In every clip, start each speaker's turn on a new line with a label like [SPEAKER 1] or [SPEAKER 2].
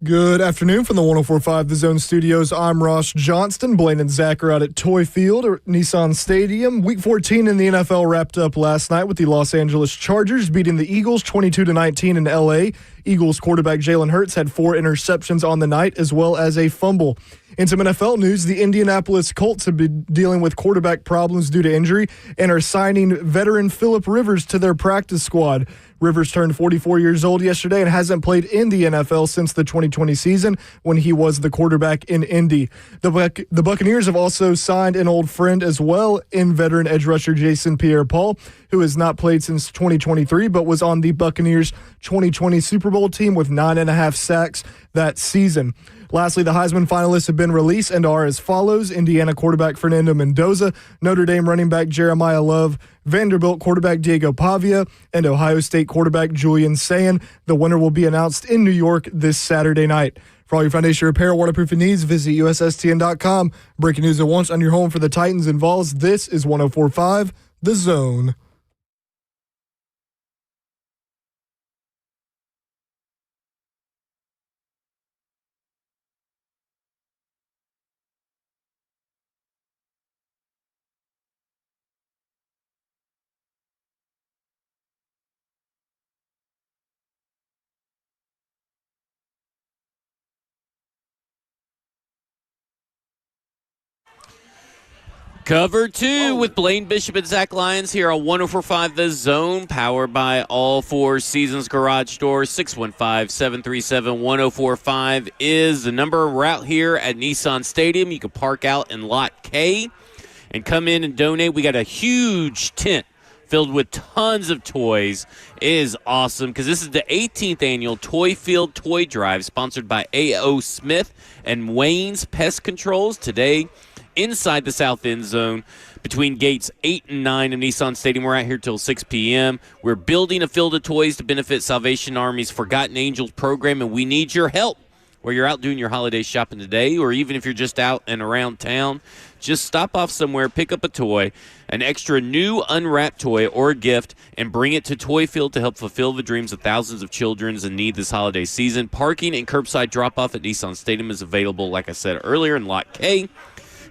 [SPEAKER 1] Good afternoon from the 104.5 The Zone Studios. I'm Ross Johnston. Blaine and Zach are out at Toy Field at Nissan Stadium. Week 14 in the NFL wrapped up last night with the Los Angeles Chargers beating the Eagles 22-19 in L.A. Eagles quarterback Jalen Hurts had 4 interceptions on the night as well as a fumble. In some NFL news, the Indianapolis Colts have been dealing with quarterback problems due to injury and are signing veteran Phillip Rivers to their practice squad. Rivers turned 44 years old yesterday and hasn't played in the NFL since the 2020 season when he was the quarterback in Indy. The Buccaneers have also signed an old friend as well in veteran edge rusher Jason Pierre-Paul, who has not played since 2023 but was on the Buccaneers 2020 Super Bowl team with 9.5 sacks that season. Lastly, the Heisman finalists have been released and are as follows: Indiana quarterback Fernando Mendoza, Notre Dame running back Jeremiah Love, Vanderbilt quarterback Diego Pavia, and Ohio State quarterback Julian Sayin. The winner will be announced in New York this Saturday night. For all your foundation repair, waterproofing needs, visit USSTN.com. Breaking news at once on your home for the Titans and Vols. This is 104.5 The Zone.
[SPEAKER 2] Cover 2 with Blaine Bishop and Zach Lyons here on 104.5 The Zone, powered by All Four Seasons Garage Door. 615-737-1045 is the number. We're out here at Nissan Stadium. You can park out in Lot K and come in and donate. We got a huge tent filled with tons of toys. It is awesome because this is the 18th annual Toy Field Toy Drive, sponsored by A.O. Smith and Wayne's Pest Controls. Today, inside the south end zone, between gates 8 and 9 of Nissan Stadium. We're out here till 6 p.m. We're building a field of toys to benefit Salvation Army's Forgotten Angels program, and we need your help. Where you're out doing your holiday shopping today, or even if you're just out and around town, just stop off somewhere, pick up a toy, an extra new unwrapped toy or a gift, and bring it to Toy Field to help fulfill the dreams of thousands of children in need this holiday season. Parking and curbside drop-off at Nissan Stadium is available, like I said earlier, in Lot K,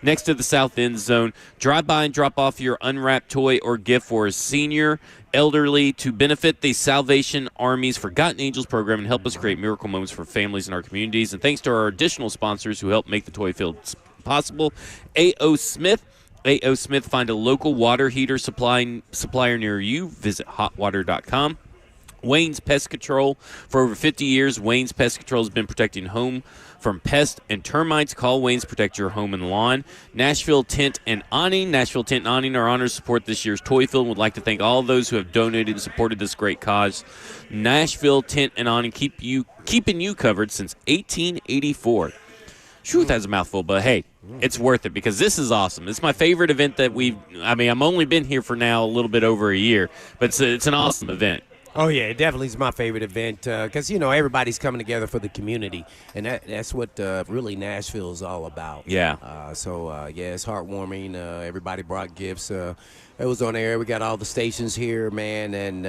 [SPEAKER 2] next to the south end zone. Drive by and drop off your unwrapped toy or gift for a senior, elderly, to benefit the Salvation Army's Forgotten Angels program and help us create miracle moments for families in our communities. And thanks to our additional sponsors who help make the Toy Field possible: A.O. Smith. A.O. Smith, find a local water heater supplier near you. Visit hotwater.com. Wayne's Pest Control. For over 50 years, Wayne's Pest Control has been protecting home from pests and termites. Call Wayne's, protect your home and lawn. Nashville Tent and Awning. Nashville Tent and Awning are honored to support this year's Toy Field and would like to thank all of those who have donated and supported this great cause. Nashville Tent and Awning, keeping you covered since 1884. Phew, that's a mouthful, but hey, it's worth it because this is awesome. It's my favorite event that I'm only been here for now a little bit over a year, but it's an awesome event.
[SPEAKER 3] Oh, yeah, it definitely is my favorite event because, everybody's coming together for the community, and that's what really Nashville is all about.
[SPEAKER 2] Yeah.
[SPEAKER 3] It's heartwarming. Everybody brought gifts. It was on air. We got all the stations here, man, and,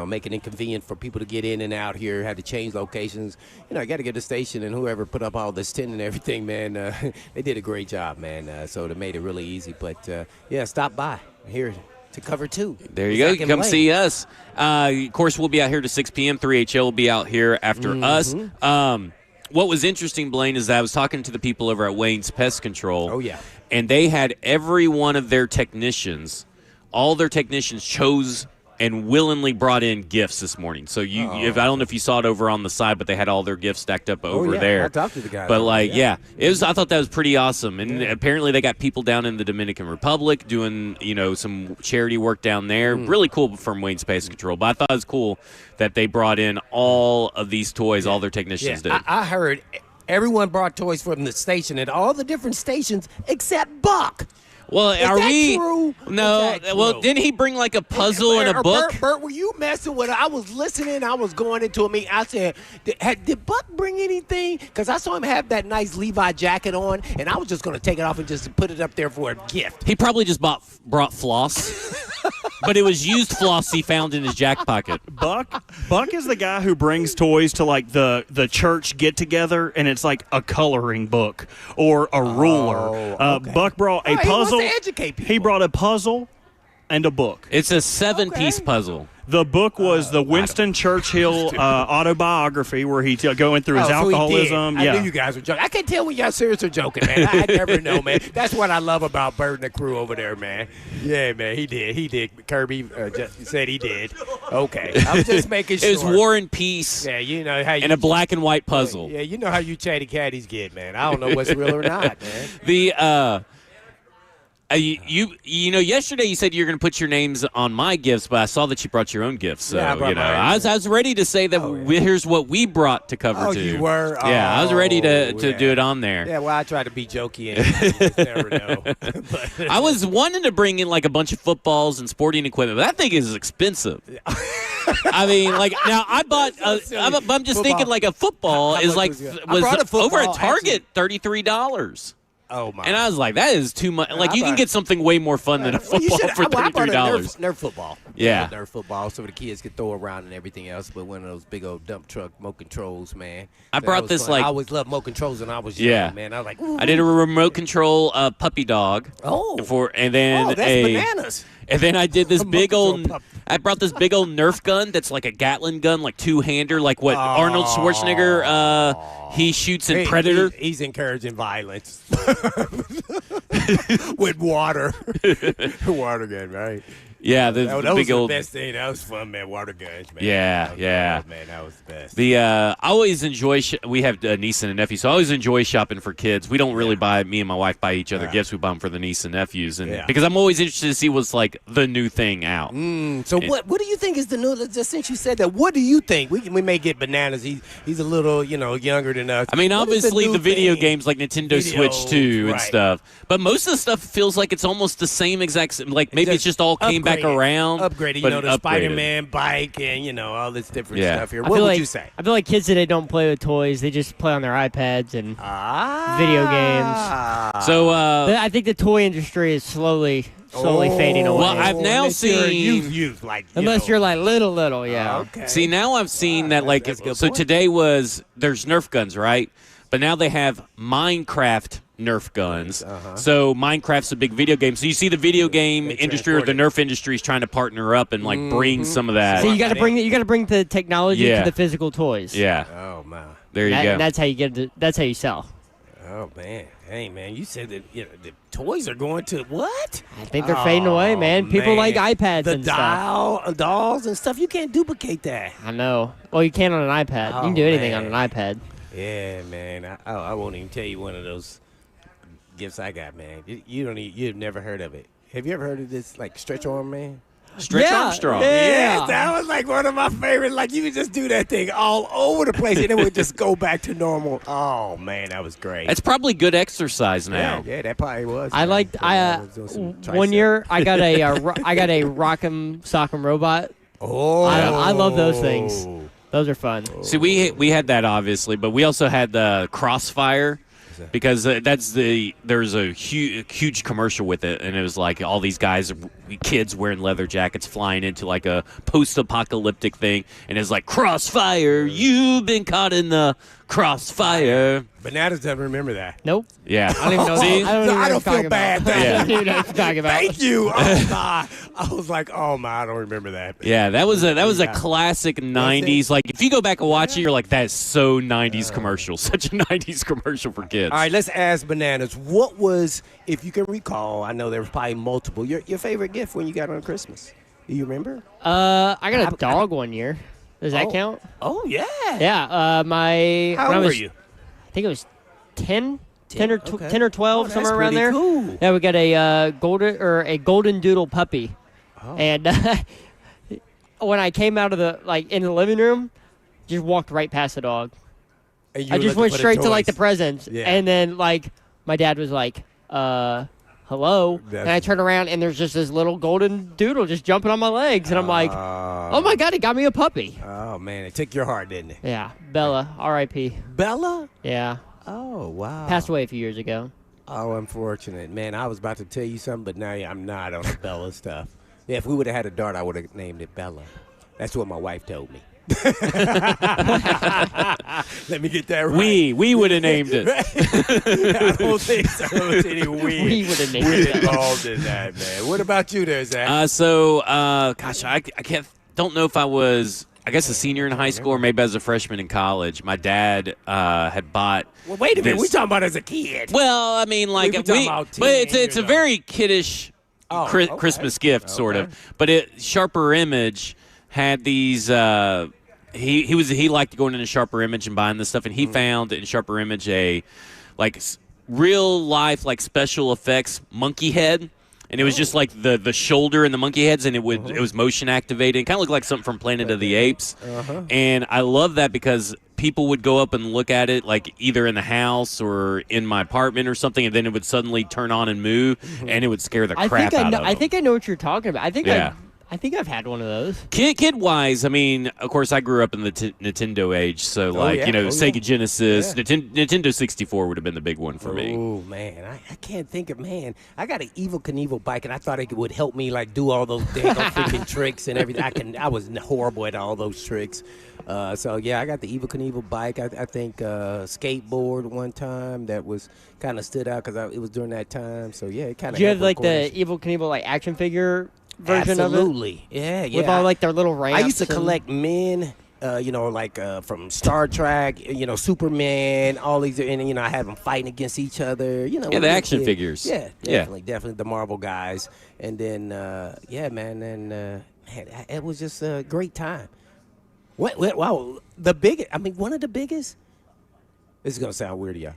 [SPEAKER 3] making it convenient for people to get in and out here, had to change locations. I got to get the station, and whoever put up all this tent and everything, man, they did a great job, man. So they made it really easy. But, stop by here to Cover 2.
[SPEAKER 2] There you go. You come see us. Of course, we'll be out here to 6 p.m. 3HL will be out here after us. What was interesting, Blaine, is that I was talking to the people over at Wayne's Pest Control.
[SPEAKER 3] Oh, yeah.
[SPEAKER 2] And they had every one of their technicians, all their technicians chose and willingly brought in gifts this morning. So I don't know if you saw it over on the side, but they had all their gifts stacked up over there.
[SPEAKER 3] I talked to the guy.
[SPEAKER 2] But I thought that was pretty awesome. And apparently they got people down in the Dominican Republic doing, some charity work down there. Really cool from Wayne's Pest Control. But I thought it was cool that they brought in all of these toys, all their technicians did.
[SPEAKER 3] I heard everyone brought toys from the station at all the different stations except Buck.
[SPEAKER 2] Well,
[SPEAKER 3] Is that true?
[SPEAKER 2] No.
[SPEAKER 3] Is that
[SPEAKER 2] Well,
[SPEAKER 3] true?
[SPEAKER 2] didn't he bring like a puzzle and a book?
[SPEAKER 3] Bert, were you messing with it? I was listening. I was going into a meeting. I said, did Buck bring anything? Because I saw him have that nice Levi jacket on, and I was just going to take it off and just put it up there for a gift.
[SPEAKER 2] He probably just brought floss, but it was used floss he found in his jack pocket.
[SPEAKER 4] Buck Buck is the guy who brings toys to like the church get together, and it's like a coloring book or a ruler.
[SPEAKER 3] Okay.
[SPEAKER 4] Buck brought a
[SPEAKER 3] Oh, he wants
[SPEAKER 4] puzzle.
[SPEAKER 3] to educate people.
[SPEAKER 4] He brought a puzzle and a book.
[SPEAKER 2] It's a 7-piece puzzle.
[SPEAKER 4] The book was the Winston Churchill autobiography, where he going through his
[SPEAKER 3] So he did.
[SPEAKER 4] alcoholism.
[SPEAKER 3] I knew you guys were joking. I can't tell when y'all serious or joking, man. I never know, man. That's what I love about Bird and the crew over there, man. Yeah, man, he did. He did. Kirby just said he did. Okay, I'm just making sure.
[SPEAKER 2] It was War and Peace
[SPEAKER 3] Yeah, you know how you.
[SPEAKER 2] and a black and white puzzle.
[SPEAKER 3] Yeah, you know how you chatty catties get, man. I don't know what's real or not, man.
[SPEAKER 2] The you know, yesterday you said you were going to put your names on my gifts, but I saw that you brought your own gifts. So
[SPEAKER 3] Yeah, I brought
[SPEAKER 2] you know,
[SPEAKER 3] mine.
[SPEAKER 2] I was ready to say that here's what we brought to cover
[SPEAKER 3] Oh,
[SPEAKER 2] too.
[SPEAKER 3] you were?
[SPEAKER 2] Yeah, I was ready to
[SPEAKER 3] Oh, yeah.
[SPEAKER 2] do it on there.
[SPEAKER 3] Yeah, well, I try to be jokey, and you just never know. But,
[SPEAKER 2] I was wanting to bring in like a bunch of footballs and sporting equipment, but that thing is expensive. I mean, like now I bought. I'm just thinking like a football
[SPEAKER 3] How
[SPEAKER 2] is
[SPEAKER 3] much
[SPEAKER 2] like
[SPEAKER 3] was it? I brought a football,
[SPEAKER 2] over at Target
[SPEAKER 3] actually.
[SPEAKER 2] $33.
[SPEAKER 3] oh my!
[SPEAKER 2] And I was like, that is too much. Like
[SPEAKER 3] I
[SPEAKER 2] you can
[SPEAKER 3] bought-
[SPEAKER 2] get something way more fun than a
[SPEAKER 3] Well, you
[SPEAKER 2] football
[SPEAKER 3] should-
[SPEAKER 2] for
[SPEAKER 3] I bought a
[SPEAKER 2] $33.
[SPEAKER 3] Nerf football.
[SPEAKER 2] Yeah.
[SPEAKER 3] Nerf football, so the kids could throw around and everything else. But one of those big old dump truck remote controls, man.
[SPEAKER 2] I
[SPEAKER 3] That
[SPEAKER 2] brought
[SPEAKER 3] was
[SPEAKER 2] this,
[SPEAKER 3] fun.
[SPEAKER 2] like-
[SPEAKER 3] I always loved remote controls when I was
[SPEAKER 2] Yeah.
[SPEAKER 3] young, man. I was like, ooh.
[SPEAKER 2] I did a remote control puppy dog.
[SPEAKER 3] Oh.
[SPEAKER 2] And then
[SPEAKER 3] Oh, that's bananas.
[SPEAKER 2] And then I did this
[SPEAKER 3] Remote
[SPEAKER 2] big
[SPEAKER 3] control
[SPEAKER 2] old.
[SPEAKER 3] puppy.
[SPEAKER 2] I brought this big old Nerf gun that's like a Gatling gun, like two-hander, like what Arnold Schwarzenegger he shoots in
[SPEAKER 3] Hey,
[SPEAKER 2] Predator.
[SPEAKER 3] He's encouraging violence with water. Water gun, right?
[SPEAKER 2] Yeah, the
[SPEAKER 3] That was
[SPEAKER 2] big
[SPEAKER 3] the
[SPEAKER 2] old.
[SPEAKER 3] best thing. That was fun, man. Water guns, man.
[SPEAKER 2] Yeah,
[SPEAKER 3] That was
[SPEAKER 2] yeah.
[SPEAKER 3] bad, man, that was the best.
[SPEAKER 2] I always enjoy. We have a niece and a nephew, so I always enjoy shopping for kids. We don't really buy. Me and my wife buy each other gifts. We buy them for the niece and nephews, and
[SPEAKER 3] Yeah.
[SPEAKER 2] because I'm always interested to see what's like the new thing out.
[SPEAKER 3] So what do you think is the new? Just since you said that, what do you think? We may get bananas. He's a little younger than us.
[SPEAKER 2] I mean,
[SPEAKER 3] What is
[SPEAKER 2] obviously
[SPEAKER 3] new
[SPEAKER 2] the video
[SPEAKER 3] thing?
[SPEAKER 2] games like Nintendo Switch
[SPEAKER 3] Videos,
[SPEAKER 2] 2 and
[SPEAKER 3] right.
[SPEAKER 2] stuff, but most of the stuff feels like it's almost the same exact. Like maybe it's just all came back
[SPEAKER 3] upgraded.
[SPEAKER 2] around.
[SPEAKER 3] Upgraded,
[SPEAKER 2] but
[SPEAKER 3] the
[SPEAKER 2] upgraded.
[SPEAKER 3] Spider-Man bike and all this different
[SPEAKER 2] Yeah.
[SPEAKER 3] stuff here.
[SPEAKER 5] I
[SPEAKER 3] What
[SPEAKER 5] feel
[SPEAKER 3] would
[SPEAKER 5] like,
[SPEAKER 3] you say?
[SPEAKER 5] I feel like kids today don't play with toys; they just play on their iPads and video games.
[SPEAKER 2] So
[SPEAKER 5] But I think the toy industry is slowly fading away.
[SPEAKER 2] Well, I've now
[SPEAKER 3] unless you're
[SPEAKER 2] seen-
[SPEAKER 3] youth, like
[SPEAKER 5] Unless you're like little, yeah.
[SPEAKER 3] Okay.
[SPEAKER 2] See, now I've seen that like
[SPEAKER 3] that's a good
[SPEAKER 2] so
[SPEAKER 3] point.
[SPEAKER 2] today there's Nerf guns, right? But now they have Minecraft Nerf guns. So Minecraft's a big video game. So you see the video game
[SPEAKER 3] They
[SPEAKER 2] industry or the
[SPEAKER 3] transport
[SPEAKER 2] Nerf industry is trying to partner up and like bring some of that.
[SPEAKER 5] So you got to bring the technology
[SPEAKER 2] Yeah.
[SPEAKER 5] to the physical toys.
[SPEAKER 2] Yeah,
[SPEAKER 3] Oh my.
[SPEAKER 2] there you go.
[SPEAKER 5] And that's how you get. That's how you sell.
[SPEAKER 3] Oh man. Hey man, you said that the toys are going to what?
[SPEAKER 5] I think they're fading away, man. People like iPads
[SPEAKER 3] the
[SPEAKER 5] and stuff.
[SPEAKER 3] dolls and stuff. You can't duplicate that.
[SPEAKER 5] I know. Well, you can on an iPad. You can do anything on an
[SPEAKER 3] man.
[SPEAKER 5] iPad.
[SPEAKER 3] Yeah, man. I won't even tell you one of those gifts I got, man. You've never heard of it. Have you ever heard of this like stretch arm, man?
[SPEAKER 2] Stretch
[SPEAKER 5] Yeah,
[SPEAKER 2] Armstrong.
[SPEAKER 5] yeah.
[SPEAKER 3] Yes, that was like one of my favorites. Like you could just do that thing all over the place, and it would just go back to normal. Oh man, that was great.
[SPEAKER 2] It's probably good exercise now.
[SPEAKER 3] yeah, that probably was.
[SPEAKER 5] I
[SPEAKER 3] man.
[SPEAKER 5] liked.
[SPEAKER 3] I was doing some tricep.
[SPEAKER 5] One year I got a Rock'em Sock'em robot.
[SPEAKER 3] Oh,
[SPEAKER 5] I love those things. Those are fun.
[SPEAKER 2] See, we had that obviously, but we also had the Crossfire because there's a huge commercial with it, and it was like all these guys, kids wearing leather jackets, flying into like a post-apocalyptic thing, and it's like Crossfire, you've been caught in the crossfire.
[SPEAKER 3] Bananas doesn't remember that.
[SPEAKER 5] Nope.
[SPEAKER 2] Yeah,
[SPEAKER 5] I don't even know.
[SPEAKER 2] See?
[SPEAKER 5] I don't, even know
[SPEAKER 3] I
[SPEAKER 5] what
[SPEAKER 3] don't
[SPEAKER 5] you're talking
[SPEAKER 3] feel bad.
[SPEAKER 5] about.
[SPEAKER 2] Yeah.
[SPEAKER 5] I don't even know what you're talking about.
[SPEAKER 3] Thank you. Oh my! I was like, oh my, I don't remember that.
[SPEAKER 2] Yeah, that was a
[SPEAKER 3] Yeah.
[SPEAKER 2] classic '90s. Like if you go back and watch it, you're like, that is so '90s commercial, such a '90s commercial for kids.
[SPEAKER 3] All right, let's ask Bananas. What was, if you can recall, I know there was probably multiple, your favorite gift when you got on Christmas? Do you remember?
[SPEAKER 5] I got a dog one year. Does that
[SPEAKER 3] Oh.
[SPEAKER 5] count?
[SPEAKER 3] Oh, yeah.
[SPEAKER 5] Yeah. My.
[SPEAKER 3] How
[SPEAKER 5] when I
[SPEAKER 3] old were
[SPEAKER 5] was,
[SPEAKER 3] you?
[SPEAKER 5] I think it was 10 or
[SPEAKER 3] okay.
[SPEAKER 5] 10 or 12,
[SPEAKER 3] Oh,
[SPEAKER 5] somewhere
[SPEAKER 3] that's
[SPEAKER 5] around
[SPEAKER 3] pretty
[SPEAKER 5] there.
[SPEAKER 3] cool.
[SPEAKER 5] Yeah, we got a golden doodle puppy,
[SPEAKER 3] Oh.
[SPEAKER 5] and when I came out of in the living room, just walked right past the dog.
[SPEAKER 3] And you
[SPEAKER 5] I
[SPEAKER 3] were
[SPEAKER 5] just
[SPEAKER 3] looking
[SPEAKER 5] went
[SPEAKER 3] for the
[SPEAKER 5] straight to the
[SPEAKER 3] toys.
[SPEAKER 5] presents,
[SPEAKER 3] Yeah.
[SPEAKER 5] and then my dad was like, hello, and I
[SPEAKER 3] That's-
[SPEAKER 5] turned around and there's just this little golden doodle just jumping on my legs, and I'm like, oh my god, he got me a puppy.
[SPEAKER 3] Oh, man, it took your heart, didn't it?
[SPEAKER 5] Yeah, Bella, R.I.P.
[SPEAKER 3] Bella?
[SPEAKER 5] Yeah,
[SPEAKER 3] Oh, wow.
[SPEAKER 5] passed away a few years ago.
[SPEAKER 3] Oh, unfortunate. Man, I was about to tell you something, but now I'm not on the Bella stuff. Yeah, if we would have had a daughter, I would have named it Bella. That's what my wife told me. Let me get that right.
[SPEAKER 2] We would have named it.
[SPEAKER 3] I don't think so.
[SPEAKER 5] We would have named
[SPEAKER 3] We're
[SPEAKER 5] it.
[SPEAKER 3] involved in that, man. What about you there, Zach?
[SPEAKER 2] Gosh, I don't know if I was, I guess, a senior in high school or maybe as a freshman in college. My dad had bought.
[SPEAKER 3] Well, wait a minute.
[SPEAKER 2] this-
[SPEAKER 3] We're talking about as a kid.
[SPEAKER 2] Well, I mean, like,
[SPEAKER 3] We talking about
[SPEAKER 2] but it's a
[SPEAKER 3] teenagers,
[SPEAKER 2] very kiddish
[SPEAKER 3] okay.
[SPEAKER 2] Christmas gift, sort
[SPEAKER 3] Okay.
[SPEAKER 2] of. But Sharper Image had these. He liked going into Sharper Image and buying this stuff, and he found in Sharper Image a real life special effects monkey head. And it was just like the shoulder and the monkey heads, and it was motion activated. It kind of looked like something from Planet of the Apes. And I love that because people would go up and look at it, like either in the house or in my apartment or something, and then it would suddenly turn on and move, and it would scare the crap out of them.
[SPEAKER 5] I think I know what you're talking about.
[SPEAKER 2] Yeah.
[SPEAKER 5] I think I've had one of those.
[SPEAKER 2] Kid wise, I mean, of course, I grew up in the Nintendo age, so Sega Genesis, Nintendo 64 would have been the big one for me.
[SPEAKER 3] Oh man, I can't think of I got an Evil Knievel bike, and I thought it would help me do all those damn freaking tricks and everything. I was horrible at all those tricks. So yeah, I got the Evil Knievel bike. I think skateboard one time that was kind of stood out because it was during that time. So yeah, it kind of.
[SPEAKER 5] Do you have the Evil Knievel action figure version
[SPEAKER 3] Absolutely.
[SPEAKER 5] of it?
[SPEAKER 3] Yeah.
[SPEAKER 5] With all their little ramps.
[SPEAKER 3] I used to collect men, from Star Trek, Superman, all these, and I had them fighting against each other.
[SPEAKER 2] The action figures.
[SPEAKER 3] Yeah, definitely the Marvel guys, and then it was just a great time. Wow, the biggest. I mean, one of the biggest. This is gonna sound weird to y'all,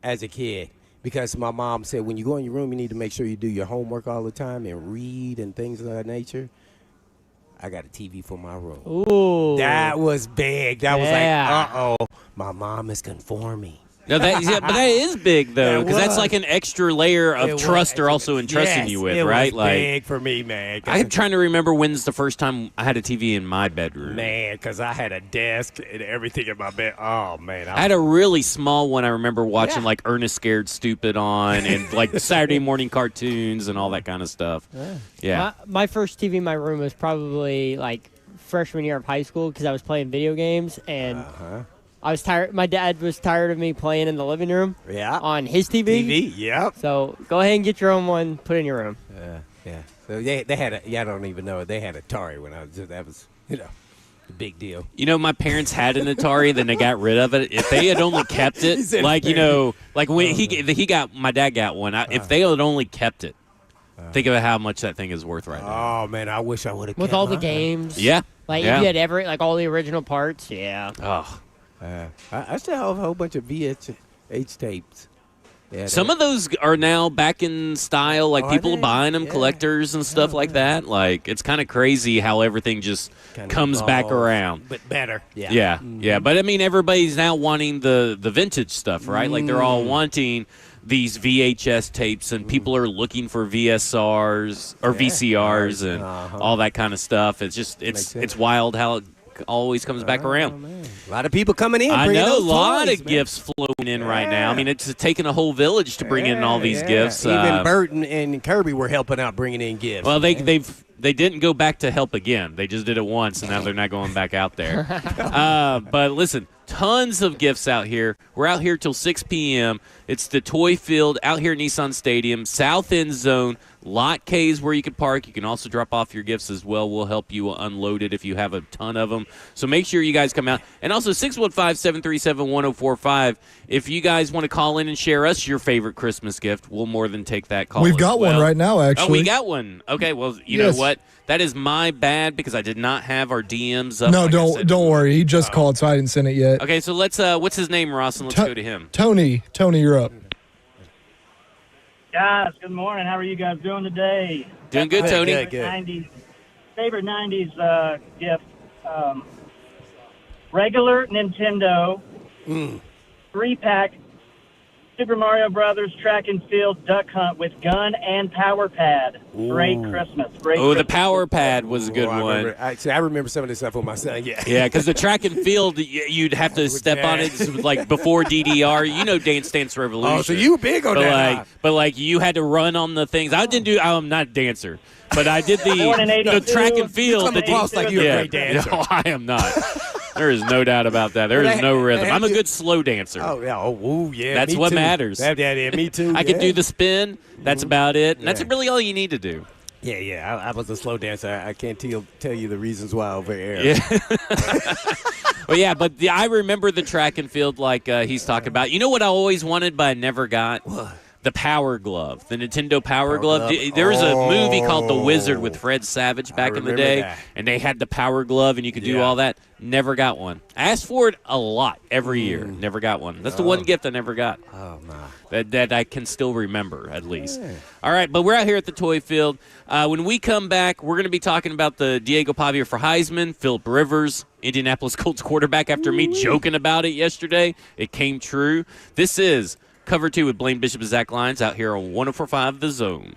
[SPEAKER 3] as a kid. Because my mom said when you go in your room, you need to make sure you do your homework all the time and read and things of that nature. I got a TV for my room.
[SPEAKER 5] Ooh.
[SPEAKER 3] That was big. That was
[SPEAKER 5] Yeah.
[SPEAKER 3] uh-oh, my mom is conforming.
[SPEAKER 2] No, but that is big though,
[SPEAKER 3] It
[SPEAKER 2] because that's
[SPEAKER 3] was.
[SPEAKER 2] like an extra layer of
[SPEAKER 3] It
[SPEAKER 2] trust
[SPEAKER 3] was.
[SPEAKER 2] they're also entrusting
[SPEAKER 3] Yes,
[SPEAKER 2] you with,
[SPEAKER 3] it
[SPEAKER 2] right?
[SPEAKER 3] was big for me, man.
[SPEAKER 2] I'm trying to remember when's the first time I had a TV in my bedroom.
[SPEAKER 3] Man, because I had a desk and everything in my bed. Oh, man.
[SPEAKER 2] I had a really small one I remember watching
[SPEAKER 3] Yeah.
[SPEAKER 2] Ernest Scared Stupid on and Saturday morning cartoons and all that kind of stuff. Yeah.
[SPEAKER 5] My first TV in my room was probably freshman year of high school because I was playing video games and I was tired. My dad was tired of me playing in the living room on his TV.
[SPEAKER 3] TV, yep.
[SPEAKER 5] So go ahead and get your own one, put it in your room.
[SPEAKER 3] Yeah. So they had I don't even know. They had Atari when I was, that was, the big deal.
[SPEAKER 2] My parents had an Atari, then they got rid of it. If they had only kept it,
[SPEAKER 3] He said
[SPEAKER 2] when my dad got one, if they had only kept it, think of how much that thing is worth right now.
[SPEAKER 3] Oh, man, I wish I would have
[SPEAKER 5] With
[SPEAKER 3] kept
[SPEAKER 5] all the
[SPEAKER 3] mine.
[SPEAKER 5] games.
[SPEAKER 2] Yeah.
[SPEAKER 5] If you had all the original parts, yeah.
[SPEAKER 2] Oh.
[SPEAKER 3] I still have a whole bunch of VHS tapes. Yeah,
[SPEAKER 2] Some of those are now back in style.
[SPEAKER 3] Are
[SPEAKER 2] People
[SPEAKER 3] they?
[SPEAKER 2] buying them,
[SPEAKER 3] Yeah.
[SPEAKER 2] collectors and stuff like that. It's kind of crazy how everything just
[SPEAKER 3] kinda
[SPEAKER 2] comes back
[SPEAKER 3] evolved,
[SPEAKER 2] around.
[SPEAKER 3] but better. Yeah.
[SPEAKER 2] Yeah. But I mean, everybody's now wanting the vintage stuff, right? They're all wanting these VHS tapes, and people are looking for VSRs or VCRs and all that kind of stuff. It's just it's wild how it always comes back around.
[SPEAKER 3] Man. A lot of people coming in.
[SPEAKER 2] I
[SPEAKER 3] bringing
[SPEAKER 2] know a
[SPEAKER 3] those
[SPEAKER 2] lot
[SPEAKER 3] toys,
[SPEAKER 2] of
[SPEAKER 3] man.
[SPEAKER 2] gifts flowing in right now. I mean, it's taking a whole village to bring in all these gifts.
[SPEAKER 3] Even Bert and Kirby were helping out bringing in gifts.
[SPEAKER 2] Well, they didn't go back to help again. They just did it once, and now they're not going back out there. But listen, tons of gifts out here. We're out here till 6 p.m. It's the Toy Field out here at Nissan Stadium, South End Zone. Lot K is where you can park. You can also drop off your gifts as well. We'll help you unload it if you have a ton of them. So make sure you guys come out. And also 615-737-1045. If you guys want to call in and share us your favorite Christmas gift, we'll more than take that call.
[SPEAKER 1] We've
[SPEAKER 2] as
[SPEAKER 1] got one
[SPEAKER 2] well.
[SPEAKER 1] right now, actually.
[SPEAKER 2] Oh, we got one. Okay, well, you
[SPEAKER 1] Yes.
[SPEAKER 2] know what? That is my bad because I did not have our DMs up.
[SPEAKER 1] No,
[SPEAKER 2] like I said.
[SPEAKER 1] don't worry. He just called, so I didn't send it yet.
[SPEAKER 2] Okay, so let's. What's his name, Ross? And let's go to him.
[SPEAKER 1] Tony, you're up.
[SPEAKER 6] Guys, good morning. How are you guys doing today?
[SPEAKER 2] Doing good, Tony.
[SPEAKER 3] Good.
[SPEAKER 6] Favorite 90s gift. Regular Nintendo 3-pack Super Mario Brothers Track and Field Duck Hunt with gun and power pad. Great Christmas. Great.
[SPEAKER 2] Oh, the
[SPEAKER 6] Christmas.
[SPEAKER 2] power pad was a good one.
[SPEAKER 3] I remember some of this stuff with my son. Yeah.
[SPEAKER 2] Yeah, because the track and field, you'd have to step on it like before DDR. You know, Dance Dance Revolution.
[SPEAKER 3] Oh, so you big on
[SPEAKER 2] but
[SPEAKER 3] that?
[SPEAKER 2] But you had to run on the things. I didn't do. I'm not a dancer, but I did
[SPEAKER 6] Born in
[SPEAKER 2] the
[SPEAKER 6] 82.
[SPEAKER 2] track and field.
[SPEAKER 3] You come across like you're a great dancer.
[SPEAKER 2] No, I am not. There is no doubt about that. There is no rhythm. I'm a good slow dancer.
[SPEAKER 3] Oh, yeah. Oh, yeah.
[SPEAKER 2] That's
[SPEAKER 3] me
[SPEAKER 2] what
[SPEAKER 3] too.
[SPEAKER 2] matters.
[SPEAKER 3] Yeah, me too.
[SPEAKER 2] I can
[SPEAKER 3] yeah.
[SPEAKER 2] do the spin. That's about it. And that's
[SPEAKER 3] Yeah.
[SPEAKER 2] really all you need to do.
[SPEAKER 3] Yeah. I was a slow dancer. I can't tell you the reasons why over here.
[SPEAKER 2] Yeah. Well, yeah, but I remember the track and field like he's talking about. You know what I always wanted, but I never got?
[SPEAKER 3] What?
[SPEAKER 2] The Power Glove, the Nintendo Power Glove. There was a movie called The Wizard with Fred Savage back in the day,
[SPEAKER 3] that.
[SPEAKER 2] and they had the Power Glove, and you could do all that. Never got one. I asked for it a lot every year. Never got one. That's the one gift I never got.
[SPEAKER 3] Oh, my.
[SPEAKER 2] That I can still remember, at least. Yeah. All right, but we're out here at the Toy Field. When we come back, we're going to be talking about the Diego Pavia for Heisman, Phillip Rivers, Indianapolis Colts quarterback. After me joking about it yesterday, it came true. This is Cover 2 with Blaine Bishop and Zach Lyons out here on 104.5 The Zone.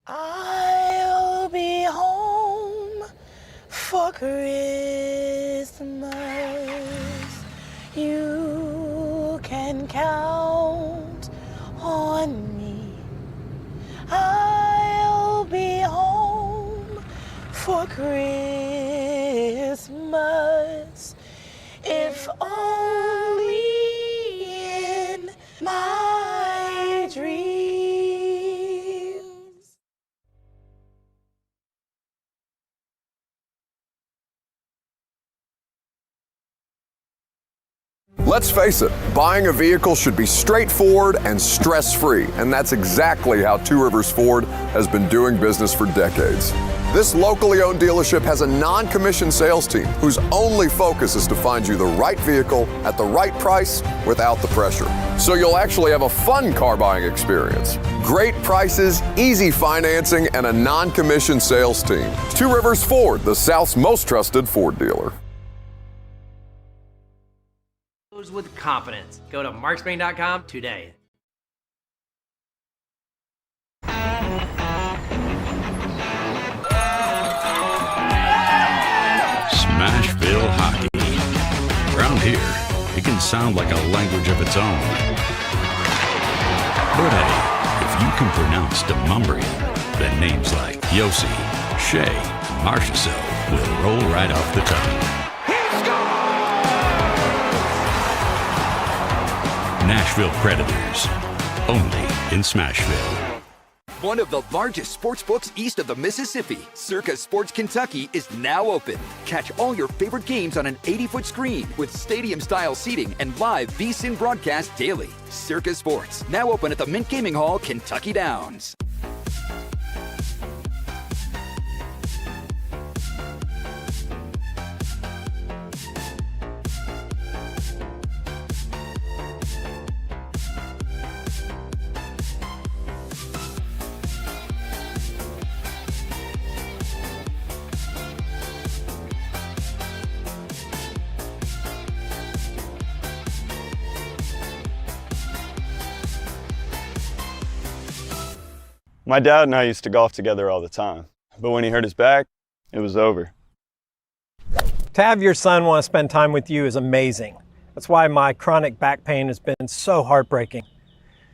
[SPEAKER 7] I'll be home for Christmas. You can count on me. I'll be home for Christmas. If only in my dreams.
[SPEAKER 8] Let's face it, buying a vehicle should be straightforward and stress-free, and that's exactly how Two Rivers Ford has been doing business for decades. This locally owned dealership has a non-commissioned sales team whose only focus is to find you the right vehicle at the right price without the pressure. So you'll actually have a fun car buying experience. Great prices, easy financing, and a non-commissioned sales team. Two Rivers Ford, the South's most trusted Ford dealer.
[SPEAKER 9] With confidence. Go to markspain.com today.
[SPEAKER 10] Smashville hockey. Around here, it can sound like a language of its own. But hey, if you can pronounce Demumbrian, then names like Yossi, Shea, and Marchessault will roll right off the tongue. Nashville Predators, only in Smashville.
[SPEAKER 11] One of the largest sports books east of the Mississippi, Circa Sports Kentucky, is now open. Catch all your favorite games on an 80-foot screen with stadium-style seating and live VSiN broadcast daily. Circa Sports, now open at the Mint Gaming Hall, Kentucky Downs.
[SPEAKER 12] My dad and I used to golf together all the time, but when he hurt his back, it was over.
[SPEAKER 13] To have your son want to spend time with you is amazing. That's why my chronic back pain has been so heartbreaking.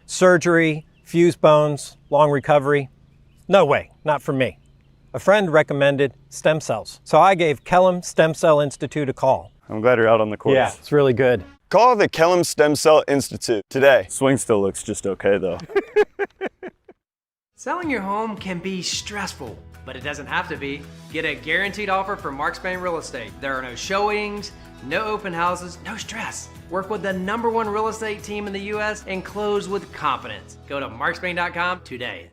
[SPEAKER 13] Surgery, fused bones, long recovery. No way, not for me. A friend recommended stem cells, so I gave Kellum Stem Cell Institute a call.
[SPEAKER 12] I'm glad you're out on the course.
[SPEAKER 13] Yeah, it's really good.
[SPEAKER 12] Call the Kellum Stem Cell Institute today. Swing still looks just okay, though.
[SPEAKER 9] Selling your home can be stressful, but it doesn't have to be. Get a guaranteed offer from Mark Spain Real Estate. There are no showings, no open houses, no stress. Work with the #1 real estate team in the U.S. and close with confidence. Go to markspain.com today.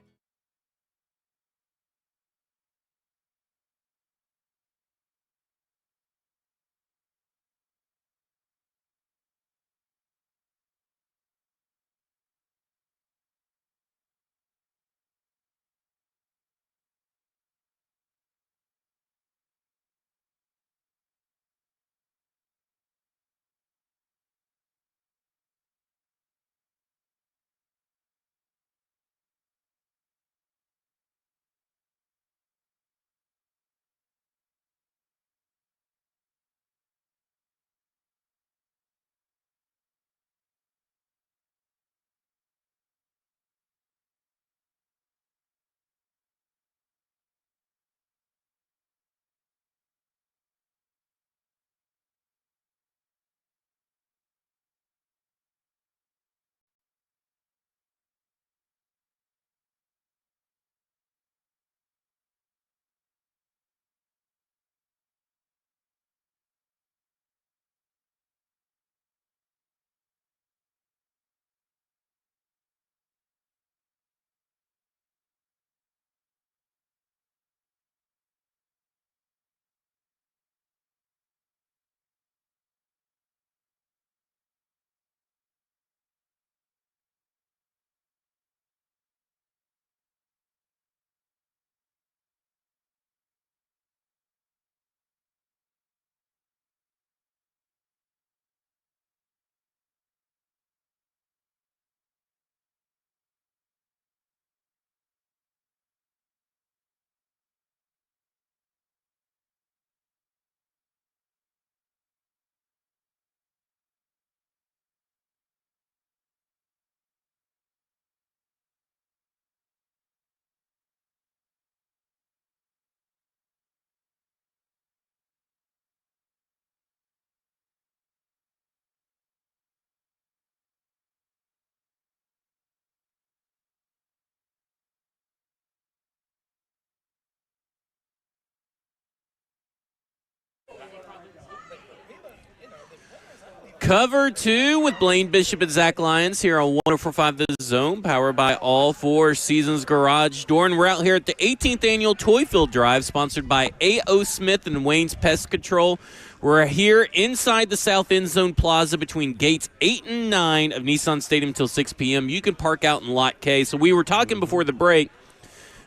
[SPEAKER 2] Cover 2 with Blaine Bishop and Zach Lyons here on 104.5 The Zone, powered by All Four Seasons Garage Door. And we're out here at the 18th Annual Toy Field Drive, sponsored by A.O. Smith and Wayne's Pest Control. We're here inside the South End Zone Plaza between gates 8 and 9 of Nissan Stadium until 6 p.m. You can park out in Lot K. So we were talking before the break,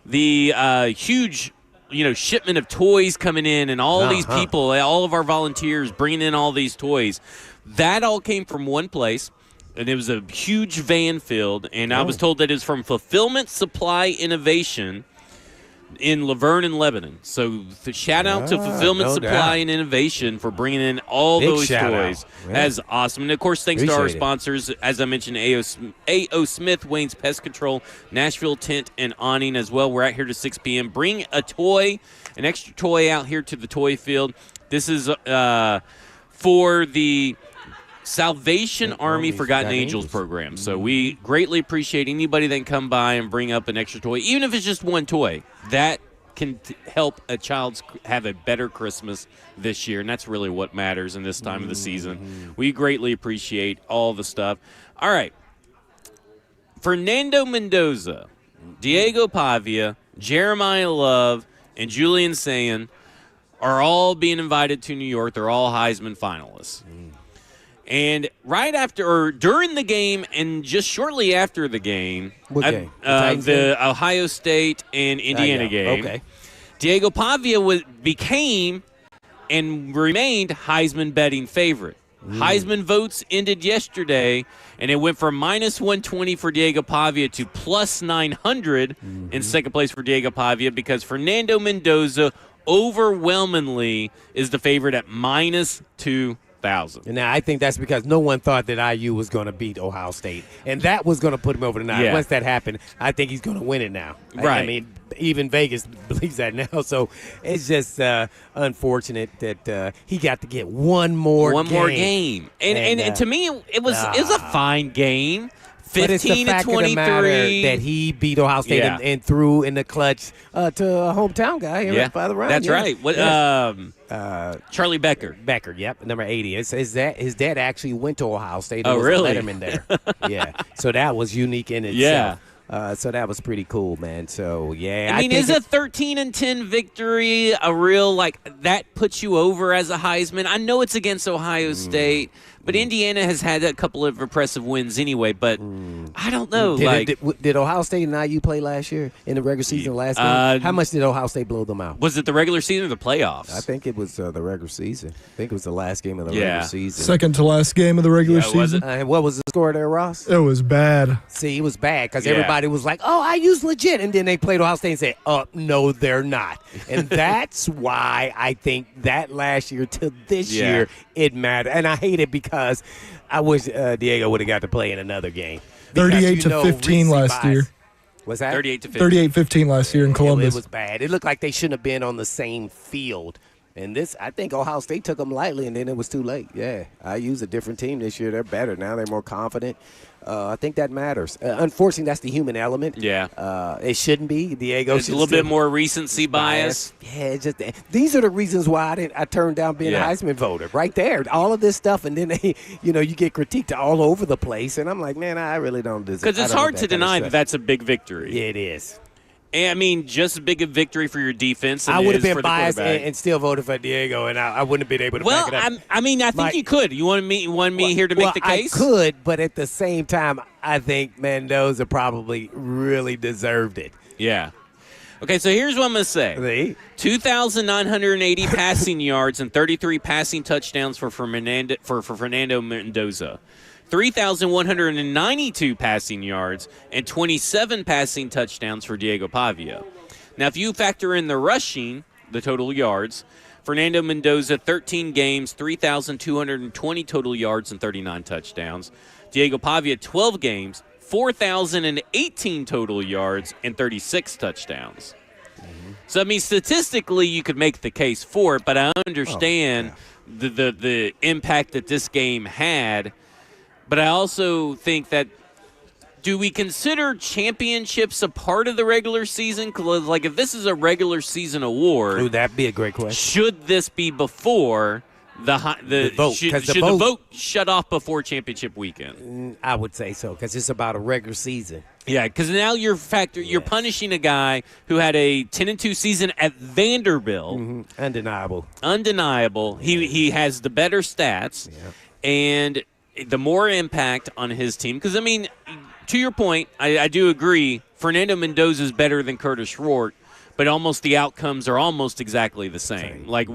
[SPEAKER 2] the huge shipment of toys coming in and all these people, all of our volunteers bringing in all these toys. That all came from one place, and it was a huge van filled, and I was told that it's from Fulfillment Supply Innovation in Laverne and Lebanon. So the shout out to Fulfillment Supply and Innovation for bringing in all those toys. That's awesome. And, of course, thanks to our sponsors, as I mentioned, A.O. Smith, Wayne's Pest Control, Nashville Tent and Awning as well. We're out here to 6 p.m. Bring a toy, an extra toy out here to the toy field. This is for the Salvation Army Forgotten Angels program. So we greatly appreciate anybody that can come by and bring up an extra toy, even if it's just one toy. That can help a child have a better Christmas this year, and that's really what matters in this time of the season. We greatly appreciate all the stuff. All right. Fernando Mendoza, Diego Pavia, Jeremiah Love, and Julian Sayin are all being invited to New York. They're all Heisman finalists. And right after, or during the game, and just shortly after the game, the Ohio State and Indiana game, Diego Pavia became and remained Heisman betting favorite. Heisman votes ended yesterday, and it went from minus 120 for Diego Pavia to plus 900 in second place for Diego Pavia, because Fernando Mendoza overwhelmingly is the favorite at minus 200. 1,000.
[SPEAKER 3] And now I think that's because no one thought that IU was going to beat Ohio State, and that was going to put him over the nine.
[SPEAKER 2] Yeah.
[SPEAKER 3] Once that happened, I think he's going to win it now.
[SPEAKER 2] Right.
[SPEAKER 3] I mean, even Vegas believes that now. So it's just unfortunate that he got to get one more game.
[SPEAKER 2] And to me, it was a fine game. 15
[SPEAKER 3] but it's the fact
[SPEAKER 2] to 23
[SPEAKER 3] of the matter that he beat Ohio State and threw in the clutch to a hometown guy here by the round.
[SPEAKER 2] That's right. What? Charlie Becker.
[SPEAKER 3] Becker, yep, number 80. His dad actually went to Ohio State.
[SPEAKER 2] Oh,
[SPEAKER 3] was
[SPEAKER 2] really?
[SPEAKER 3] A letterman there. Yeah. So that was unique in itself. Yeah. So that was pretty cool, man. So, yeah.
[SPEAKER 2] I mean, is a 13-10 victory a real, that puts you over as a Heisman? I know it's against Ohio State, but Indiana has had a couple of impressive wins anyway, but I don't know.
[SPEAKER 3] Did Ohio State and IU play last year in the regular season last game? How much did Ohio State blow them out?
[SPEAKER 2] Was it the regular season or the playoffs?
[SPEAKER 3] I think it was the regular season. I think it was the last game of the regular season.
[SPEAKER 1] Second to last game of the regular season.
[SPEAKER 3] And what was the score there, Ross?
[SPEAKER 1] It was bad.
[SPEAKER 3] See, it was bad because everybody was like, oh, IU's legit. And then they played Ohio State and said, no, they're not. And that's why I think that last year to this year, it mattered. And I hate it because I wish Diego would have got to play in another game.
[SPEAKER 1] 38-15 last year.
[SPEAKER 3] Was that?
[SPEAKER 1] 38-15 last year in Columbus.
[SPEAKER 3] It was bad. It looked like they shouldn't have been on the same field. And this, I think Ohio State took them lightly, and then it was too late. Yeah, IU's a different team this year. They're better now. They're more confident. I think that matters. Unfortunately, that's the human element.
[SPEAKER 2] Yeah.
[SPEAKER 3] It shouldn't be. Diego
[SPEAKER 2] There's a little bit more recency bias.
[SPEAKER 3] Yeah, these are the reasons why I turned down being a Heisman voter. Right there. All of this stuff, and then you get critiqued all over the place. And I'm like, man, I really don't deserve it.
[SPEAKER 2] Because it's hard to deny that that's a big victory.
[SPEAKER 3] Yeah, it is.
[SPEAKER 2] And, I mean, just as big a victory for your defense.
[SPEAKER 3] I would have been biased and still voted for Diego, and I wouldn't have been able to back it up.
[SPEAKER 2] I think you could. You want me here to make the case?
[SPEAKER 3] I could, but at the same time, I think Mendoza probably really deserved it.
[SPEAKER 2] Yeah. Okay, so here's what I'm going to say. 2,980 passing yards and 33 passing touchdowns for Fernando Mendoza. 3,192 passing yards and 27 passing touchdowns for Diego Pavia. Now, if you factor in the rushing, the total yards, Fernando Mendoza, 13 games, 3,220 total yards and 39 touchdowns. Diego Pavia, 12 games, 4,018 total yards and 36 touchdowns. So, I mean, statistically, you could make the case for it, but I understand the impact that this game had. But I also think that, do we consider championships a part of the regular season? Like, if this is a regular season award,
[SPEAKER 3] would that be a great question?
[SPEAKER 2] Should this be before the vote? Should the vote shut off before championship weekend?
[SPEAKER 3] I would say so, because it's about a regular season.
[SPEAKER 2] Yeah, because now you're punishing a guy who had a 10-2 season at Vanderbilt.
[SPEAKER 3] Mm-hmm.
[SPEAKER 2] Undeniable. He has the better stats, and the more impact on his team. Because, I mean, to your point, I do agree, Fernando Mendoza is better than Curtis Rourke, but almost the outcomes are almost exactly the same. Like,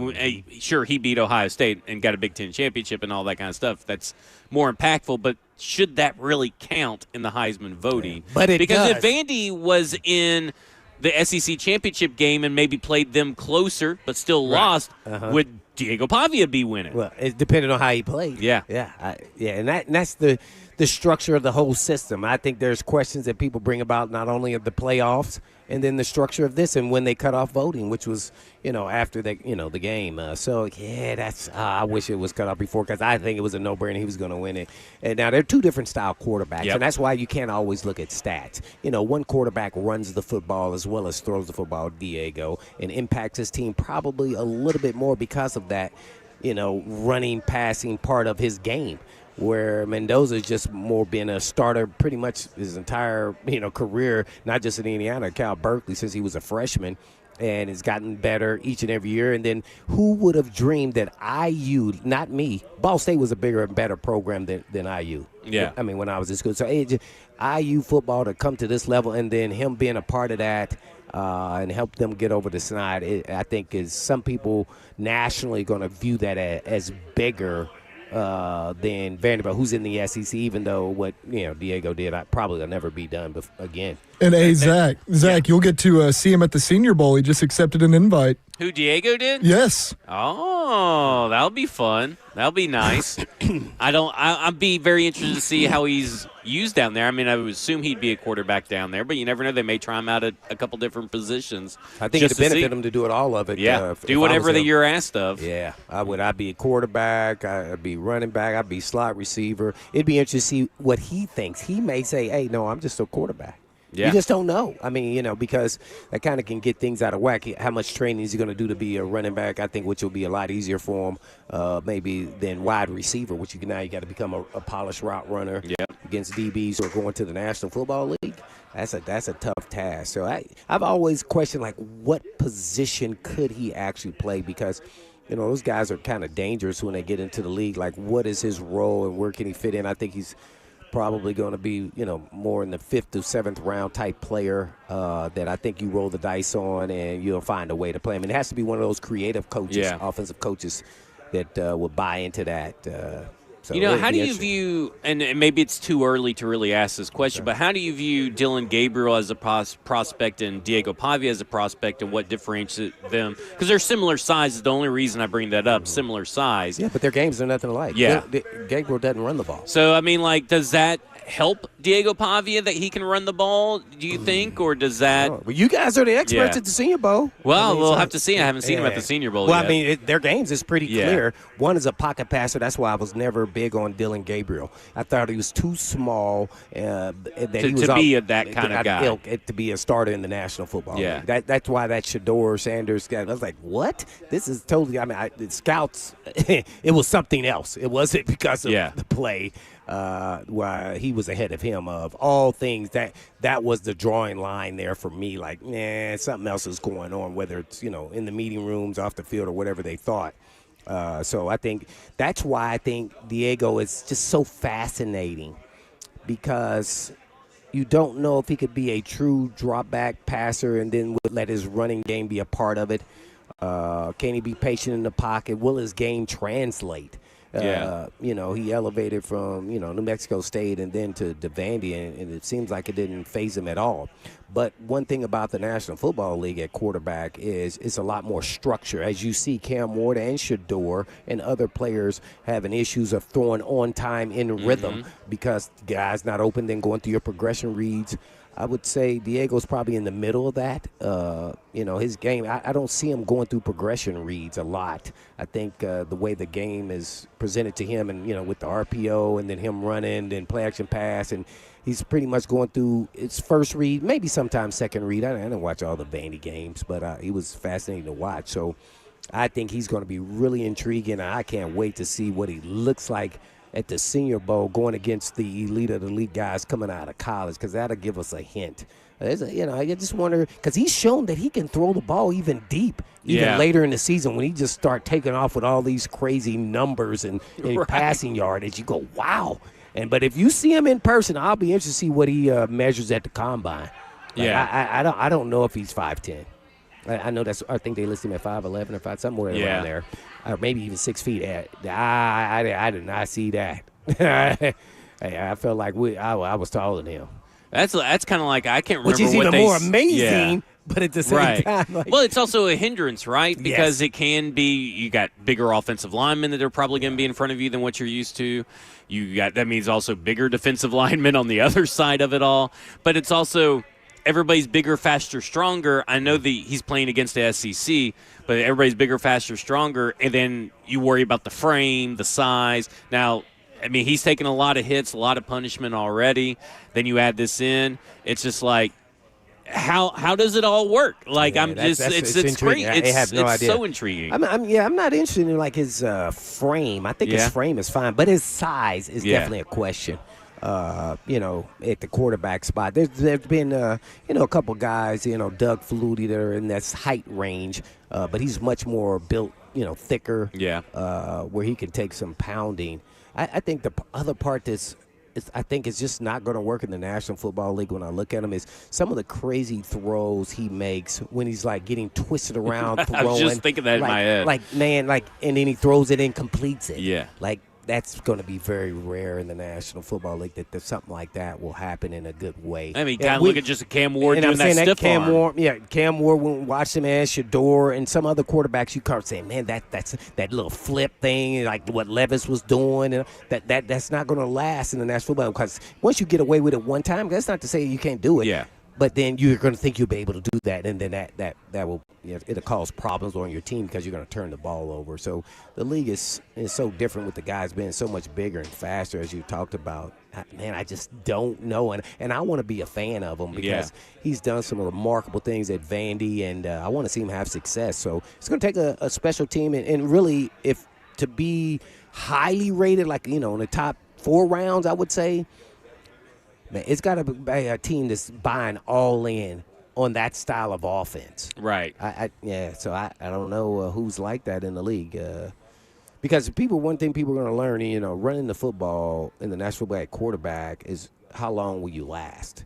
[SPEAKER 2] sure, he beat Ohio State and got a Big Ten championship and all that kind of stuff. That's more impactful, but should that really count in the Heisman voting?
[SPEAKER 3] But it
[SPEAKER 2] because
[SPEAKER 3] does.
[SPEAKER 2] If Vandy was in the SEC championship game and maybe played them closer but still lost, would Diego Pavia be winning?
[SPEAKER 3] Well, it depended on how he played.
[SPEAKER 2] Yeah.
[SPEAKER 3] And that's the structure of the whole system. I think there's questions that people bring about not only of the playoffs and then the structure of this and when they cut off voting, which was, after the game. That's I wish it was cut off before, because I think it was a no-brainer he was going to win it. And now they're two different style quarterbacks, and that's why you can't always look at stats. One quarterback runs the football as well as throws the football, Diego, and impacts his team probably a little bit more because of that, running, passing part of his game, where Mendoza's just more been a starter pretty much his entire, career, not just in Indiana, Cal Berkeley since he was a freshman, and has gotten better each and every year. And then who would have dreamed that IU, not me, Ball State was a bigger and better program than IU.
[SPEAKER 2] Yeah.
[SPEAKER 3] I mean, when I was in school. So IU football to come to this level, and then him being a part of that, and help them get over the snide, I think is some people nationally going to view that as bigger than Vanderbilt, who's in the SEC, even though what Diego did probably will never be done again.
[SPEAKER 1] And hey, Zach, you'll get to see him at the Senior Bowl. He just accepted an invite.
[SPEAKER 2] Who, Diego did?
[SPEAKER 1] Yes.
[SPEAKER 2] Oh, that'll be fun. That'll be nice. I'd be very interested to see how he's used down there. I mean, I would assume he'd be a quarterback down there, but you never know. They may try him out at a couple different positions.
[SPEAKER 3] I think it'd benefit him to do it all of it.
[SPEAKER 2] Yeah, do whatever that you're asked of.
[SPEAKER 3] Yeah, I'd be a quarterback. I'd be running back. I'd be slot receiver. It'd be interesting to see what he thinks. He may say, hey, no, I'm just a quarterback.
[SPEAKER 2] Yeah.
[SPEAKER 3] You just don't know. I mean, because that kind of can get things out of whack. How much training is he going to do to be a running back? I think which will be a lot easier for him maybe than wide receiver, which now you got to become a polished route runner against DBs who are going to the National Football League. That's a tough task. So I've always questioned, like, what position could he actually play? Because those guys are kind of dangerous when they get into the league. Like, what is his role and where can he fit in? I think he's probably going to be, more in the 5th to 7th round type player that I think you roll the dice on and you'll find a way to play him. And it has to be one of those creative coaches, offensive coaches that will buy into that. So
[SPEAKER 2] how do you view, and maybe it's too early to really ask this question, but how do you view Dylan Gabriel as a prospect and Diego Pavia as a prospect, and what differentiates them? Because they're similar sizes. The only reason I bring that up, similar size.
[SPEAKER 3] Yeah, but their games are nothing alike.
[SPEAKER 2] Yeah.
[SPEAKER 3] Gabriel doesn't run the ball.
[SPEAKER 2] So, I mean, like, does that help Diego Pavia that he can run the ball, do you think, or does that?
[SPEAKER 3] Well, you guys are the experts at the Senior Bowl.
[SPEAKER 2] Well, we'll have to see. I haven't seen him at the Senior Bowl
[SPEAKER 3] yet.
[SPEAKER 2] Well,
[SPEAKER 3] I mean, their games is pretty clear. One is a pocket passer. That's why I was never big on Dylan Gabriel. I thought he was too small
[SPEAKER 2] to be that kind of guy.
[SPEAKER 3] To be a starter in the National Football League. That's why that Shedeur Sanders guy, I was like, what? This is totally, the scouts, it was something else. It wasn't because of the play. Why he was ahead of him of all things. That was the drawing line there for me. Like, something else is going on, whether it's in the meeting rooms, off the field, or whatever they thought. So I think that's why I think Diego is just so fascinating, because you don't know if he could be a true drop back passer and then would let his running game be a part of it. Can he be patient in the pocket? Will his game translate? He elevated from, New Mexico State and then to Vandy, and it seems like it didn't faze him at all. But one thing about the National Football League at quarterback is it's a lot more structure. As you see, Cam Ward and Shedeur and other players having issues of throwing on time in rhythm because the guy's not open, then going through your progression reads. I would say Diego's probably in the middle of that. His game, I don't see him going through progression reads a lot. I think the way the game is presented to him and, with the RPO and then him running, then play action pass, and he's pretty much going through its first read, maybe sometimes second read. I didn't watch all the Vandy games, but he was fascinating to watch. So I think he's going to be really intriguing, and I can't wait to see what he looks like at the Senior Bowl going against the elite of the elite guys coming out of college, because that'll give us a hint. I just wonder, because he's shown that he can throw the ball even deep, even later in the season when he just start taking off with all these crazy numbers and passing yardage. You go, wow. But if you see him in person, I'll be interested to see what he measures at the combine. I don't know if he's 5'10". I know I think they list him at 5'11" or 5, somewhere around there, or maybe even 6 feet. I did not see that. I felt like I was taller than him.
[SPEAKER 2] That's kind of like, I can't remember
[SPEAKER 3] which is
[SPEAKER 2] what
[SPEAKER 3] even more amazing. But at the same time,
[SPEAKER 2] well, it's also a hindrance, right? Because it can be, you got bigger offensive linemen that are probably going to be in front of you than what you're used to. That means also bigger defensive linemen on the other side of it all. But it's also, everybody's bigger, faster, stronger. I know he's playing against the SEC, but everybody's bigger, faster, stronger, and then you worry about the frame, the size. Now, I mean, he's taken a lot of hits, a lot of punishment already. Then you add this in. It's just like, how does it all work? Like, it's great.
[SPEAKER 3] I have no idea.
[SPEAKER 2] So intriguing.
[SPEAKER 3] I'm not interested in like his frame. I think his frame is fine, but his size is definitely a question. At the quarterback spot, there's been a couple guys, Doug Flutie, that are in this height range, but he's much more built, thicker. Where he can take some pounding. I think the other part I think it's just not going to work in the National Football League when I look at him is some of the crazy throws he makes when he's like getting twisted around throwing.
[SPEAKER 2] I was just thinking that in my head.
[SPEAKER 3] And then he throws it and completes it.
[SPEAKER 2] Yeah.
[SPEAKER 3] Like, that's going to be very rare in the National Football League that something like that will happen in a good way.
[SPEAKER 2] I mean, kind of look at just a Cam Ward doing that stiff
[SPEAKER 3] Cam
[SPEAKER 2] arm.
[SPEAKER 3] Ward, Cam Ward went watch him as Shador and some other quarterbacks. You can't say, man, that's that little flip thing like what Levis was doing, and that's not going to last in the National Football League, because once you get away with it one time, that's not to say you can't do it.
[SPEAKER 2] Yeah.
[SPEAKER 3] But then you're going to think you'll be able to do that, and then that will it'll cause problems on your team because you're going to turn the ball over. So the league is so different with the guys being so much bigger and faster, as you talked about. Man, I just don't know, and I want to be a fan of him because he's done some remarkable things at Vandy, and I want to see him have success. So it's going to take a special team, and really, if to be highly rated, like in the top 4 rounds, I would say. Man, it's got to be a team that's buying all in on that style of offense.
[SPEAKER 2] Right.
[SPEAKER 3] So I don't know who's like that in the league. Because one thing people are going to learn, running the football in the National Football League quarterback is how long will you last?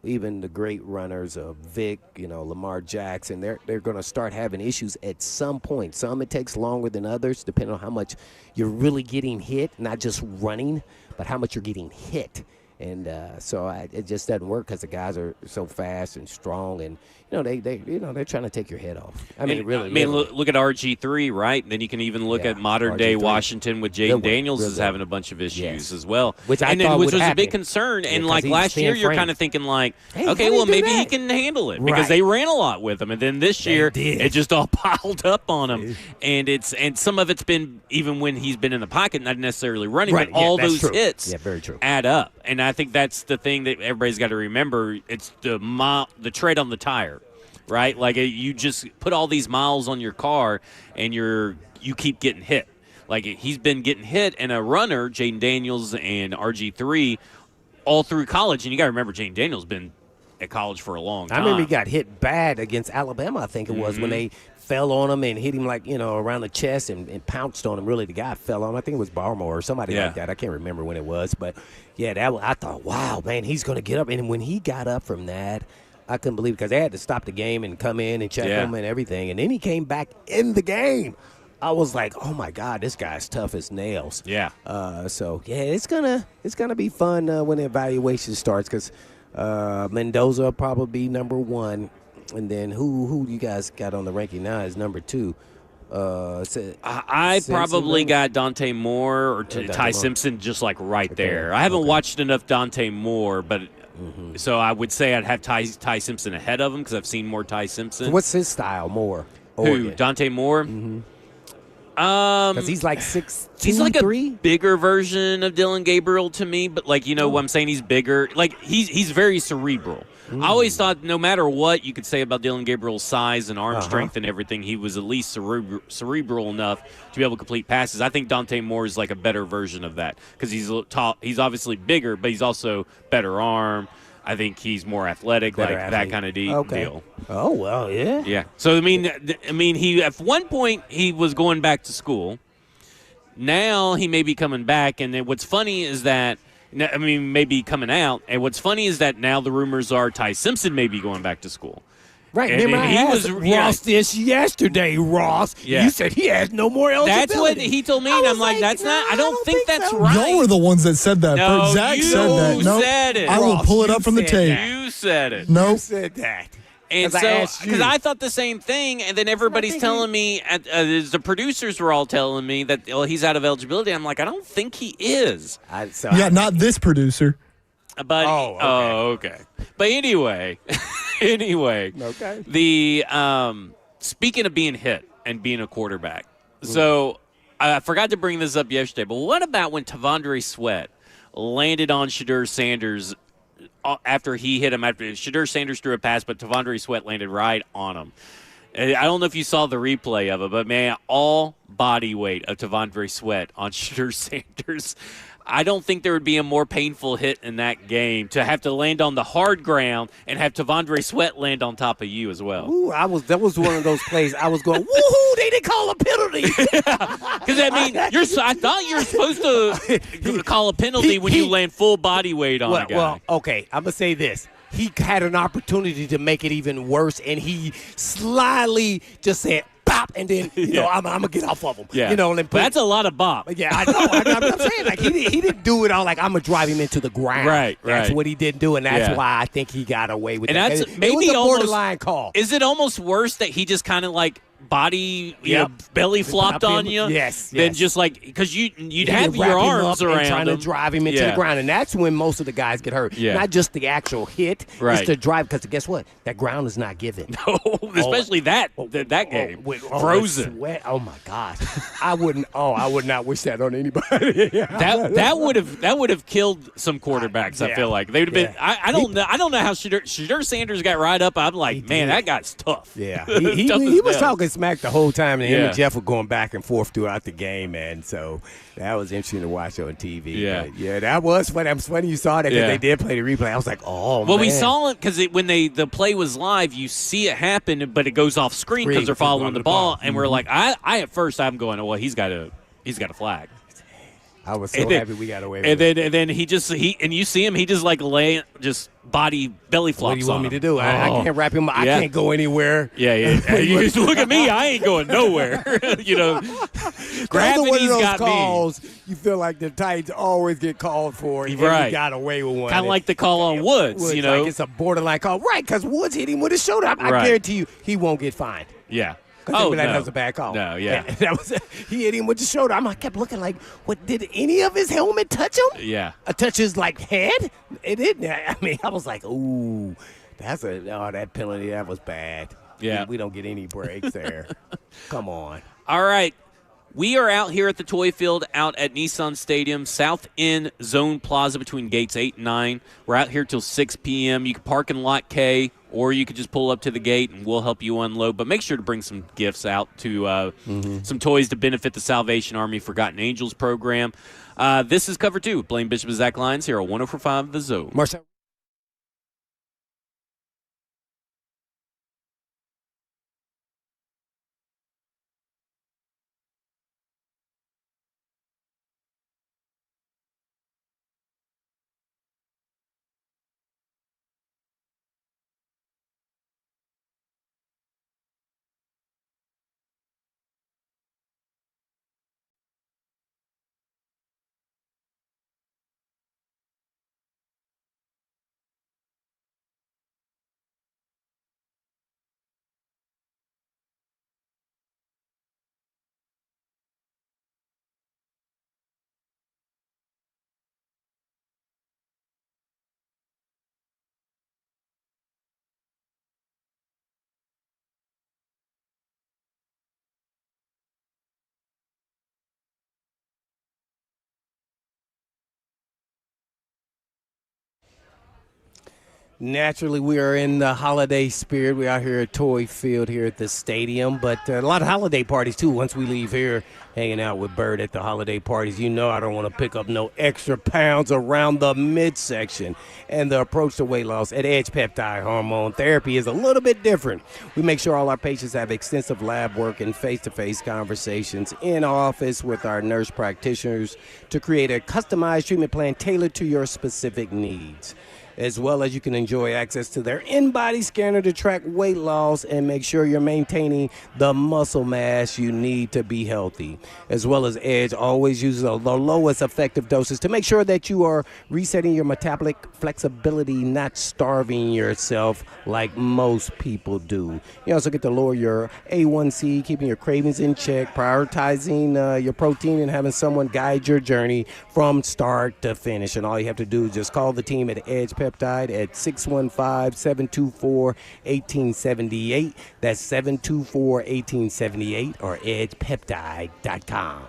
[SPEAKER 3] Even the great runners of Vic, Lamar Jackson, they're going to start having issues at some point. Some it takes longer than others, depending on how much you're really getting hit, not just running, but how much you're getting hit. And so it just doesn't work because the guys are so fast and strong, and they're trying to take your head off.
[SPEAKER 2] Look at RG3, right? And then you can even look at modern day Washington with Jaden Daniels is having a bunch of issues as well,
[SPEAKER 3] which was
[SPEAKER 2] a big concern. And like last year, you're kind of thinking like, okay, well maybe he can handle it because they ran a lot with him, and then this year it just all piled up on him, and some of it's been even when he's been in the pocket, not necessarily running, but all those hits
[SPEAKER 3] very true.
[SPEAKER 2] add up. And I think that's the thing that everybody's got to remember. It's the tread on the tire, right? Like you just put all these miles on your car, and you keep getting hit. Like he's been getting hit, and a runner, Jaden Daniels and RG3, all through college. And you got to remember, Jaden Daniels been at college for a long time.
[SPEAKER 3] I remember he got hit bad against Alabama, I think it was, when they fell on him and hit him around the chest and pounced on him. Really, the guy fell on him. I think it was Barmore or somebody like that. I can't remember when it was. But, I thought, wow, man, he's going to get up. And when he got up from that, I couldn't believe it because they had to stop the game and come in and check him and everything. And then he came back in the game. I was like, oh, my God, this guy's tough as nails.
[SPEAKER 2] Yeah.
[SPEAKER 3] It's gonna be fun when the evaluation starts because Mendoza will probably be number 1. And then who you guys got on the ranking now is number 2?
[SPEAKER 2] I probably got Dante Moore or Ty Simpson just like right there. I haven't watched enough Dante Moore, but so I would say I'd have Ty Simpson ahead of him because I've seen more Ty Simpson.
[SPEAKER 3] So what's his style, Moore?
[SPEAKER 2] Who, Dante Moore?
[SPEAKER 3] Because he's like 6'2",
[SPEAKER 2] he's like
[SPEAKER 3] 3?
[SPEAKER 2] a bigger version of Dylan Gabriel to me, but what I'm saying, he's bigger. Like he's very cerebral. I always thought no matter what you could say about Dylan Gabriel's size and arm strength and everything, he was at least cerebral enough to be able to complete passes. I think Dante Moore is like a better version of that because he's tall. He's obviously bigger, but he's also better arm. I think he's more athletic, that kind of deal.
[SPEAKER 3] Oh, well, yeah.
[SPEAKER 2] Yeah. So, I mean, he at one point he was going back to school. Now he may be coming back, and then what's funny is that maybe coming out. And what's funny is that now the rumors are Ty Simpson may be going back to school.
[SPEAKER 3] Right. Remember, I asked Ross this yesterday, Ross.
[SPEAKER 2] Yeah.
[SPEAKER 3] You said he has no more eligibility.
[SPEAKER 2] That's what he told me, and I'm like, that's not – I don't think that's right.
[SPEAKER 1] Y'all were the ones that said that.
[SPEAKER 2] No,
[SPEAKER 1] Zach
[SPEAKER 2] you
[SPEAKER 1] said that. Nope.
[SPEAKER 2] said it.
[SPEAKER 1] I will
[SPEAKER 3] Ross,
[SPEAKER 1] pull it up from the tape.
[SPEAKER 2] You said it.
[SPEAKER 1] Nope.
[SPEAKER 3] You said that.
[SPEAKER 2] And so, because I thought the same thing, and then everybody's telling me, the producers were all telling me that he's out of eligibility. I'm like, I don't think he is.
[SPEAKER 1] Not this producer.
[SPEAKER 2] But okay. But anyway,
[SPEAKER 3] Okay.
[SPEAKER 2] The speaking of being hit and being a quarterback, so I forgot to bring this up yesterday. But what about when Tavondre Sweat landed on Shedeur Sanders? After he hit him, after Shedeur Sanders threw a pass, but Tavondre Sweat landed right on him. I don't know if you saw the replay of it, but, man, all body weight of Tavondre Sweat on Shedeur Sanders. I don't think there would be a more painful hit in that game to have to land on the hard ground and have Tavondre Sweat land on top of you as well.
[SPEAKER 3] Ooh, that was one of those plays I was going, woohoo, they didn't call a penalty.
[SPEAKER 2] Because, I thought you were supposed to call a penalty when you land full body weight on a guy.
[SPEAKER 3] Well, okay, I'm going to say this. He had an opportunity to make it even worse, and he slyly just said, bop, and then I'm gonna get off of him.
[SPEAKER 2] Yeah.
[SPEAKER 3] You know, and
[SPEAKER 2] But that's a lot of bop.
[SPEAKER 3] Yeah, I know. I'm saying, like, he didn't do it all like I'm gonna drive him into the ground.
[SPEAKER 2] Right.
[SPEAKER 3] That's what he didn't do, and that's
[SPEAKER 2] Yeah.
[SPEAKER 3] why I think he got away with
[SPEAKER 2] And
[SPEAKER 3] that.
[SPEAKER 2] that's
[SPEAKER 3] It
[SPEAKER 2] maybe
[SPEAKER 3] was a
[SPEAKER 2] almost
[SPEAKER 3] borderline call.
[SPEAKER 2] Is it almost worse that he just kind of like body, belly flopped on you?
[SPEAKER 3] Yes.
[SPEAKER 2] Than just like because you'd
[SPEAKER 3] You
[SPEAKER 2] have
[SPEAKER 3] can wrap
[SPEAKER 2] your
[SPEAKER 3] him
[SPEAKER 2] arms
[SPEAKER 3] up and
[SPEAKER 2] around
[SPEAKER 3] trying
[SPEAKER 2] him.
[SPEAKER 3] to drive him into the ground, and that's when most of the guys get hurt.
[SPEAKER 2] Yeah.
[SPEAKER 3] Not just the actual hit,
[SPEAKER 2] Right.
[SPEAKER 3] it's the drive. Because guess what? That ground is not given.
[SPEAKER 2] Especially that game. Frozen.
[SPEAKER 3] Sweat. Oh my gosh, I would not wish that on anybody.
[SPEAKER 2] That would have killed some quarterbacks. I feel like they would have been. I don't know how Shadur Sanders got right up. I'm like, man, that guy's tough.
[SPEAKER 3] Yeah,
[SPEAKER 2] Tough
[SPEAKER 3] he
[SPEAKER 2] as
[SPEAKER 3] was
[SPEAKER 2] nails.
[SPEAKER 3] talking smack the whole time, and him
[SPEAKER 2] Yeah.
[SPEAKER 3] and Jeff were going back and forth throughout the game, man. So that was interesting to watch on TV.
[SPEAKER 2] Yeah.
[SPEAKER 3] But yeah, that was funny. I'm funny you saw that because
[SPEAKER 2] Yeah.
[SPEAKER 3] they did play the replay. I was like, oh,
[SPEAKER 2] Well,
[SPEAKER 3] man.
[SPEAKER 2] we saw it because when the play was live, you see it happen, but it goes off screen because they're following the ball, and we're like, I at first I'm going, well, he's got a flag.
[SPEAKER 3] I was so happy we got away with
[SPEAKER 2] And
[SPEAKER 3] it.
[SPEAKER 2] then he you see him, he just like body belly flops.
[SPEAKER 3] What do you want
[SPEAKER 2] on
[SPEAKER 3] me
[SPEAKER 2] him.
[SPEAKER 3] to do? I can't wrap him up. I
[SPEAKER 2] Yeah.
[SPEAKER 3] can't go anywhere.
[SPEAKER 2] Yeah. You look at me, I ain't going nowhere. Gravity's
[SPEAKER 3] those
[SPEAKER 2] got
[SPEAKER 3] calls, you feel like the Titans always get called for, and
[SPEAKER 2] Right.
[SPEAKER 3] we got away with one.
[SPEAKER 2] Kind of like the call on Woods,
[SPEAKER 3] Like it's a borderline call. Right, because Woods hit him with his shoulder. I
[SPEAKER 2] Right.
[SPEAKER 3] guarantee you he won't get fined.
[SPEAKER 2] Yeah.
[SPEAKER 3] Because that
[SPEAKER 2] no.
[SPEAKER 3] was a bad call.
[SPEAKER 2] No, yeah.
[SPEAKER 3] That was he hit him with the shoulder. I kept looking like, what, did any of his helmet touch him?
[SPEAKER 2] Yeah.
[SPEAKER 3] Touch his head? It didn't. I mean, I was like, ooh, that penalty, that was bad.
[SPEAKER 2] Yeah.
[SPEAKER 3] We don't get any breaks there. Come on.
[SPEAKER 2] All right. We are out here at the Toy Field out at Nissan Stadium, South End Zone Plaza between gates 8 and 9. We're out here till 6 p.m. You can park in Lot K, or you can just pull up to the gate and we'll help you unload. But make sure to bring some gifts out to some toys to benefit the Salvation Army Forgotten Angels program. This is Cover 2. Blaine Bishop and Zach Lyons here on 104.5 The Zone.
[SPEAKER 3] Marcel. Naturally, we are in the holiday spirit. We're out here at Toy Field here at the stadium, but a lot of holiday parties, too. Once we leave here, hanging out with Bird at the holiday parties, you know I don't want to pick up no extra pounds around the midsection. And the approach to weight loss at Edge Peptide Hormone Therapy is a little bit different. We make sure all our patients have extensive lab work and face-to-face conversations in office with our nurse practitioners to create a customized treatment plan tailored to your specific needs. As well as you can enjoy access to their in-body scanner to track weight loss and make sure you're maintaining the muscle mass you need to be healthy. As well as Edge always uses the lowest effective doses to make sure that you are resetting your metabolic flexibility, not starving yourself like most people do. You also get to lower your A1C, keeping your cravings in check, prioritizing your protein, and having someone guide your journey from start to finish. And all you have to do is just call the team at Edge Peptide at 615-724-1878. That's 724-1878 or edgepeptide.com.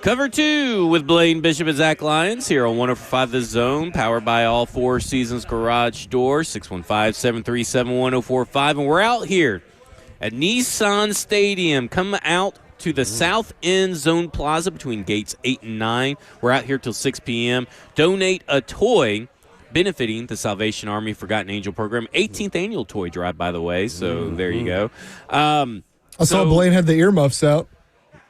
[SPEAKER 2] Cover 2 with Blaine Bishop and Zach Lyons here on 105 The Zone, powered by All Four Seasons Garage Door, 615-737-1045. And we're out here at Nissan Stadium. Come out to the South End Zone Plaza between gates 8 and 9. We're out here till 6 p.m. Donate a toy benefiting the Salvation Army Forgotten Angel Program. 18th annual toy drive, by the way, so there you go.
[SPEAKER 1] I saw Blaine had the earmuffs out.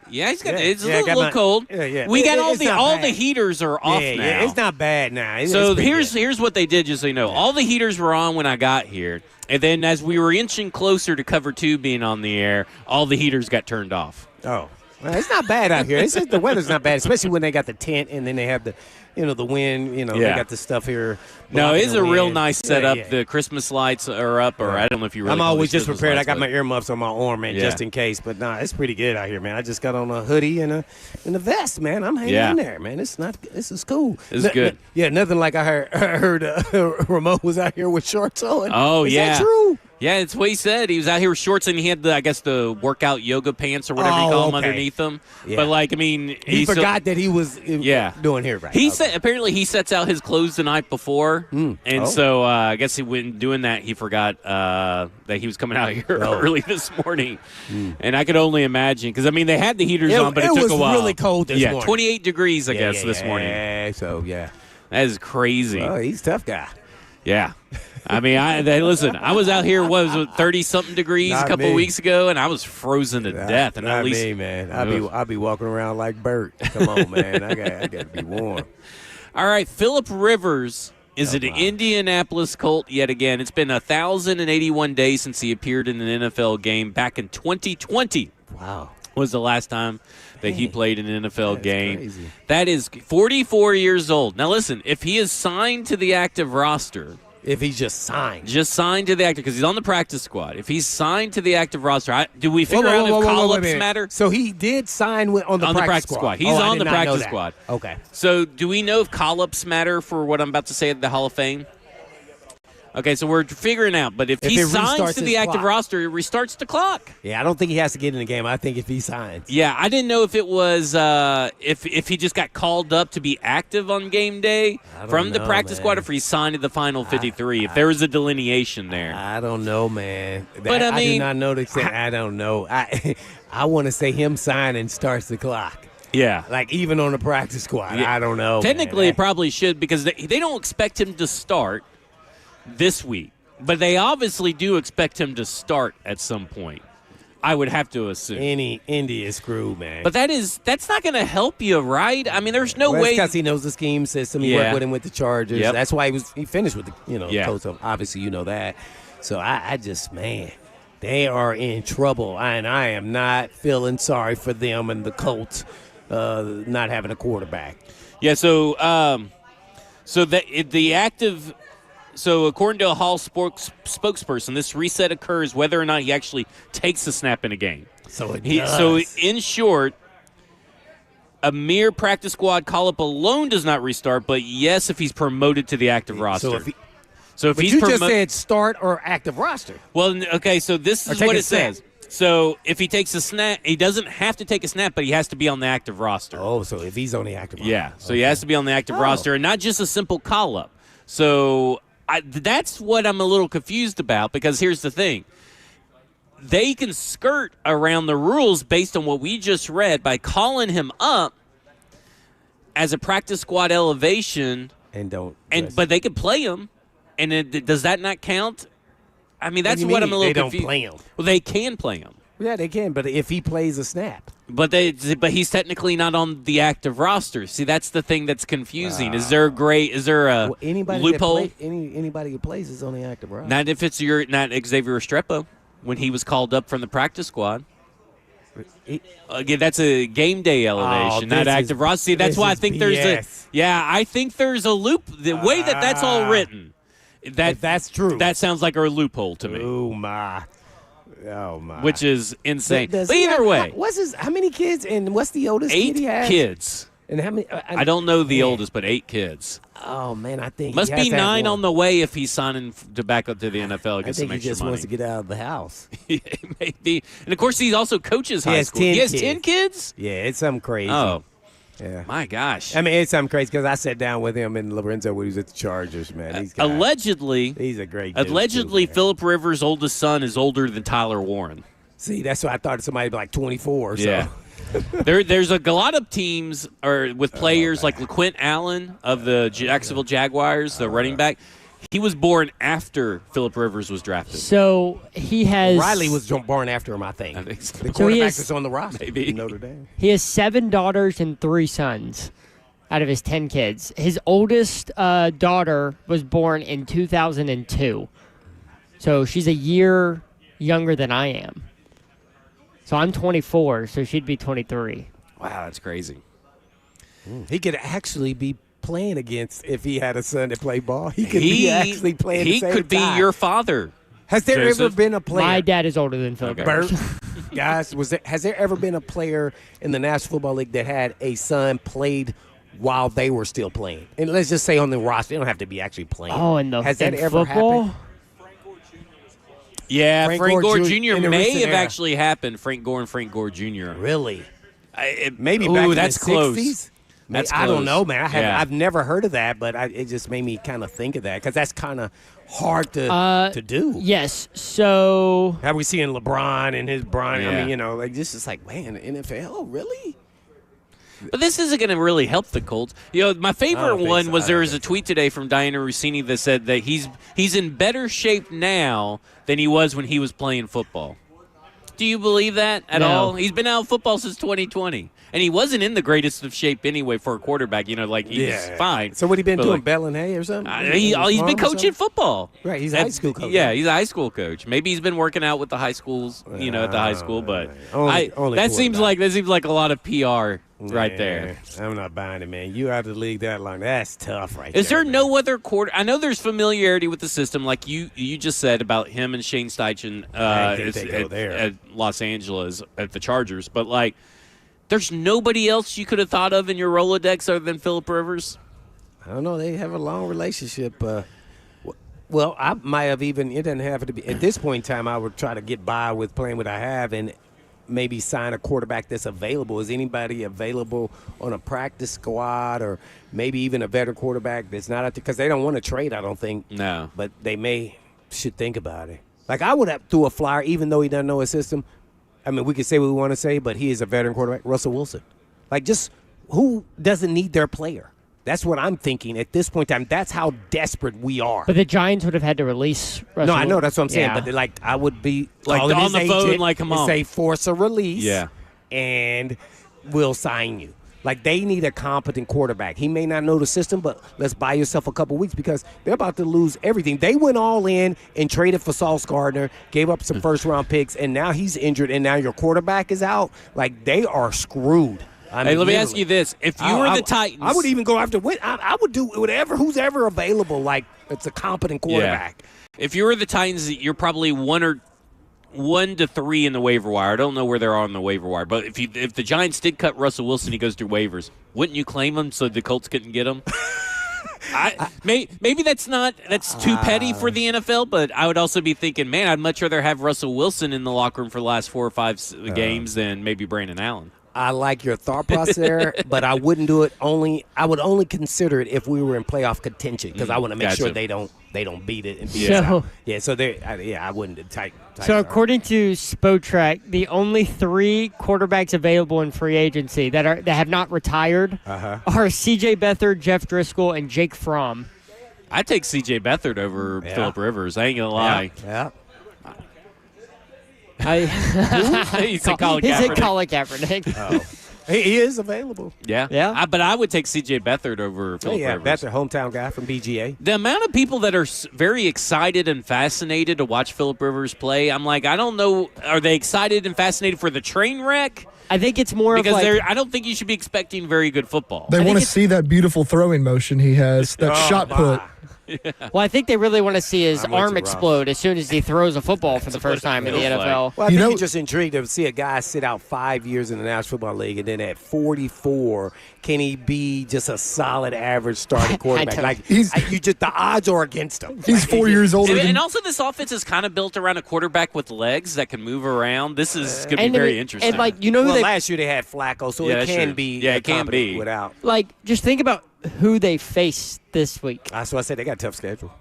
[SPEAKER 2] Yeah, it's a little cold.
[SPEAKER 3] Yeah.
[SPEAKER 2] We got all the heaters are off now.
[SPEAKER 3] Yeah, it's not bad now.
[SPEAKER 2] So here's what they did, just so you know. All the heaters were on when I got here, and then as we were inching closer to Cover 2 being on the air, all the heaters got turned off.
[SPEAKER 3] Oh, well, it's not bad out here. It's just the weather's not bad, especially when they got the tent and then they have the wind. They got the stuff here.
[SPEAKER 2] No, it's a real
[SPEAKER 3] wind.
[SPEAKER 2] nice setup.
[SPEAKER 3] Yeah.
[SPEAKER 2] The Christmas lights are up, or I don't know if you really.
[SPEAKER 3] I'm
[SPEAKER 2] call
[SPEAKER 3] always
[SPEAKER 2] these
[SPEAKER 3] just
[SPEAKER 2] Christmas
[SPEAKER 3] prepared.
[SPEAKER 2] lights,
[SPEAKER 3] I got my earmuffs on my arm, man, just in case. But nah, it's pretty good out here, man. I just got on a hoodie and a vest, man. I'm hanging in there, man. This is cool.
[SPEAKER 2] It's good.
[SPEAKER 3] Nothing like I heard Ramon was out here with shorts on.
[SPEAKER 2] Oh,
[SPEAKER 3] is
[SPEAKER 2] yeah.
[SPEAKER 3] that true?
[SPEAKER 2] Yeah, it's what he said. He was out here with shorts, and he had the workout yoga pants or whatever you call them underneath them.
[SPEAKER 3] Yeah.
[SPEAKER 2] But
[SPEAKER 3] he forgot that he was doing here right.
[SPEAKER 2] He said apparently he sets out his clothes the night before, and so I guess he went doing that. He forgot that he was coming out here early this morning, and I could only imagine because they had the heaters on, but it took a while.
[SPEAKER 3] It was really cold this morning.
[SPEAKER 2] 28 degrees, I guess, this morning.
[SPEAKER 3] Yeah, so yeah,
[SPEAKER 2] that is crazy.
[SPEAKER 3] Oh, he's a tough guy.
[SPEAKER 2] Yeah. Listen, I was out here, 30-something degrees a couple weeks ago, and I was frozen to death. And
[SPEAKER 3] not me, man. I'll be walking around like Bert. Come on, man. I got to be warm.
[SPEAKER 2] All right, Phillip Rivers is an Indianapolis Colt yet again. It's been 1,081 days since he appeared in an NFL game back in 2020.
[SPEAKER 3] Wow.
[SPEAKER 2] Was the last time that he played in an NFL game.
[SPEAKER 3] Crazy.
[SPEAKER 2] That is 44 years old. Now, listen, if he is signed to the active roster.
[SPEAKER 3] If he's just signed
[SPEAKER 2] to the active, because he's on the practice squad. If he's signed to the active roster, do we figure out if call-ups matter?
[SPEAKER 3] So he did sign on the practice squad.
[SPEAKER 2] He's on the practice squad.
[SPEAKER 3] Okay.
[SPEAKER 2] So do we know if call-ups matter for what I'm about to say at the Hall of Fame? Okay, so we're figuring out. But if he signs to the active roster, it restarts the clock.
[SPEAKER 3] Yeah, I don't think he has to get in the game. I think if he signs.
[SPEAKER 2] Yeah, I didn't know if it was if he just got called up to be active on game day from the practice squad, or if he signed to the final 53. If there was a delineation there,
[SPEAKER 3] I don't know, man.
[SPEAKER 2] But
[SPEAKER 3] I did not know that. I don't know. I want to say him signing starts the clock.
[SPEAKER 2] Yeah,
[SPEAKER 3] like even on the practice squad. Yeah. I don't know.
[SPEAKER 2] Technically, it probably should because they don't expect him to start this week, but they obviously do expect him to start at some point. I would have to assume.
[SPEAKER 3] Indy is screwed, man.
[SPEAKER 2] But that's not going to help you, right? There's no way.
[SPEAKER 3] Because he knows the scheme system. He worked with him with the Chargers.
[SPEAKER 2] Yep.
[SPEAKER 3] That's why he finished with the coach. Obviously, you know that. So I just, man, they are in trouble, and I am not feeling sorry for them and the Colts not having a quarterback.
[SPEAKER 2] Yeah. So the active. So, according to a Hall spokesperson, this reset occurs whether or not he actually takes a snap in a game.
[SPEAKER 3] So,
[SPEAKER 2] in short, a mere practice squad call-up alone does not restart, but yes, if he's promoted to the active roster.
[SPEAKER 3] So if he's just said start or active roster.
[SPEAKER 2] Well, okay, so this is what it says. So if he takes a snap, he doesn't have to take a snap, but he has to be on the active roster.
[SPEAKER 3] Oh, so if he's on the active roster.
[SPEAKER 2] Yeah, so he has to be on the active roster, and not just a simple call-up. So that's what I'm a little confused about, because here's the thing. They can skirt around the rules based on what we just read by calling him up as a practice squad elevation. But they could play him, and does that not count? That's what I'm a little confused.
[SPEAKER 3] They don't play him.
[SPEAKER 2] Well, they can play him.
[SPEAKER 3] Yeah, they can, but if he plays a snap.
[SPEAKER 2] But he's technically not on the active roster. See, that's the thing that's confusing. Is there a loophole?
[SPEAKER 3] Anybody who plays is on the active roster.
[SPEAKER 2] Not if it's not Xavier Restrepo when he was called up from the practice squad. Again, that's a game day elevation, not active roster. See, that's why I think there's I think there's a loop. The way that's all written,
[SPEAKER 3] if that's true.
[SPEAKER 2] That sounds like a loophole to me.
[SPEAKER 3] Oh my.
[SPEAKER 2] Which is insane. But either way.
[SPEAKER 3] How many kids, and what's the oldest kid he has?
[SPEAKER 2] 8 kids.
[SPEAKER 3] And how many?
[SPEAKER 2] I don't know the oldest, but 8 kids.
[SPEAKER 3] Oh, man, I think
[SPEAKER 2] must be 9 on the way if he's signing to back up to the NFL.
[SPEAKER 3] I think he just wants to get out of the house.
[SPEAKER 2] Maybe. And, of course, he also coaches high school. He has 10 kids?
[SPEAKER 3] Yeah, it's something crazy.
[SPEAKER 2] Oh.
[SPEAKER 3] Yeah.
[SPEAKER 2] My gosh.
[SPEAKER 3] I mean, it's something crazy because I sat down with him and Lorenzo when he was at the Chargers, man. He's
[SPEAKER 2] Allegedly,
[SPEAKER 3] a great dude.
[SPEAKER 2] Allegedly, Phillip Rivers' oldest son is older than Tyler Warren.
[SPEAKER 3] See, that's why I thought somebody like 24 or so.
[SPEAKER 2] Yeah. There's a lot of teams with players like LaQuint Allen of the Jacksonville Jaguars, the running back. He was born after Phillip Rivers was drafted.
[SPEAKER 5] So he has.
[SPEAKER 3] Riley was born after him, I think.
[SPEAKER 2] So.
[SPEAKER 3] The quarterback that's on the roster.
[SPEAKER 2] Maybe.
[SPEAKER 3] Notre Dame.
[SPEAKER 5] He has 7 daughters and 3 sons out of his 10 kids. His oldest daughter was born in 2002. So she's a year younger than I am. So I'm 24, so she'd be 23.
[SPEAKER 2] Wow, that's crazy.
[SPEAKER 3] He could actually be playing against, if he had a son that played ball, he could be actually playing
[SPEAKER 2] He
[SPEAKER 3] the same
[SPEAKER 2] could be
[SPEAKER 3] time.
[SPEAKER 2] your father.
[SPEAKER 3] Has there
[SPEAKER 2] Joseph?
[SPEAKER 3] ever been a player?
[SPEAKER 5] My dad is older than Phillip Rivers.
[SPEAKER 3] Guys, has there ever been a player in the National Football League that had a son played while they were still playing? And let's just say on the roster, they don't have to be actually playing.
[SPEAKER 5] Oh, and
[SPEAKER 3] has that ever
[SPEAKER 5] football?
[SPEAKER 3] happened?
[SPEAKER 2] Yeah, Frank Gore Jr.
[SPEAKER 3] in the
[SPEAKER 2] may
[SPEAKER 3] recent
[SPEAKER 2] have
[SPEAKER 3] era.
[SPEAKER 2] actually happened. Frank Gore and Frank Gore Jr.
[SPEAKER 3] Really?
[SPEAKER 2] Maybe
[SPEAKER 3] back in
[SPEAKER 2] that's
[SPEAKER 3] the
[SPEAKER 2] close.
[SPEAKER 3] 60s?
[SPEAKER 2] That's
[SPEAKER 3] I don't
[SPEAKER 2] close.
[SPEAKER 3] know, man.
[SPEAKER 2] Yeah.
[SPEAKER 3] I've never heard of that, but it just made me kind of think of that because that's kind of hard to do.
[SPEAKER 5] Yes. So.
[SPEAKER 3] Have we seen LeBron and his Bron? I
[SPEAKER 2] Yeah.
[SPEAKER 3] mean, like this is like, man, the NFL, really?
[SPEAKER 2] But this isn't going to really help the Colts. My
[SPEAKER 3] I
[SPEAKER 2] favorite
[SPEAKER 3] don't think
[SPEAKER 2] one
[SPEAKER 3] so.
[SPEAKER 2] was
[SPEAKER 3] I
[SPEAKER 2] there
[SPEAKER 3] don't
[SPEAKER 2] was a tweet today from Diana Rossini that said that he's in better shape now than he was when he was playing football. Do you believe that at
[SPEAKER 5] No.
[SPEAKER 2] all? He's been out of football since 2020. And he wasn't in the greatest of shape anyway for a quarterback. He was fine.
[SPEAKER 3] So what he been
[SPEAKER 2] But,
[SPEAKER 3] doing,
[SPEAKER 2] like,
[SPEAKER 3] Bell and Hay or something?
[SPEAKER 2] he's been
[SPEAKER 3] Farm or
[SPEAKER 2] coaching
[SPEAKER 3] something?
[SPEAKER 2] football.
[SPEAKER 3] Right, he's a high school coach.
[SPEAKER 2] Yeah, he's a high school coach. Maybe he's been working out with the high schools, at the high school. But
[SPEAKER 3] Only
[SPEAKER 2] that seems like a lot of PR right there.
[SPEAKER 3] I'm not buying it, man. You out of the league that long. That's tough, right?
[SPEAKER 2] Is there no other quarter? I know there's familiarity with the system, like you just said about him and Shane Steichen
[SPEAKER 3] I think they go there.
[SPEAKER 2] at Los Angeles at the Chargers, but like, there's nobody else you could have thought of in your Rolodex other than Phillip Rivers?
[SPEAKER 3] I don't know. They have a long relationship. Well, I might have even. It doesn't have to be at this point in time. I would try to get by with playing what I have and maybe sign a quarterback that's available. Is anybody available on a practice squad or maybe even a veteran quarterback that's not out there? Because they don't want to trade, I don't think.
[SPEAKER 2] No.
[SPEAKER 3] But they should think about it. Like, I would have threw a flyer, even though he doesn't know his system. I mean, we could say what we want to say, but he is a veteran quarterback. Russell Wilson. Like, just who doesn't need their player? That's what I'm thinking at this point in time. That's how desperate we are.
[SPEAKER 5] But the Giants would have had to release Russell.
[SPEAKER 3] No, I know. That's what I'm saying.
[SPEAKER 5] Yeah.
[SPEAKER 3] But, like, I would be
[SPEAKER 2] Like,
[SPEAKER 3] calling
[SPEAKER 2] on
[SPEAKER 3] his
[SPEAKER 2] the phone,
[SPEAKER 3] agent
[SPEAKER 2] like, come
[SPEAKER 3] and
[SPEAKER 2] on.
[SPEAKER 3] say, force a release.
[SPEAKER 2] Yeah.
[SPEAKER 3] And we'll sign you. Like, they need a competent quarterback. He may not know the system, but let's buy yourself a couple weeks because they're about to lose everything. They went all in and traded for Sauce Gardner, gave up some first-round picks, and now he's injured, and now your quarterback is out. Like, they are screwed. I mean,
[SPEAKER 2] Hey, let me ask
[SPEAKER 3] literally.
[SPEAKER 2] you this: if you were the Titans,
[SPEAKER 3] I would even go after. I would do who's ever available. Like, it's a competent quarterback.
[SPEAKER 2] Yeah. If you were the Titans, you're probably 1 to 3 in the waiver wire. I don't know where they're on the waiver wire, but if the Giants did cut Russell Wilson, he goes through waivers. Wouldn't you claim him so the Colts couldn't get him? Maybe that's too petty for the NFL, but I would also be thinking, man, I'd much rather have Russell Wilson in the locker room for the last 4 or 5 games than maybe Brandon Allen.
[SPEAKER 3] I like your thought process there, but I wouldn't do it. I would only consider it if we were in playoff contention because I want to make sure they don't beat it and beat us out. Yeah, so I wouldn't tight.
[SPEAKER 5] So according to Spotrac, the only 3 quarterbacks available in free agency that have not retired are C.J. Beathard, Jeff Driscoll, and Jake Fromm.
[SPEAKER 2] I'd take C.J. Beathard over Phillip Rivers. I ain't gonna lie.
[SPEAKER 3] Yeah.
[SPEAKER 2] He said Colin
[SPEAKER 5] Kaepernick.
[SPEAKER 3] Oh. He is available.
[SPEAKER 2] Yeah. But I would take C.J. Beathard over Phillip Rivers.
[SPEAKER 3] That's a hometown guy from BGA.
[SPEAKER 2] The amount of people that are very excited and fascinated to watch Phillip Rivers play, I'm like, I don't know. Are they excited and fascinated for the train wreck?
[SPEAKER 5] I think it's more
[SPEAKER 2] because
[SPEAKER 5] of like,
[SPEAKER 2] I don't think you should be expecting very good football.
[SPEAKER 1] They want to see that beautiful throwing motion he has, that shot put.
[SPEAKER 5] Well, I think they really want to see his
[SPEAKER 3] I'm with
[SPEAKER 5] arm
[SPEAKER 3] you, Ross.
[SPEAKER 5] explode as soon as he throws a football for the first time in the
[SPEAKER 2] feels like.
[SPEAKER 5] NFL.
[SPEAKER 3] Well, I think you're just intrigued to see a guy sit out 5 years in the National Football League, and then at 44, can he be just a solid average starting quarterback? Like you just the odds are against him.
[SPEAKER 1] He's 4 years older
[SPEAKER 2] And
[SPEAKER 1] than
[SPEAKER 2] also, this offense is kind of built around a quarterback with legs that can move around. This is going to be
[SPEAKER 5] And
[SPEAKER 2] very interesting.
[SPEAKER 5] And like, you know who
[SPEAKER 3] Well,
[SPEAKER 5] they
[SPEAKER 3] last year they had Flacco, so
[SPEAKER 2] Yeah,
[SPEAKER 3] it
[SPEAKER 2] that's
[SPEAKER 3] can
[SPEAKER 2] true.
[SPEAKER 3] be.
[SPEAKER 2] Yeah, it can
[SPEAKER 3] competent
[SPEAKER 2] be.
[SPEAKER 3] without.
[SPEAKER 5] like just think about who they face this week.
[SPEAKER 3] That's why I said they got a tough schedule.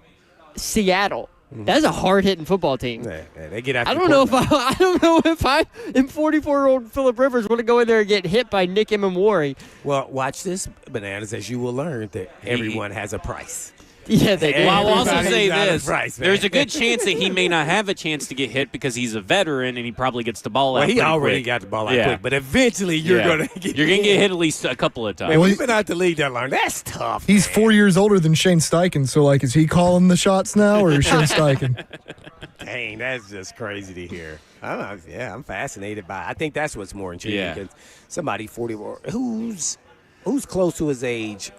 [SPEAKER 5] Seattle. That's a hard-hitting football team.
[SPEAKER 3] Yeah, they get after.
[SPEAKER 5] I don't know if I am 44-year-old Phillip Rivers want to go in there and get hit by Nick Emmanwori.
[SPEAKER 3] Well, watch this, Bananas, as you will learn that everyone has a price.
[SPEAKER 5] Yeah, they do.
[SPEAKER 2] Well, I'll also
[SPEAKER 3] Everybody's
[SPEAKER 2] say
[SPEAKER 3] got a
[SPEAKER 2] this.
[SPEAKER 3] price, man.
[SPEAKER 2] There's a good chance that he may not have a chance to get hit because he's a veteran and he probably gets the ball out
[SPEAKER 3] Well, he
[SPEAKER 2] pretty
[SPEAKER 3] already
[SPEAKER 2] quick.
[SPEAKER 3] got the ball out
[SPEAKER 2] Yeah.
[SPEAKER 3] quick, but eventually you're
[SPEAKER 2] Yeah.
[SPEAKER 3] going to get
[SPEAKER 2] You're going to get hit at least a couple of times.
[SPEAKER 3] Man, we've been out the league that long. That's tough.
[SPEAKER 1] He's 4 years older than Shane Steichen, so like, is he calling the shots now, or is Shane Steichen?
[SPEAKER 3] Dang, that's just crazy to hear. I'm fascinated by it. I think that's what's more intriguing.
[SPEAKER 2] Yeah.
[SPEAKER 3] Because somebody 44, who's close to his age.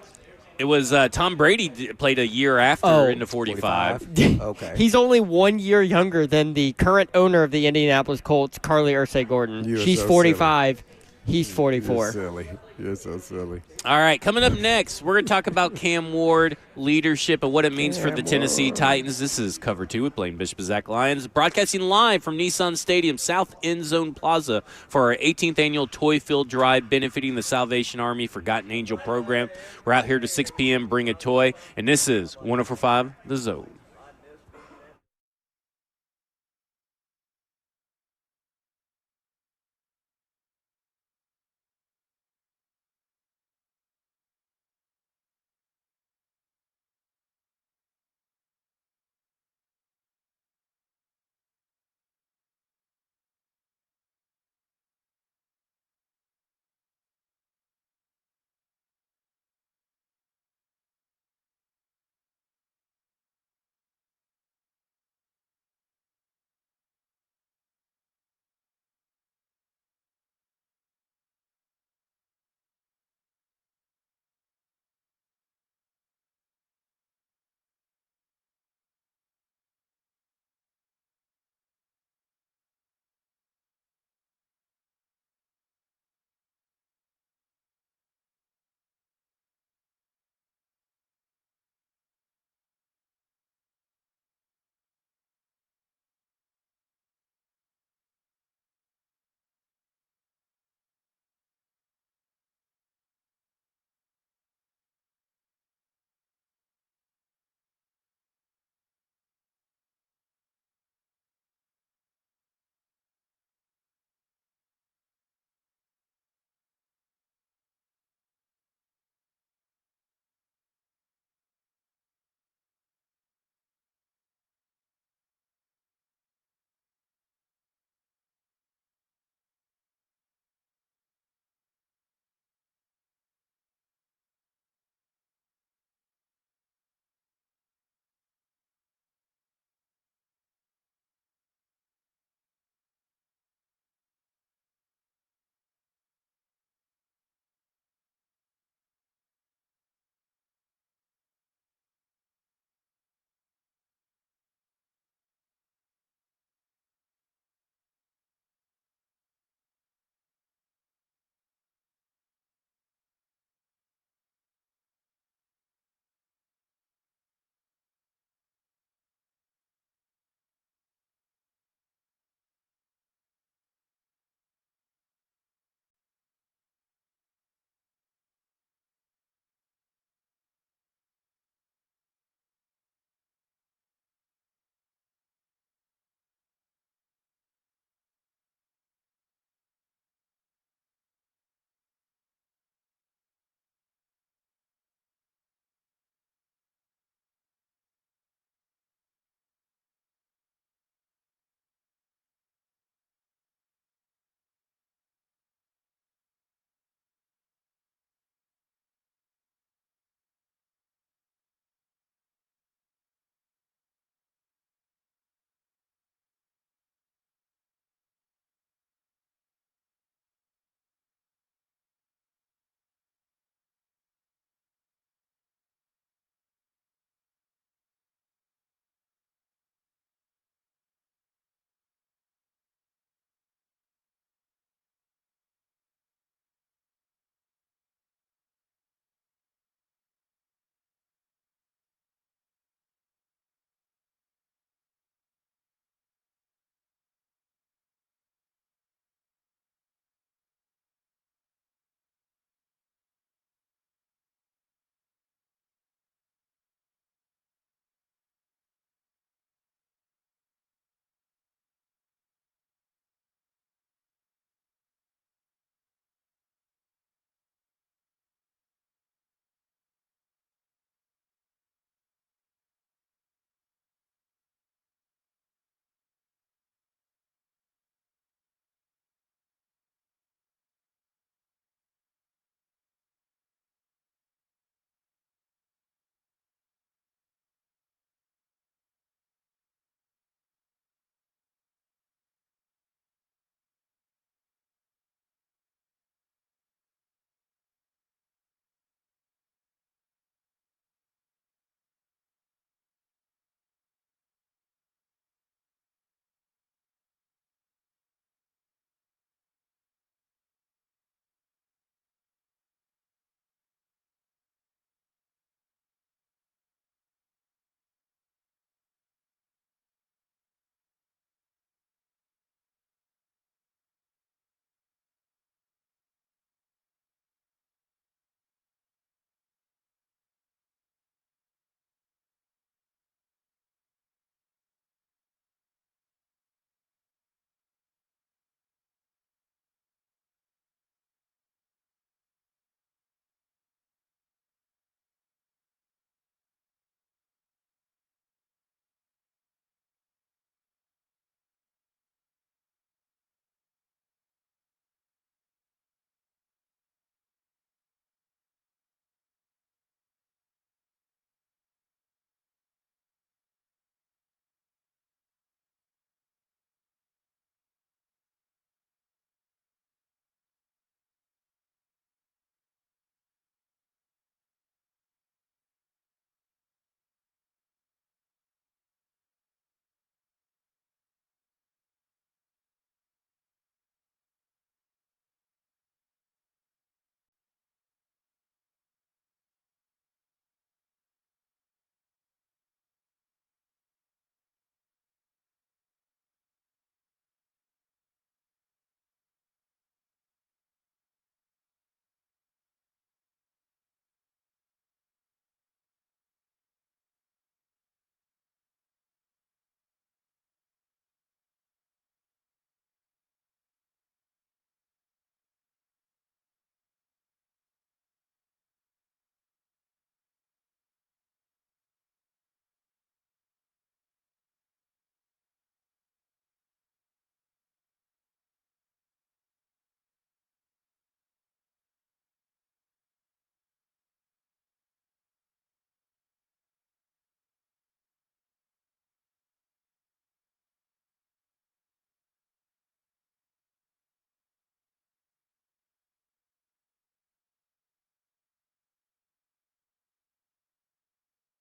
[SPEAKER 2] It was Tom Brady played a year after into 45.
[SPEAKER 3] Okay.
[SPEAKER 5] He's only 1 year younger than the current owner of the Indianapolis Colts, Carly Ursay-Gordon.
[SPEAKER 3] You're
[SPEAKER 5] She's
[SPEAKER 3] so
[SPEAKER 5] 45. He's 44.
[SPEAKER 3] silly. You're so silly.
[SPEAKER 2] All right, coming up next, we're going to talk about Cam Ward, leadership, and what it means for the Tennessee Titans. This is Cover 2 with Blaine Bishop and Zach Lyons, broadcasting live from Nissan Stadium, South End Zone Plaza, for our 18th annual Toy Field Drive, benefiting the Salvation Army Forgotten Angel program. We're out here to 6 p.m., bring a toy, and this is 104.5 The Zone.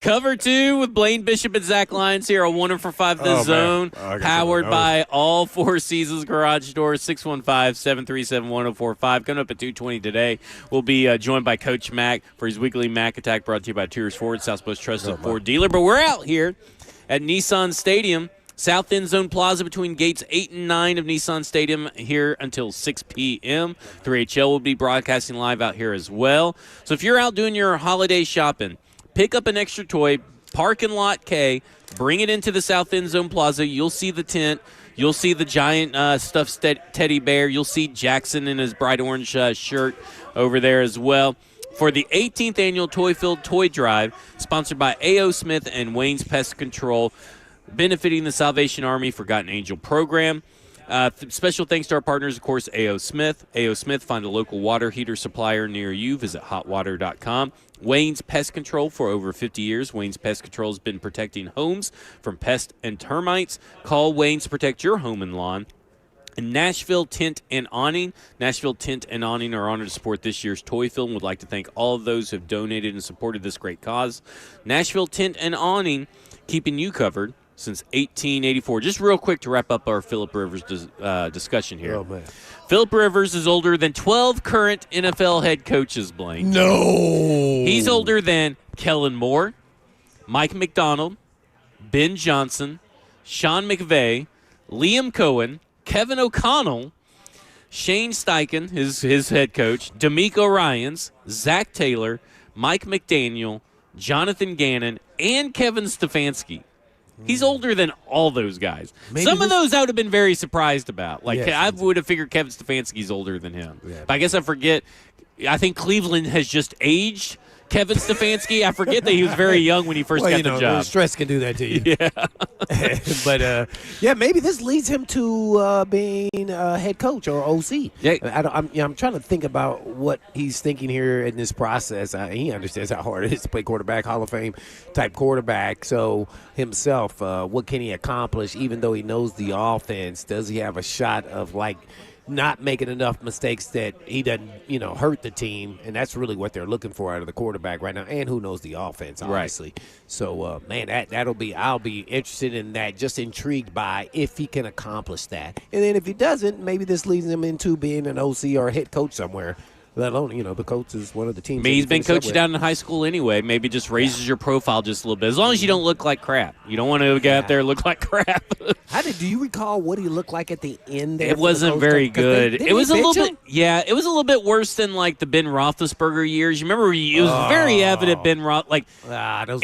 [SPEAKER 2] Cover 2 with Blaine Bishop and Zach Lyons here on 104.5 The Zone. Powered by all Four Seasons Garage Doors, 615-737-1045. Coming up at 2:20 today, we'll be joined by Coach Mack for his weekly Mack Attack, brought to you by Tours Ford, South's most trusted Ford dealer. But we're out here at Nissan Stadium, South End Zone Plaza, between gates 8 and 9 of Nissan Stadium, here until 6 p.m. 3HL will be broadcasting live out here as well. So if you're out doing your holiday shopping, pick up an extra toy, park in Lot K, bring it into the South End Zone Plaza. You'll see the tent. You'll see the giant stuffed teddy bear. You'll see Jackson in his bright orange shirt over there as well. For the 18th annual Toy-Filled Toy Drive, sponsored by A.O. Smith and Wayne's Pest Control, benefiting the Salvation Army Forgotten Angel program. Special thanks to our partners, of course, A.O. Smith. A.O. Smith, find a local water heater supplier near you. Visit hotwater.com. Wayne's Pest Control, for over 50 years. Wayne's Pest Control has been protecting homes from pests and termites. Call Wayne's to protect your home and lawn. And Nashville Tent and Awning. Nashville Tent and Awning are honored to support this year's Toy Film. Would like to thank all of those who have donated and supported this great cause. Nashville Tent and Awning, keeping you covered since 1884. Just real quick to wrap up our Phillip Rivers discussion here.
[SPEAKER 3] Oh, man.
[SPEAKER 2] Phillip Rivers is older than 12 current NFL head coaches, Blaine.
[SPEAKER 3] No.
[SPEAKER 2] He's older than Kellen Moore, Mike McDonald, Ben Johnson, Sean McVay, Liam Cohen, Kevin O'Connell, Shane Steichen, his head coach, D'Amico Ryans, Zach Taylor, Mike McDaniel, Jonathan Gannon, and Kevin Stefanski. He's older than all those guys. Some of those I would have been very surprised about. Like, I would have figured Kevin Stefanski's older than him. Yeah. But I guess I forget. I think Cleveland has just aged Kevin Stefanski. I forget that he was very young when he first got the job.
[SPEAKER 3] Stress can do that to you.
[SPEAKER 2] Yeah.
[SPEAKER 3] But, maybe this leads him to being a head coach or OC.
[SPEAKER 2] Yeah.
[SPEAKER 3] I'm trying to think about what he's thinking here in this process. He understands how hard it is to play quarterback, Hall of Fame type quarterback. So himself, what can he accomplish even though he knows the offense? Does he have a shot of, like, not making enough mistakes that he doesn't, hurt the team? And that's really what they're looking for out of the quarterback right now. And who knows the offense, obviously. Right. So, I'll be interested in that, just intrigued by if he can accomplish that. And then if he doesn't, maybe this leads him into being an OC or a head coach somewhere. Let alone, the coach is one of the teams.
[SPEAKER 2] I mean, he's been coaching down in high school anyway. Maybe just raises your profile just a little bit. As long as you don't look like crap. You don't want to get out there and look like crap.
[SPEAKER 3] Do you recall what he looked like at the end there?
[SPEAKER 2] It wasn't very good. It was a little bit, it was a little bit worse than like the Ben Roethlisberger years. You remember it was very evident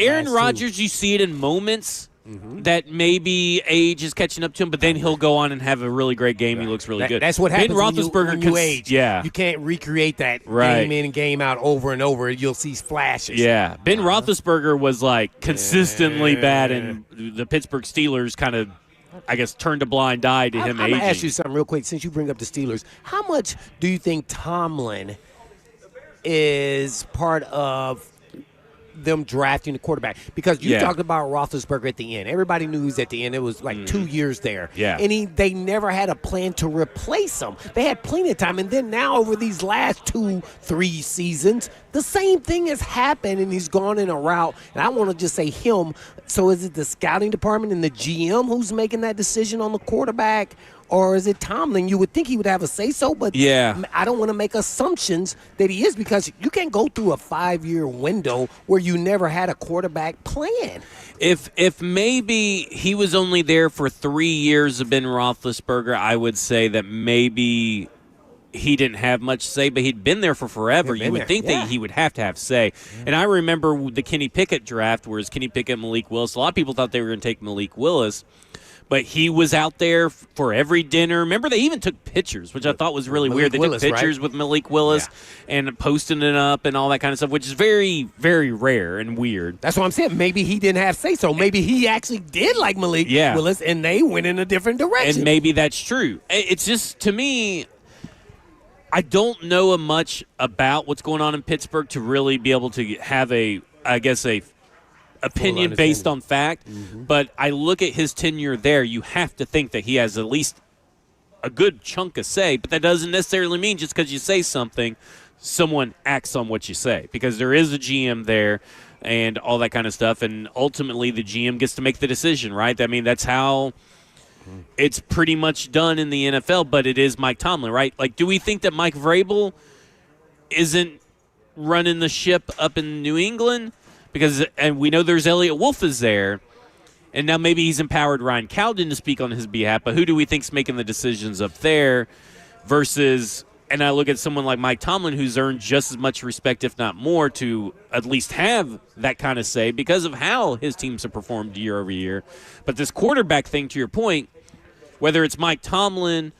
[SPEAKER 2] Aaron Rodgers, you see it in moments. Mm-hmm. That maybe age is catching up to him, but then he'll go on and have a really great game. He looks really good.
[SPEAKER 3] That's what happens
[SPEAKER 2] Ben Roethlisberger
[SPEAKER 3] when you age.
[SPEAKER 2] Yeah.
[SPEAKER 3] You can't recreate that game in and game out over and over. You'll see flashes.
[SPEAKER 2] Yeah. Ben Roethlisberger was like consistently bad, and the Pittsburgh Steelers kind of, I guess, turned a blind eye to him aging.
[SPEAKER 3] I'm going to ask you something real quick since you bring up the Steelers. How much do you think Tomlin is part of them drafting the quarterback? Because you talked about Roethlisberger at the end. Everybody knew he was at the end. It was like 2 years there.
[SPEAKER 2] Yeah.
[SPEAKER 3] And they never had a plan to replace him. They had plenty of time. And then now over these last 2-3 seasons, the same thing has happened, and he's gone in a route. And I want to just say him. So is it the scouting department and the GM who's making that decision on the quarterback? Or is it Tomlin? You would think he would have a say-so, but I don't want to make assumptions that he is, because you can't go through a 5-year window where you never had a quarterback plan.
[SPEAKER 2] If maybe he was only there for 3 years of Ben Roethlisberger, I would say that maybe he didn't have much say, but he'd been there for forever. You would think that he would have to have say. Yeah. And I remember the Kenny Pickett draft, whereas Kenny Pickett, Malik Willis, a lot of people thought they were going to take Malik Willis. But he was out there for every dinner. Remember, they even took pictures, which I thought was really weird. They took pictures with Malik Willis and posting it up and all that kind of stuff, which is very, very rare and weird.
[SPEAKER 3] That's what I'm saying. Maybe he didn't have say-so. Maybe he actually did like Malik Willis, and they went in a different direction.
[SPEAKER 2] And maybe that's true. It's just, to me, I don't know much about what's going on in Pittsburgh to really be able to have a opinion based on fact, but I look at his tenure there, you have to think that he has at least a good chunk of say, but that doesn't necessarily mean just because you say something, someone acts on what you say, because there is a GM there. and all that kind of stuff. And ultimately, the GM gets to make the decision, right? I mean, that's how it's pretty much done in the NFL, but it is Mike Tomlin, right? Like, do we think that Mike Vrabel isn't running the ship up in New England? And we know there's Elliott Wolf is there, and now maybe he's empowered Ryan Cowden to speak on his behalf, but who do we think's making the decisions up there versus – and I look at someone like Mike Tomlin, who's earned just as much respect, if not more, to at least have that kind of say because of how his teams have performed year over year. But this quarterback thing, to your point, whether it's Mike Tomlin,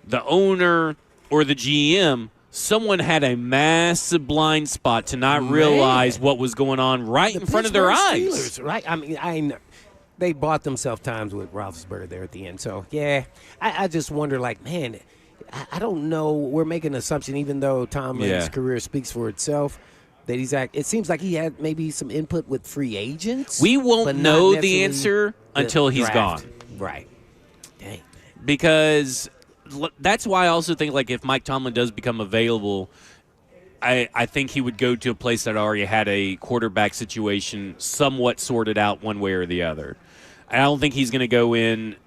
[SPEAKER 2] the owner, or the GM, someone had a massive blind spot to not realize what was going on right in front of their eyes.
[SPEAKER 3] Steelers, right? I mean, they bought themselves times with Roethlisberger there at the end. So, yeah, I just wonder, like, man, I don't know. We're making an assumption, even though Tomlin's career speaks for itself, that it seems like he had maybe some input with free agents.
[SPEAKER 2] We won't know the answer until he's
[SPEAKER 3] draft.
[SPEAKER 2] gone.
[SPEAKER 3] Right. Dang.
[SPEAKER 2] Because that's why I also think, like, if Mike Tomlin does become available, I think he would go to a place that already had a quarterback situation somewhat sorted out one way or the other. I don't think he's going to go in.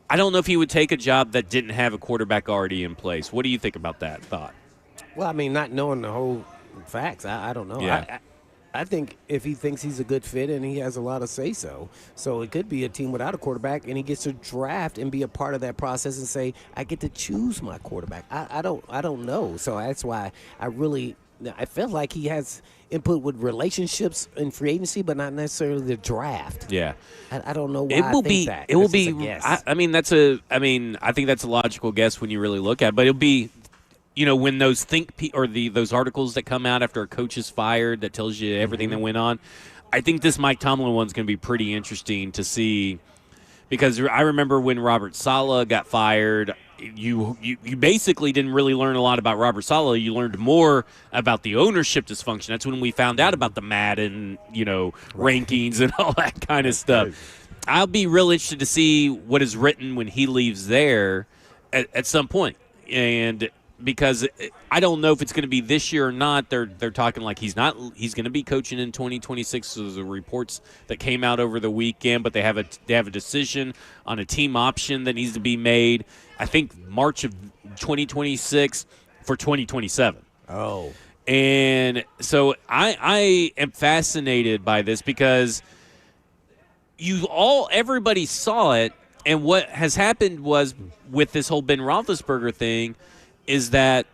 [SPEAKER 2] I don't know if he would take a job that didn't have a quarterback already in place. What do you think about that thought?
[SPEAKER 3] Well, I mean, not knowing the whole facts, I don't know.
[SPEAKER 2] Yeah.
[SPEAKER 3] I think if he thinks he's a good fit and he has a lot of say-so, so it could be a team without a quarterback and he gets to draft and be a part of that process and say, I get to choose my quarterback. I don't know. So that's why I feel like he has input with relationships in free agency, but not necessarily the draft.
[SPEAKER 2] Yeah.
[SPEAKER 3] I don't know why
[SPEAKER 2] it will
[SPEAKER 3] I think
[SPEAKER 2] be,
[SPEAKER 3] that.
[SPEAKER 2] It will
[SPEAKER 3] That's
[SPEAKER 2] be.
[SPEAKER 3] just a guess.
[SPEAKER 2] I think that's a logical guess when you really look at it, but it'll be, when those those articles that come out after a coach is fired that tells you everything that went on. I think this Mike Tomlin one's going to be pretty interesting to see because I remember when Robert Saleh got fired, you basically didn't really learn a lot about Robert Saleh. You learned more about the ownership dysfunction. That's when we found out about the Madden, rankings and all that kind of stuff. I'll be real interested to see what is written when he leaves there at some point. And because I don't know if it's going to be this year or not. They're talking like he's going to be coaching in 2026. So there's the reports that came out over the weekend, but they have a decision on a team option that needs to be made. I think March of 2026 for 2027.
[SPEAKER 3] Oh.
[SPEAKER 2] And so I am fascinated by this because everybody saw it, and what has happened was with this whole Ben Roethlisberger thing is that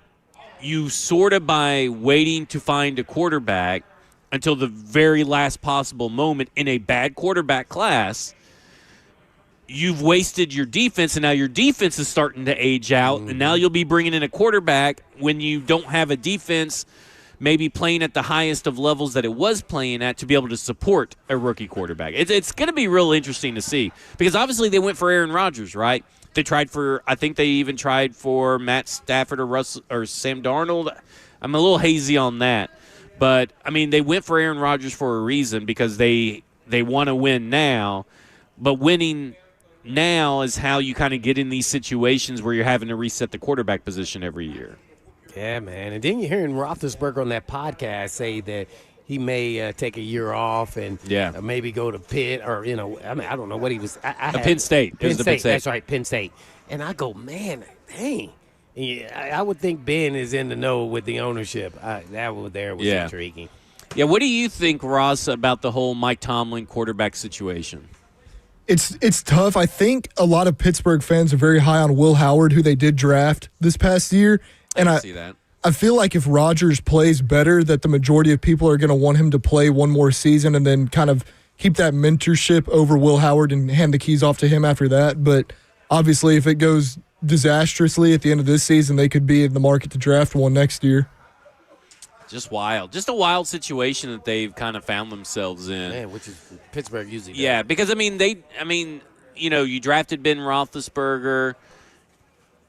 [SPEAKER 2] you sort of by waiting to find a quarterback until the very last possible moment in a bad quarterback class, you've wasted your defense, and now your defense is starting to age out, and now you'll be bringing in a quarterback when you don't have a defense maybe playing at the highest of levels that it was playing at to be able to support a rookie quarterback. It's going to be real interesting to see because obviously they went for Aaron Rodgers, right? I think they even tried for Matt Stafford or Sam Darnold. I'm a little hazy on that. But, I mean, they went for Aaron Rodgers for a reason because they want to win now. But winning now is how you kind of get in these situations where you're having to reset the quarterback position every year.
[SPEAKER 3] Yeah, man. And then you're hearing Roethlisberger on that podcast say that he may take a year off and maybe go to Pitt or, I don't know what he was.
[SPEAKER 2] Penn State.
[SPEAKER 3] Penn State. That's right, Penn State. And I go, man, dang. Yeah, I would think Ben is in the know with the ownership. That was intriguing.
[SPEAKER 2] Yeah, what do you think, Ross, about the whole Mike Tomlin quarterback situation?
[SPEAKER 1] It's tough. I think a lot of Pittsburgh fans are very high on Will Howard, who they did draft this past year. And
[SPEAKER 2] I see that.
[SPEAKER 1] I feel like if Rodgers plays better, that the majority of people are going to want him to play one more season and then kind of keep that mentorship over Will Howard and hand the keys off to him after that. But obviously, if it goes disastrously at the end of this season, they could be in the market to draft one next year.
[SPEAKER 2] Just wild. Just a wild situation that they've kind of found themselves in.
[SPEAKER 3] Man, which is Pittsburgh usually does.
[SPEAKER 2] Yeah, because, you drafted Ben Roethlisberger,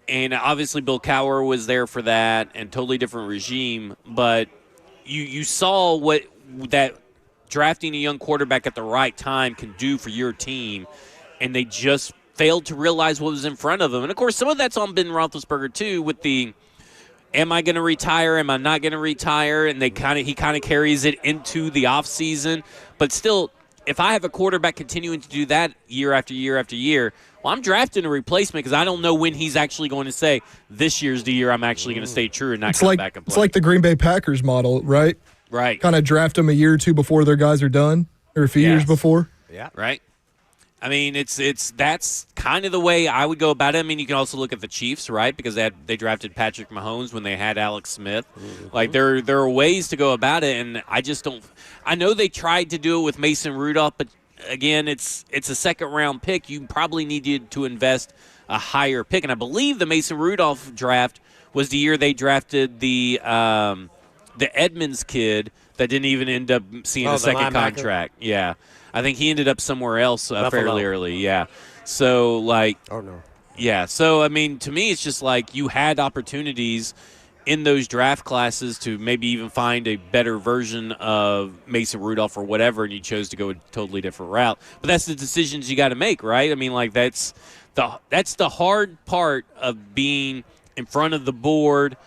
[SPEAKER 2] and obviously Bill Cowher was there for that, and totally different regime. But you saw what that drafting a young quarterback at the right time can do for your team, and they just failed to realize what was in front of them. And, of course, some of that's on Ben Roethlisberger, too, with the am I going to retire? Am I not going to retire? And he kind of carries it into the offseason. But still, if I have a quarterback continuing to do that year after year after year, well, I'm drafting a replacement because I don't know when he's actually going to say, this year's the year I'm actually going to stay true and not come back and play.
[SPEAKER 1] It's like the Green Bay Packers model, right?
[SPEAKER 2] Right.
[SPEAKER 1] Kind of draft them a year or two before their guys are done, or a few years before.
[SPEAKER 3] Yeah.
[SPEAKER 2] Right. I mean, that's kind of the way I would go about it. I mean, you can also look at the Chiefs, right? Because they drafted Patrick Mahomes when they had Alex Smith.
[SPEAKER 3] Mm-hmm.
[SPEAKER 2] Like there are ways to go about it, and I just don't. I know they tried to do it with Mason Rudolph, but again, it's a second round pick. You probably needed to invest a higher pick, and I believe the Mason Rudolph draft was the year they drafted the Edmonds kid that didn't even end up seeing a second contract. Yeah. I think he ended up somewhere else fairly early. Yeah. So, yeah. So, I mean, to me, it's just like you had opportunities in those draft classes to maybe even find a better version of Mason Rudolph or whatever, and you chose to go a totally different route. But that's the decisions you got to make, right? I mean, like that's the hard part of being in front of the board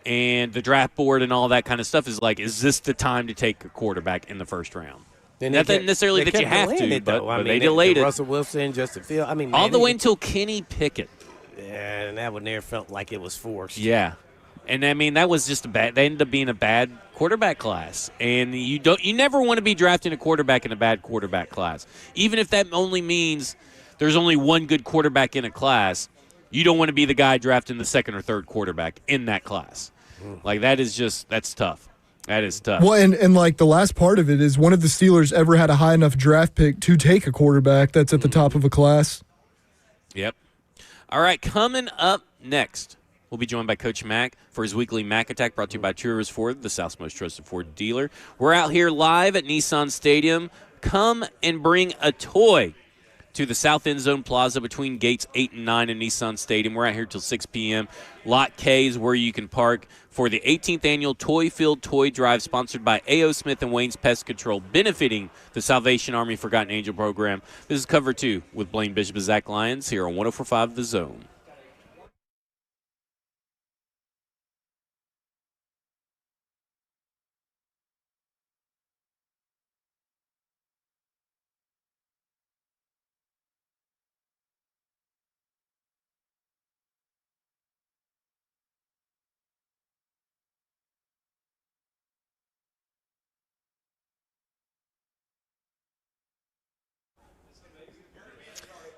[SPEAKER 2] and the draft board and all that kind of stuff is like, is this the time to take a quarterback in the first round? Not necessarily that you have to, but they delayed it.
[SPEAKER 3] Russell Wilson, Justin Fields. I mean,
[SPEAKER 2] all the way until Kenny Pickett.
[SPEAKER 3] Yeah, and that one there felt like it was forced.
[SPEAKER 2] Yeah, and I mean that was just they ended up being a bad quarterback class, and you never want to be drafting a quarterback in a bad quarterback class, even if that only means there's only one good quarterback in a class. You don't want to be the guy drafting the second or third quarterback in that class. Like that's tough. That is tough.
[SPEAKER 1] Well, and like the last part of it is one of the Steelers ever had a high enough draft pick to take a quarterback that's at the top of a class.
[SPEAKER 2] Yep. All right, coming up next, we'll be joined by Coach Mack for his weekly Mack Attack, brought to you by Two Rivers Ford, the South's most trusted Ford dealer. We're out here live at Nissan Stadium. Come and bring a toy to the South End Zone Plaza between gates 8 and 9 in Nissan Stadium. We're out here till 6 p.m. Lot K is where you can park for the 18th annual Toy Field Toy Drive, sponsored by A.O. Smith and Wayne's Pest Control, benefiting the Salvation Army Forgotten Angel program. This is Cover 2 with Blaine Bishop and Zach Lyons here on 104.5 The Zone.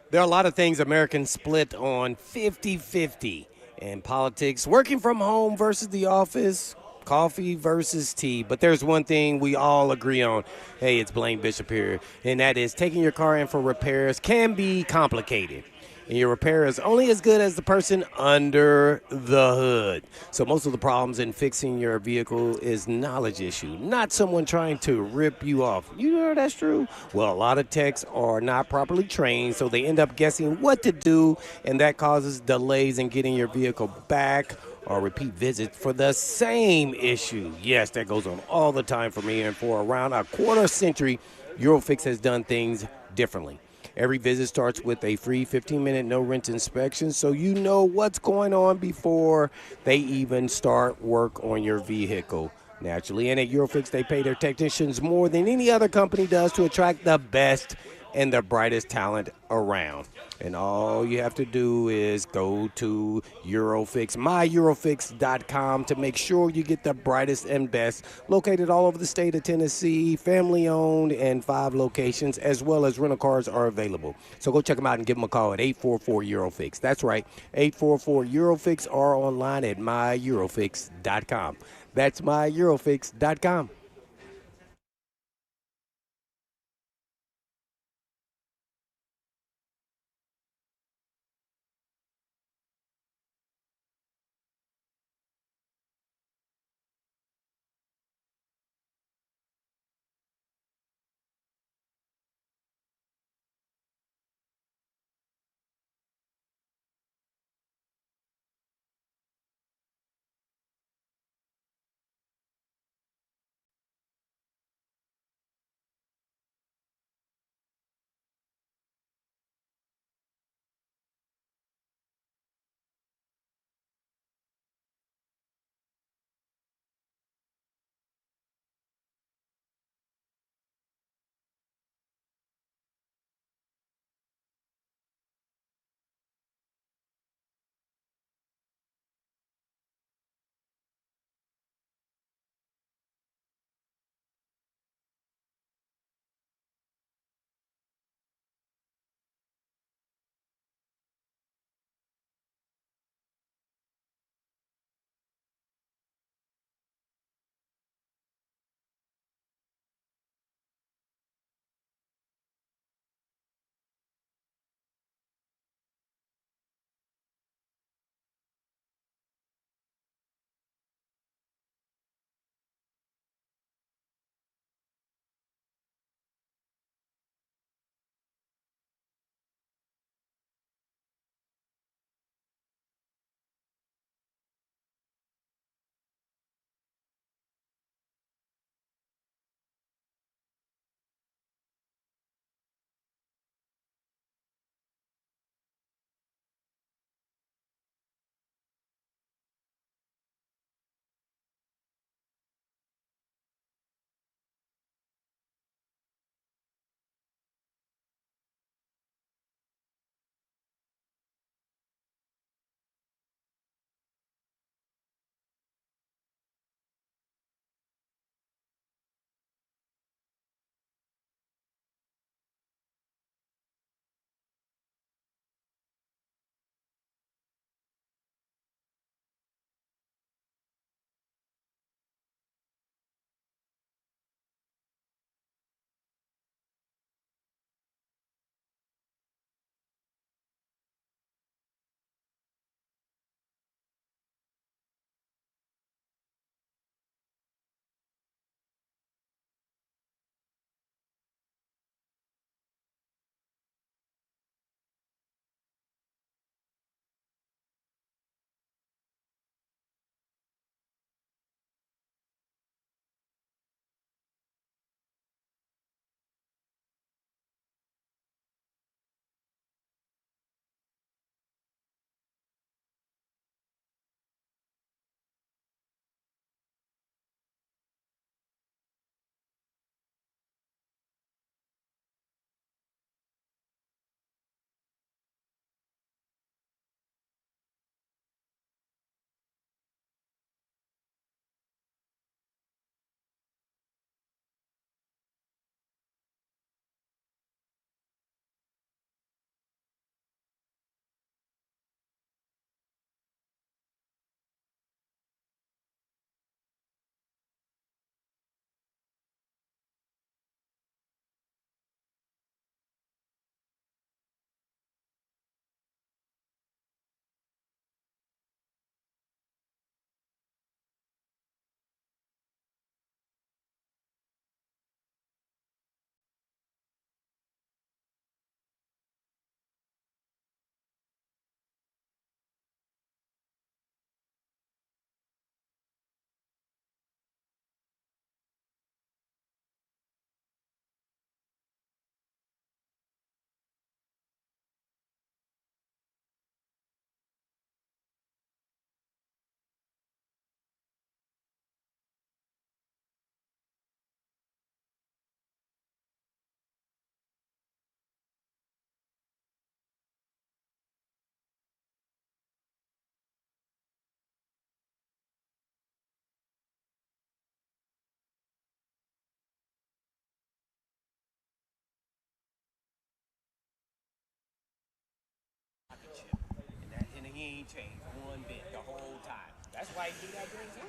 [SPEAKER 3] There are a lot of things Americans split on 50-50 in politics. Working from home versus the office, coffee versus tea. But there's one thing we all agree on. Hey, it's Blaine Bishop here. And that is taking your car in for repairs can be complicated. And your repair is only as good as the person under the hood. So most of the problems in fixing your vehicle is knowledge issue, not someone trying to rip you off. You know that's true? Well, a lot of techs are not properly trained, so they end up guessing what to do, and that causes delays in getting your vehicle back or repeat visits for the same issue. Yes, that goes on all the time for me, and for around a quarter century, Eurofix has done things differently. Every visit starts with a free 15-minute no-rent inspection, so you know what's going on before they even start work on your vehicle. Naturally, and at Eurofix, they pay their technicians more than any other company does to attract the best and the brightest talent around. And all you have to do is go to Eurofix, myEurofix.com, to make sure you get the brightest and best. Located all over the state of Tennessee, family-owned, and 5 locations, as well as rental cars are available. So go check them out and give them a call at 844-EUROFIX. That's right, 844-EUROFIX, or online at myEurofix.com. That's myEurofix.com.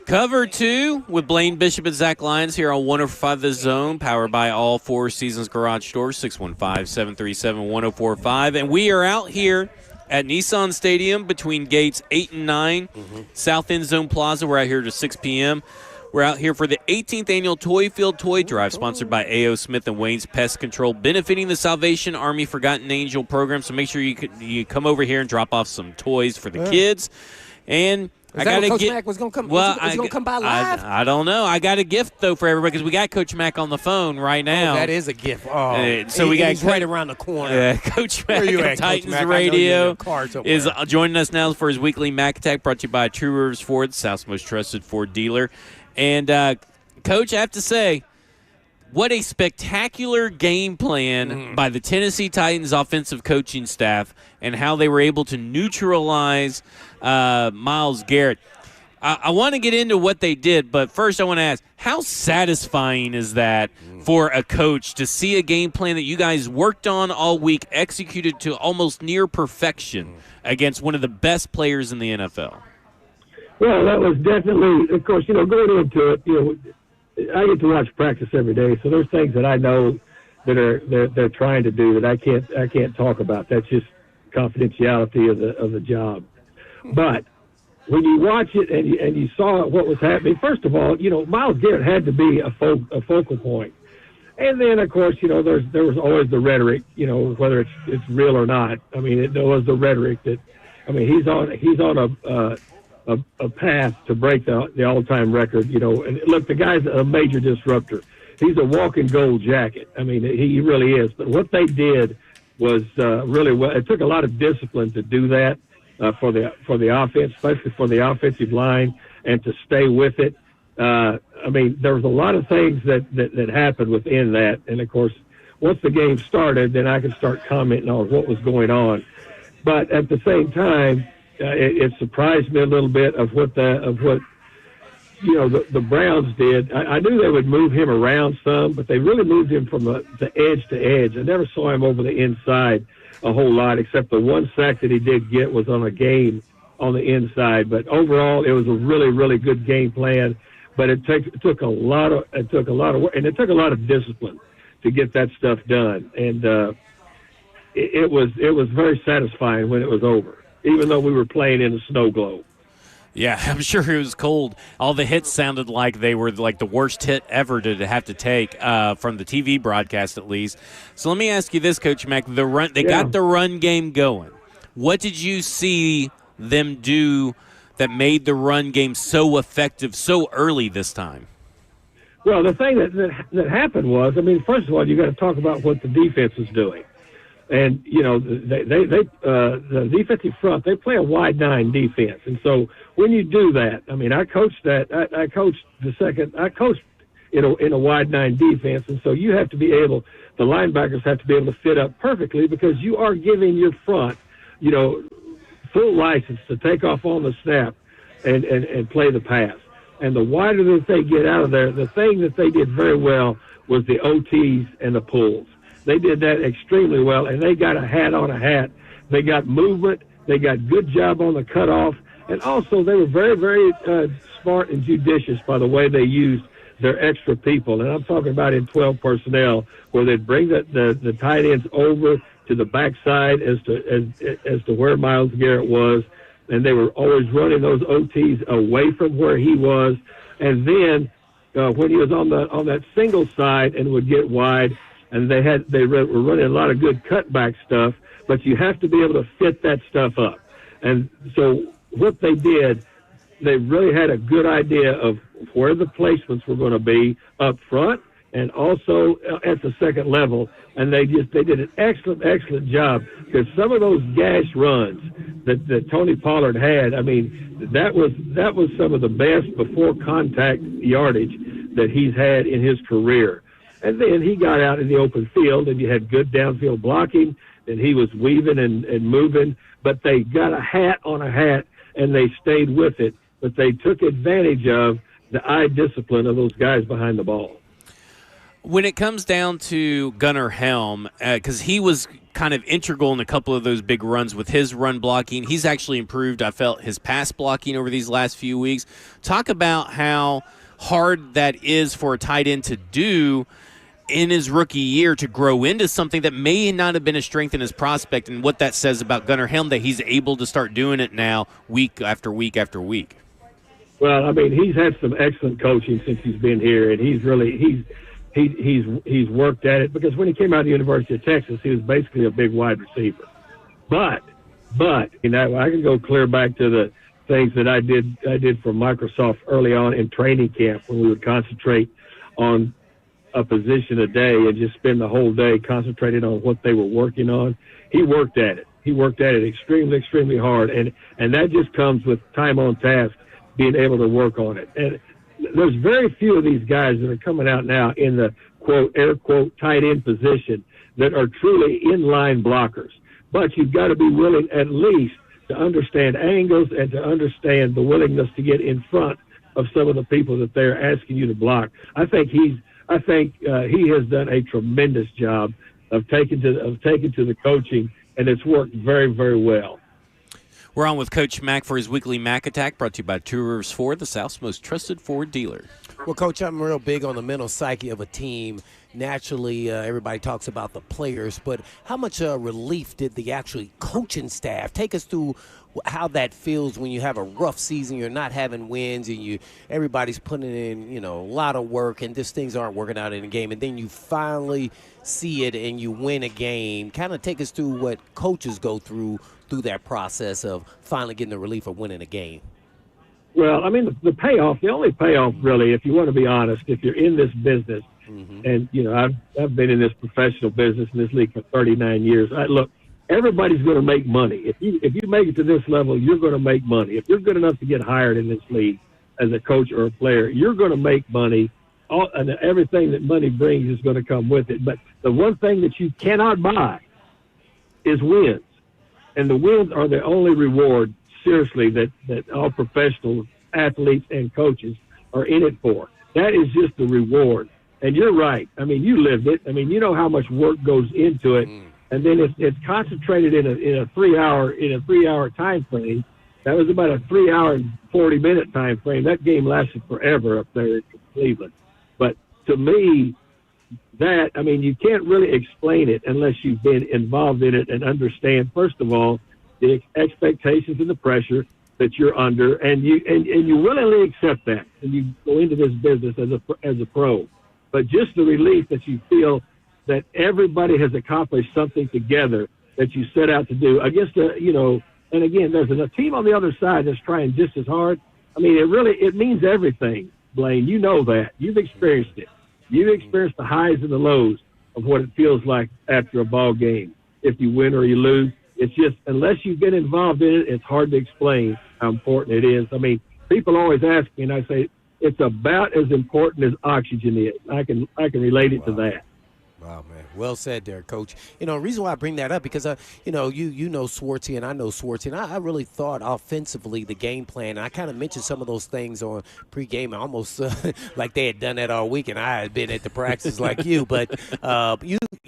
[SPEAKER 2] Cover 2 with Blaine Bishop and Zach Lyons here on 105 The Zone, powered by all Four Seasons Garage Doors, 615-737-1045. And we are out here at Nissan Stadium between gates 8 and 9, South End Zone Plaza. We're out here to 6 p.m. We're out here for the 18th annual Toy Field Toy Drive, sponsored by A.O. Smith and Wayne's Pest Control, benefiting the Salvation Army Forgotten Angel program. So make sure you come over here and drop off some toys for the kids. And
[SPEAKER 3] Is that what Coach Mack was going to come?
[SPEAKER 2] Well,
[SPEAKER 3] is he going to come by live?
[SPEAKER 2] I don't know. I got a gift though for everybody because we got Coach Mack on the phone right now.
[SPEAKER 3] Oh, that is a gift. He's right around the corner.
[SPEAKER 2] Coach
[SPEAKER 3] Where
[SPEAKER 2] Mack
[SPEAKER 3] you
[SPEAKER 2] of
[SPEAKER 3] at, Coach
[SPEAKER 2] Titans
[SPEAKER 3] Mack?
[SPEAKER 2] Radio
[SPEAKER 3] I
[SPEAKER 2] is joining us now for his weekly Mack Attack, brought to you by True Rivers Ford, South's most trusted Ford dealer. And Coach, I have to say, what a spectacular game plan by the Tennessee Titans offensive coaching staff and how they were able to neutralize Myles Garrett. I want to get into what they did, but first I want to ask, how satisfying is that for a coach to see a game plan that you guys worked on all week, executed to almost near perfection against one of the best players in the NFL?
[SPEAKER 14] Well, that was definitely, of course, going into it, I get to watch practice every day, so there's things that I know that they're trying to do that I can't talk about. That's just confidentiality of the job. But when you watch it and you saw what was happening, first of all, Myles Garrett had to be a focal point. And then, of course, there was always the rhetoric, whether it's real or not. I mean, there was the rhetoric that, he's on a path to break the all-time record, And look, the guy's a major disruptor. He's a walking gold jacket. I mean, he really is. But what they did was really well. It took a lot of discipline to do that for the offense, especially for the offensive line, and to stay with it. There was a lot of things that happened within that. And, of course, once the game started, then I could start commenting on what was going on. But at the same time, it surprised me a little bit of what the Browns did. I knew they would move him around some, but they really moved him from the edge to edge. I never saw him over the inside a whole lot, except the one sack that he did get was on a game on the inside. But overall, it was a really, really good game plan. But it took a lot of work, and it took a lot of discipline to get that stuff done. And it was very satisfying when it was over, even though we were playing in a snow globe.
[SPEAKER 2] Yeah, I'm sure it was cold. All the hits sounded like they were like the worst hit ever to have to take from the TV broadcast, at least. So let me ask you this, Coach Mack. They got the run game going. What did you see them do that made the run game so effective so early this time?
[SPEAKER 14] Well, the thing that happened was, first of all, you got to talk about what the defense was doing. And, the defensive front, they play a wide nine defense. And so when you do that, I coached that. I coached in a wide nine defense. And so you have to be able, the linebackers have to be able to fit up perfectly because you are giving your front, full license to take off on the snap and play the pass. And the wider that they get out of there, the thing that they did very well was the OTs and the pulls. They did that extremely well, and they got a hat on a hat. They got movement. They got good job on the cutoff. And also they were very, very smart and judicious by the way they used their extra people. And I'm talking about in 12 personnel, where they'd bring the tight ends over to the backside as to where Myles Garrett was. And they were always running those OTs away from where he was. And then when he was on that single side and would get wide, and they were running a lot of good cutback stuff, but you have to be able to fit that stuff up. And so what they did, they really had a good idea of where the placements were going to be up front and also at the second level. And they did an excellent job, because some of those gash runs that Tony Pollard had, that was some of the best before contact yardage that he's had in his career. And then he got out in the open field, and you had good downfield blocking, and he was weaving and moving. But they got a hat on a hat, and they stayed with it. But they took advantage of the eye discipline of those guys behind the ball.
[SPEAKER 2] When it comes down to Gunnar Helm, because he was kind of integral in a couple of those big runs with his run blocking. He's actually improved, I felt, his pass blocking over these last few weeks. Talk about how hard that is for a tight end to do in his rookie year, to grow into something that may not have been a strength in his prospect, and what that says about Gunnar Helm, that he's able to start doing it now week after week after week.
[SPEAKER 14] Well, I mean, he's had some excellent coaching since he's been here, and he's worked at it, because when he came out of the University of Texas, he was basically a big wide receiver. But you know, I can go clear back to the things that I did for Microsoft early on in training camp, when we would concentrate on a position a day and just spend the whole day concentrated on what they were working on. He worked at it. He worked at it extremely, extremely hard, and that just comes with time on task, being able to work on it. And there's very few of these guys that are coming out now in the quote, air quote, tight end position that are truly inline blockers. But you've got to be willing at least to understand angles and to understand the willingness to get in front of some of the people that they're asking you to block. I think he has done a tremendous job of taking to the coaching, and it's worked very, very well.
[SPEAKER 2] We're on with Coach Mack for his weekly Mack Attack, brought to you by Two Rivers Ford, the South's most trusted Ford dealer.
[SPEAKER 3] Well, Coach, I'm real big on the mental psyche of a team. Naturally, everybody talks about the players, but how much relief did the actually coaching staff? Take us through how that feels when you have a rough season, you're not having wins, and everybody's putting in, a lot of work, and just things aren't working out in the game, and then you finally see it and you win a game. Kind of take us through what coaches go through that process of finally getting the relief of winning a game.
[SPEAKER 14] Well, I mean, the payoff, the only payoff really, if you want to be honest, if you're in this business, and, I've been in this professional business in this league for 39 years. Look, everybody's going to make money. If you make it to this level, you're going to make money. If you're good enough to get hired in this league as a coach or a player, you're going to make money. And everything that money brings is going to come with it. But the one thing that you cannot buy is wins. And the wins are the only reward, seriously, that all professional athletes and coaches are in it for. That is just the reward. And you're right. I mean, you lived it. I mean, you know how much work goes into it. And then it's concentrated in a 3 hour time frame. That was about a 3 hour and 40-minute time frame. That game lasted forever up there in Cleveland. But to me, you can't really explain it unless you've been involved in it and understand, first of all, the expectations and the pressure that you're under, and you willingly accept that, and you go into this business as a pro. But just the relief that you feel that everybody has accomplished something together that you set out to do against and again, there's a team on the other side that's trying just as hard. I mean, it means everything, Blaine. You know that. You've experienced it. You've experienced the highs and the lows of what it feels like after a ball game. If you win or you lose, it's just, unless you've been involved in it, it's hard to explain how important it is. I mean, people always ask me, and I say, it's about as important as oxygen is. I can relate it to that.
[SPEAKER 3] Wow, man. Well said there, Coach. The reason why I bring that up, because, you know Swartzy, and I know Swartzy, and I really thought offensively the game plan, and I kind of mentioned some of those things on pregame, almost like they had done that all week, and I had been at the practice like you. But,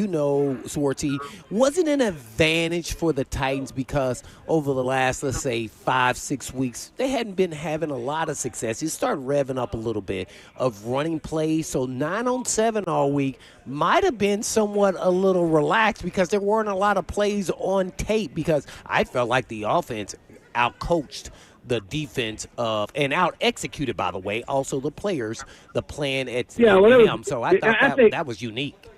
[SPEAKER 3] Swartzy, wasn't an advantage for the Titans because over the last, let's say, 5-6 weeks, they hadn't been having a lot of success. It started revving up a little bit of running plays, so 9-on-7 all week might have been somewhat a little relaxed because there weren't a lot of plays on tape, because I felt like the offense outcoached the defense and out-executed, by the way, also the players, the plan at him. So I thought that was unique.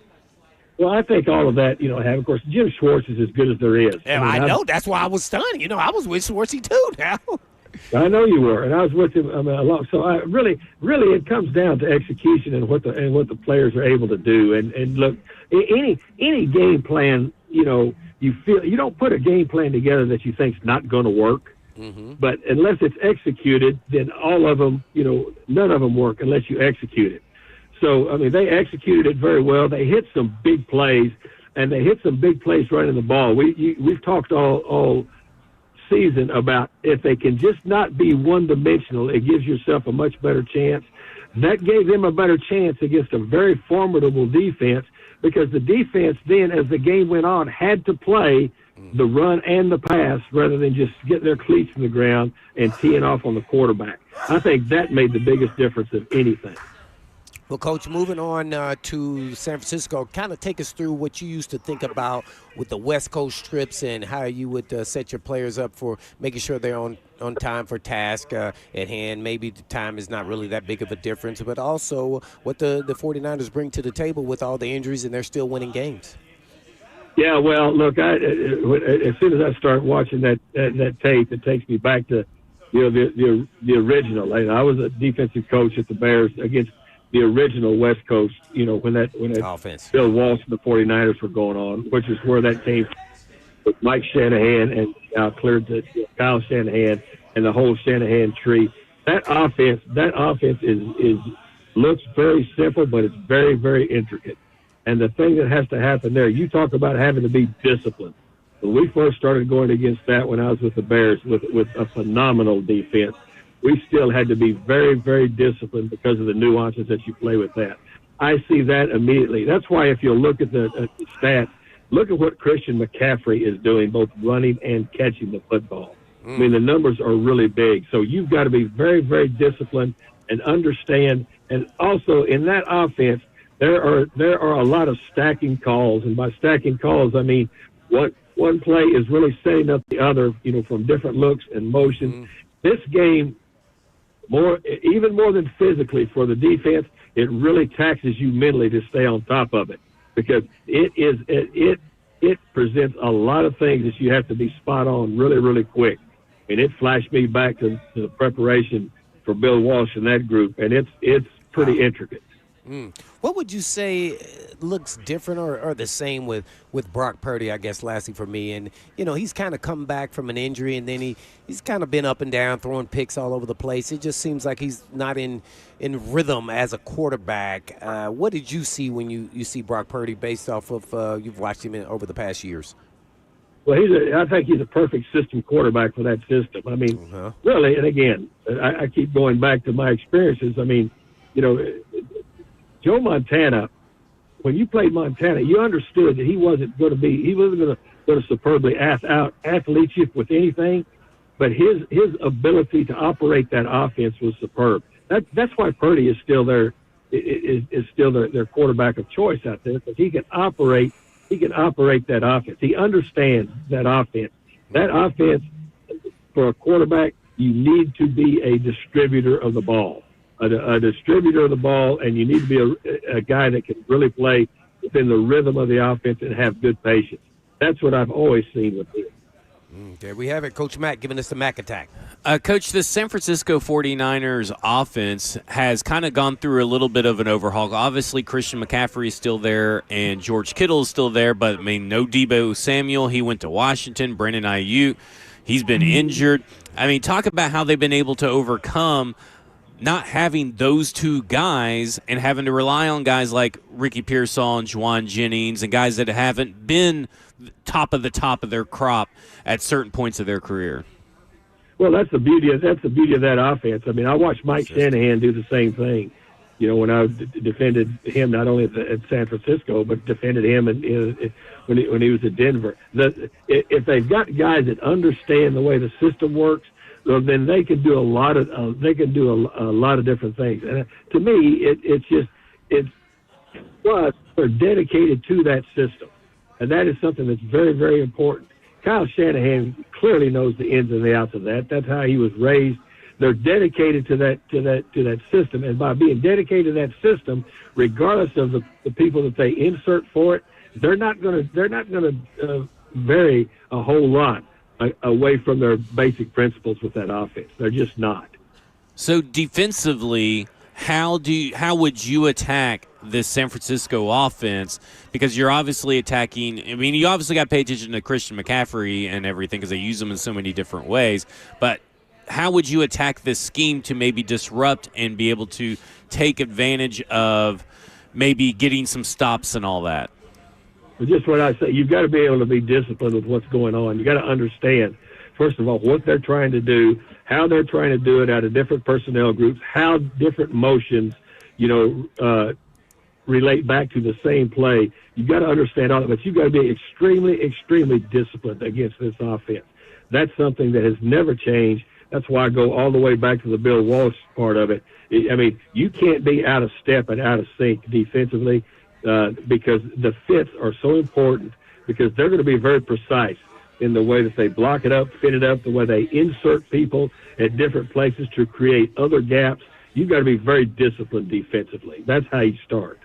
[SPEAKER 14] Well, I think all of that, of course, Jim Schwartz is as good as there is.
[SPEAKER 3] Yeah, I know. That's why I was stunned. I was with Schwartzy too now.
[SPEAKER 14] I know you were, and I was with him a lot. So I really, it comes down to execution and what the players are able to do. And look, any game plan, you feel you don't put a game plan together that you think's not going to work. Mm-hmm. But unless it's executed, then all of them, none of them work unless you execute it. So they executed it very well. They hit some big plays, and they hit some big plays running the ball. We've talked all season about if they can just not be one-dimensional, it gives yourself a much better chance. That gave them a better chance against a very formidable defense because the defense then, as the game went on, had to play the run and the pass rather than just get their cleats in the ground and teeing off on the quarterback. I think that made the biggest difference of anything.
[SPEAKER 3] Well, Coach, moving on to San Francisco, kind of take us through what you used to think about with the West Coast trips and how you would set your players up for making sure they're on time for task at hand. Maybe the time is not really that big of a difference, but also what the 49ers bring to the table with all the injuries, and they're still winning games.
[SPEAKER 14] Yeah, well, look, as soon as I start watching that tape, it takes me back to the original. I was a defensive coach at the Bears against the original West Coast, when that
[SPEAKER 3] offense.
[SPEAKER 14] Bill Walsh and the 49ers were going on, which is where that came from, with Mike Shanahan and cleared to Kyle Shanahan and the whole Shanahan tree. That offense is looks very simple, but it's very, very intricate. And the thing that has to happen there, you talk about having to be disciplined. When we first started going against that when I was with the Bears with a phenomenal defense, we still had to be very, very disciplined because of the nuances that you play with that. I see that immediately. That's why if you look at the stats, look at what Christian McCaffrey is doing, both running and catching the football. I mean, the numbers are really big. So you've got to be very, very disciplined and understand. And also in that offense, there are a lot of stacking calls. And by stacking calls, I mean one play is really setting up the other, from different looks and motions. This game, even more than physically for the defense, it really taxes you mentally to stay on top of it, because it presents a lot of things that you have to be spot on really, really quick. And it flashed me back to the preparation for Bill Walsh and that group, and it's pretty intricate.
[SPEAKER 3] What would you say looks different or the same with Brock Purdy, I guess, lastly for me? And, he's kind of come back from an injury, and then he's kind of been up and down, throwing picks all over the place. It just seems like he's not in rhythm as a quarterback. What did you see when you see Brock Purdy based off of you've watched him over the past years?
[SPEAKER 14] Well, I think he's a perfect system quarterback for that system. I mean, really, and again, I keep going back to my experiences. I mean, Joe Montana, when you played Montana, you understood that he wasn't going to superbly athlete you with anything, but his ability to operate that offense was superb. That's why Purdy is still their quarterback of choice out there, because he can operate that offense. He understands that offense. That offense, for a quarterback, you need to be a distributor of the ball. A distributor of the ball, and you need to be a guy that can really play within the rhythm of the offense and have good patience. That's what I've always seen with him.
[SPEAKER 3] There we have it. Coach Mack giving us the Mack attack.
[SPEAKER 2] Coach, the San Francisco 49ers offense has kind of gone through a little bit of an overhaul. Obviously, Christian McCaffrey is still there, and George Kittle is still there, but, I mean, no Deebo Samuel. He went to Washington. Brandon Ayuk, he's been injured. I mean, talk about how they've been able to overcome not having those two guys and having to rely on guys like Ricky Pearsall and Juwan Jennings and guys that haven't been top of their crop at certain points of their career.
[SPEAKER 14] Well, that's the beauty of that offense. I mean, I watched Mike Shanahan do the same thing. When I defended him not only at San Francisco, but defended him when he was at Denver. If they've got guys that understand the way the system works, so then they can do a lot of different things. And to me, they're dedicated to that system, and that is something that's very, very important. Kyle Shanahan clearly knows the ins and the outs of that. That's how he was raised. They're dedicated to that system, and by being dedicated to that system, regardless of the people that they insert for it, they're not going to vary a whole lot away from their basic principles with that offense. They're just not.
[SPEAKER 2] So defensively, how would you attack this San Francisco offense? Because you're obviously attacking. I mean, you obviously got to pay attention to Christian McCaffrey and everything because they use him in so many different ways. But how would you attack this scheme to maybe disrupt and be able to take advantage of maybe getting some stops and all that?
[SPEAKER 14] Just what I say, you've got to be able to be disciplined with what's going on. You got to understand, first of all, what they're trying to do, how they're trying to do it out of different personnel groups, how different motions, relate back to the same play. You've got to understand all that, but you've got to be extremely, extremely disciplined against this offense. That's something that has never changed. That's why I go all the way back to the Bill Walsh part of it. I mean, you can't be out of step and out of sync defensively because the fits are so important, because they're going to be very precise in the way that they block it up, fit it up, the way they insert people at different places to create other gaps. You've got to be very disciplined defensively. That's how you start.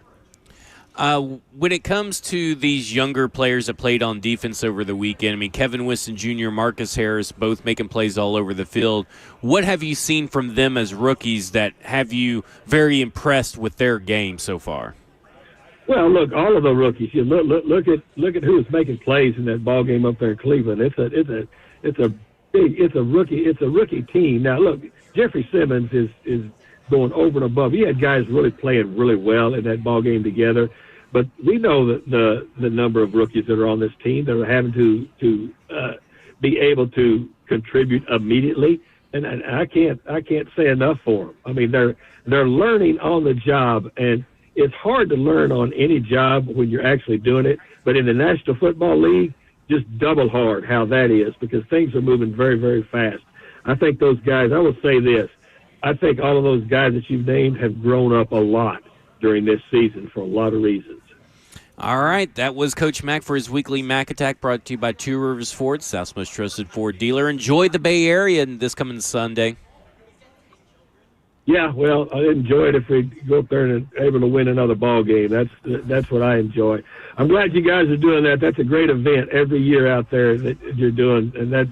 [SPEAKER 2] When it comes to these younger players that played on defense over the weekend, I mean, Kevin Winston Jr., Marcus Harris, both making plays all over the field. What have you seen from them as rookies that have you very impressed with their game so far?
[SPEAKER 14] Well, look, all of the rookies. You look at who was making plays in that ball game up there in Cleveland. It's a rookie team. Now, look, Jeffrey Simmons is going over and above. He had guys really playing really well in that ball game together. But we know that the number of rookies that are on this team that are having to be able to contribute immediately, and I can't say enough for them. I mean, they're learning on the job, and it's hard to learn on any job when you're actually doing it. But in the National Football League, just double hard how that is, because things are moving very, very fast. I think those guys. I will say this: I think all of those guys that you've named have grown up a lot during this season for a lot of reasons.
[SPEAKER 2] All right, that was Coach Mack for his weekly Mack Attack, brought to you by Two Rivers Ford, South's most trusted Ford dealer. Enjoy the Bay Area this coming Sunday.
[SPEAKER 14] Yeah, well, I enjoy it if we go up there and are able to win another ball game. That's what I enjoy. I'm glad you guys are doing that. That's a great event every year out there that you're doing, and that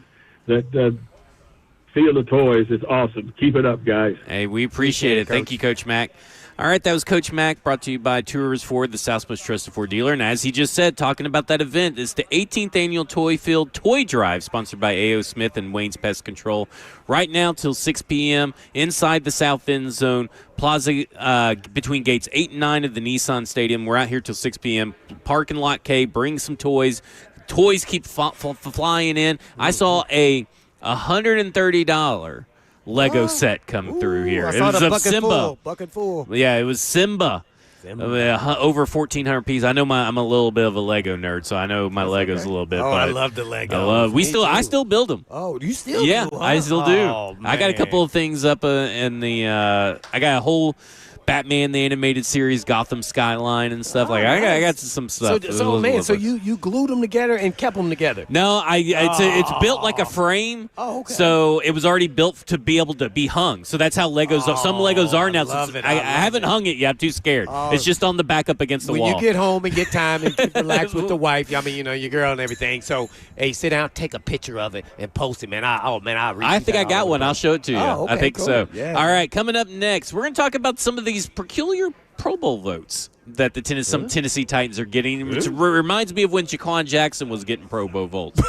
[SPEAKER 14] Field of Toys is awesome. Keep it up, guys.
[SPEAKER 2] Hey, we appreciate it. Thank you, Coach Mack. All right, that was Coach Mack, brought to you by Two Rivers Ford, the South's most trusted Ford dealer. And as he just said, talking about that event, it's the 18th Annual Toy Field Toy Drive, sponsored by A.O. Smith and Wayne's Pest Control. Right now till 6 p.m. inside the South End Zone, Plaza between gates 8 and 9 of the Nissan Stadium. We're out here till 6 p.m. Parking lot K, bring some toys. Toys keep flying in. I saw a $130 Lego set come through here.
[SPEAKER 3] I
[SPEAKER 2] It
[SPEAKER 3] saw
[SPEAKER 2] was
[SPEAKER 3] the
[SPEAKER 2] of
[SPEAKER 3] bucket
[SPEAKER 2] Simba.
[SPEAKER 3] Bucket full.
[SPEAKER 2] Yeah, it was Simba. Over 1,400 pieces. I know I'm a little bit of a Lego nerd, so I know my Legos a little bit.
[SPEAKER 3] Oh,
[SPEAKER 2] but
[SPEAKER 3] I love the Legos.
[SPEAKER 2] I still build them.
[SPEAKER 3] Oh, do you still?
[SPEAKER 2] Yeah,
[SPEAKER 3] do, huh?
[SPEAKER 2] I still do.
[SPEAKER 3] Oh,
[SPEAKER 2] I got a couple of things up in the. I got a whole Batman the Animated Series, Gotham Skyline, and stuff. I got some stuff.
[SPEAKER 3] So you glued them together and kept them together?
[SPEAKER 2] No, it's built like a frame.
[SPEAKER 3] Oh, okay.
[SPEAKER 2] So it was already built to be able to be hung. So that's how Legos are. Some Legos are now. I haven't hung it yet. I'm too scared. It's just on the back up against the wall.
[SPEAKER 3] When you get home and get time and relax with the wife, I mean, your girl and everything. So, hey, sit down, take a picture of it, and post it, man.
[SPEAKER 2] I think I got one. I'll show it to you.
[SPEAKER 3] Oh, okay,
[SPEAKER 2] I think
[SPEAKER 3] cool.
[SPEAKER 2] so.
[SPEAKER 3] Yeah.
[SPEAKER 2] All right, coming up next, we're going to talk about some of these peculiar Pro Bowl votes that some Tennessee Titans are getting. It reminds me of when Jaquan Jackson was getting Pro Bowl votes.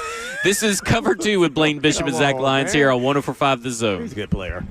[SPEAKER 2] This is Cover 2 with Blaine Bishop and Zach Lyons here on 104.5 The Zone.
[SPEAKER 3] He's a good player.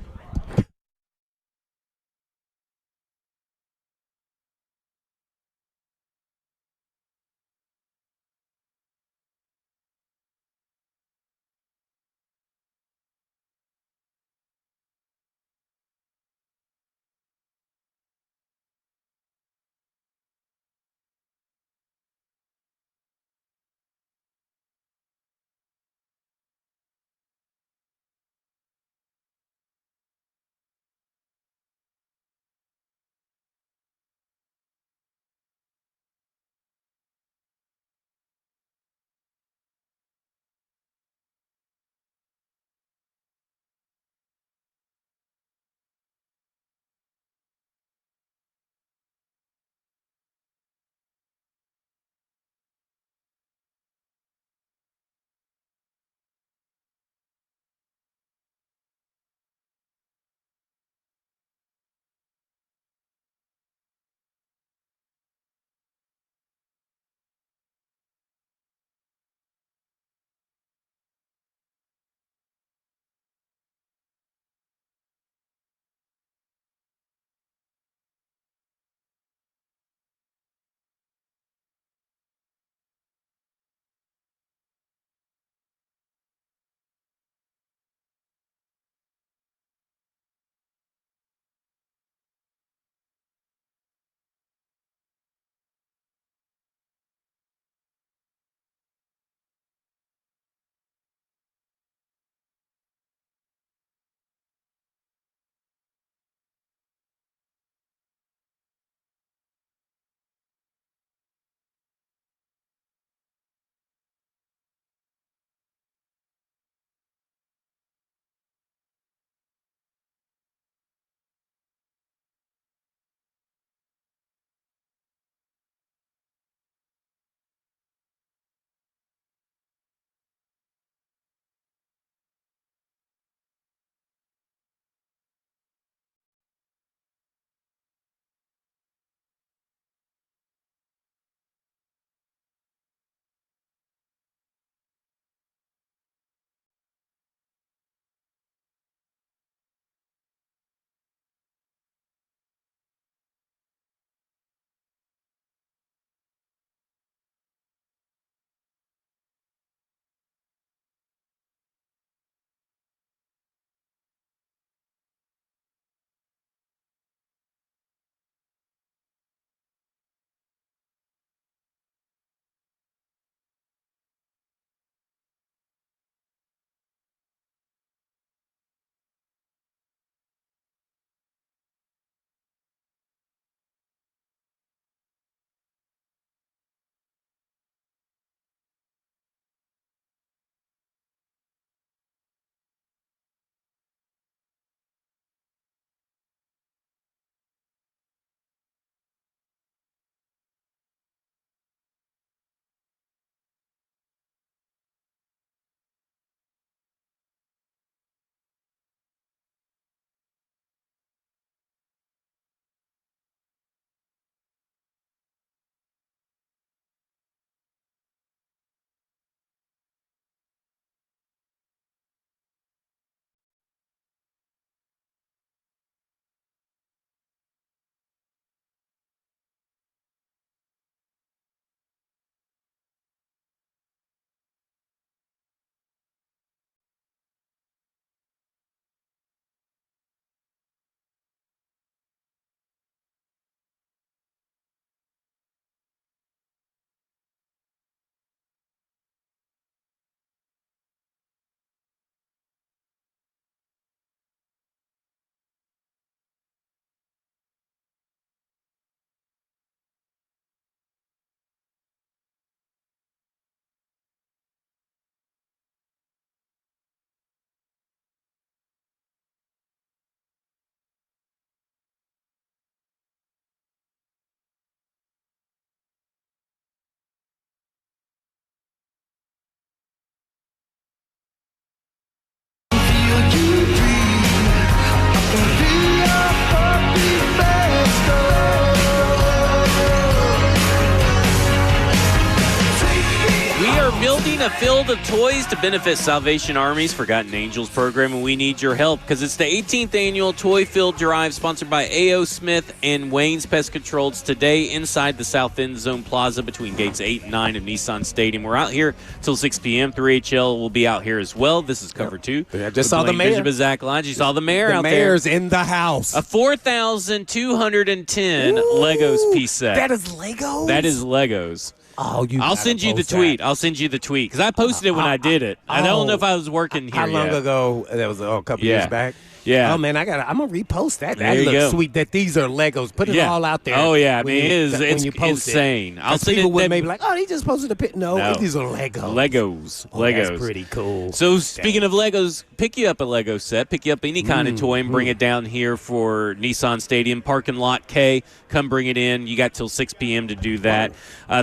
[SPEAKER 2] We are building a field of toys to benefit Salvation Army's Forgotten Angels program, and we need your help because it's the 18th annual Toy Field Drive sponsored by A.O. Smith and Wayne's Pest Control. It's today inside the South End Zone Plaza between gates 8 and 9 of Nissan Stadium. We're out here till 6 p.m. 3HL will be out here as well. This is cover 2.
[SPEAKER 3] I just saw the mayor.
[SPEAKER 2] Bishop of Zach Lodge. You saw the mayor out there.
[SPEAKER 3] The mayor's in the house.
[SPEAKER 2] A 4,210 Legos piece set.
[SPEAKER 3] That is Legos?
[SPEAKER 2] That is Legos.
[SPEAKER 3] Oh,
[SPEAKER 2] I'll send you the tweet. I'll send you the tweet because I posted it when I did it. I don't know if I was working here
[SPEAKER 3] How long
[SPEAKER 2] yet.
[SPEAKER 3] ago? That was a couple years back.
[SPEAKER 2] Yeah.
[SPEAKER 3] Oh man, I'm gonna repost that.
[SPEAKER 2] There
[SPEAKER 3] That
[SPEAKER 2] you
[SPEAKER 3] looks
[SPEAKER 2] go.
[SPEAKER 3] sweet. That these are Legos. Put it all out there.
[SPEAKER 2] Oh yeah, I
[SPEAKER 3] when
[SPEAKER 2] mean
[SPEAKER 3] you-
[SPEAKER 2] it's
[SPEAKER 3] when you post
[SPEAKER 2] insane.
[SPEAKER 3] It.
[SPEAKER 2] I'll send
[SPEAKER 3] people
[SPEAKER 2] it.
[SPEAKER 3] would maybe like, oh, he just posted a pic. No, these are Legos.
[SPEAKER 2] Legos.
[SPEAKER 3] Oh,
[SPEAKER 2] Legos.
[SPEAKER 3] That's pretty cool.
[SPEAKER 2] So speaking of Legos, pick you up a Lego set. Pick you up any kind of toy and bring it down here for Nissan Stadium Parking Lot K. Come bring it in. You got till 6 p.m. to do that.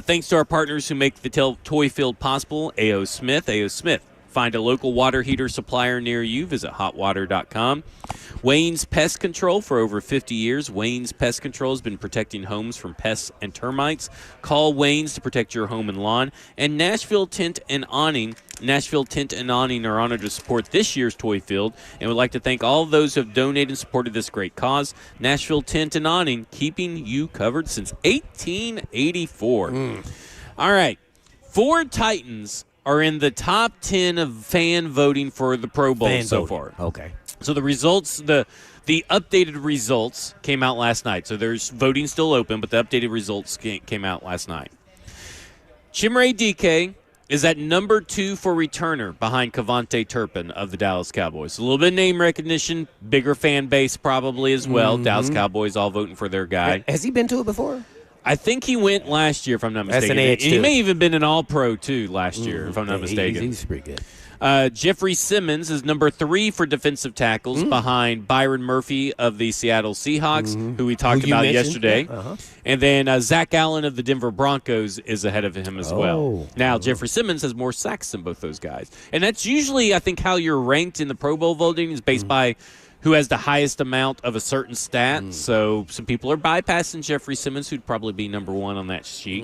[SPEAKER 2] Thanks to our partners who make the Toy Field possible. A.O. Smith. A.O. Smith. Find a local water heater supplier near you. Visit hotwater.com. Wayne's Pest Control. For over 50 years, Wayne's Pest Control has been protecting homes from pests and termites. Call Wayne's to protect your home and lawn. And Nashville Tent and Awning. Nashville Tent and Awning are honored to support this year's Toy Field and would like to thank all of those who have donated and supported this great cause. Nashville Tent and Awning, keeping you covered since 1884. All right. Ford Titans are in the top 10 of fan voting for the Pro Bowl so far.
[SPEAKER 3] Okay.
[SPEAKER 2] So the results, the updated results came out last night. So there's voting still open, but the updated results came out last night. Chimere Dike is at number 2 for returner behind Cavante Turpin of the Dallas Cowboys. A little bit of name recognition, bigger fan base probably as well. Dallas Cowboys all voting for their guy.
[SPEAKER 3] Has he been to it before?
[SPEAKER 2] I think he went last year, if I'm not
[SPEAKER 3] That's
[SPEAKER 2] mistaken.
[SPEAKER 3] an edge,
[SPEAKER 2] He
[SPEAKER 3] too.
[SPEAKER 2] may even been an All-Pro, too, last year, if I'm not mistaken.
[SPEAKER 3] He's pretty good.
[SPEAKER 2] Jeffrey Simmons is number 3 for defensive tackles behind Byron Murphy of the Seattle Seahawks, who we talked about yesterday. And then Zach Allen of the Denver Broncos is ahead of him as well. Now, Jeffrey Simmons has more sacks than both those guys. And that's usually, I think, how you're ranked in the Pro Bowl voting is based by who has the highest amount of a certain stat. So some people are bypassing Jeffrey Simmons, who'd probably be number 1 on that sheet.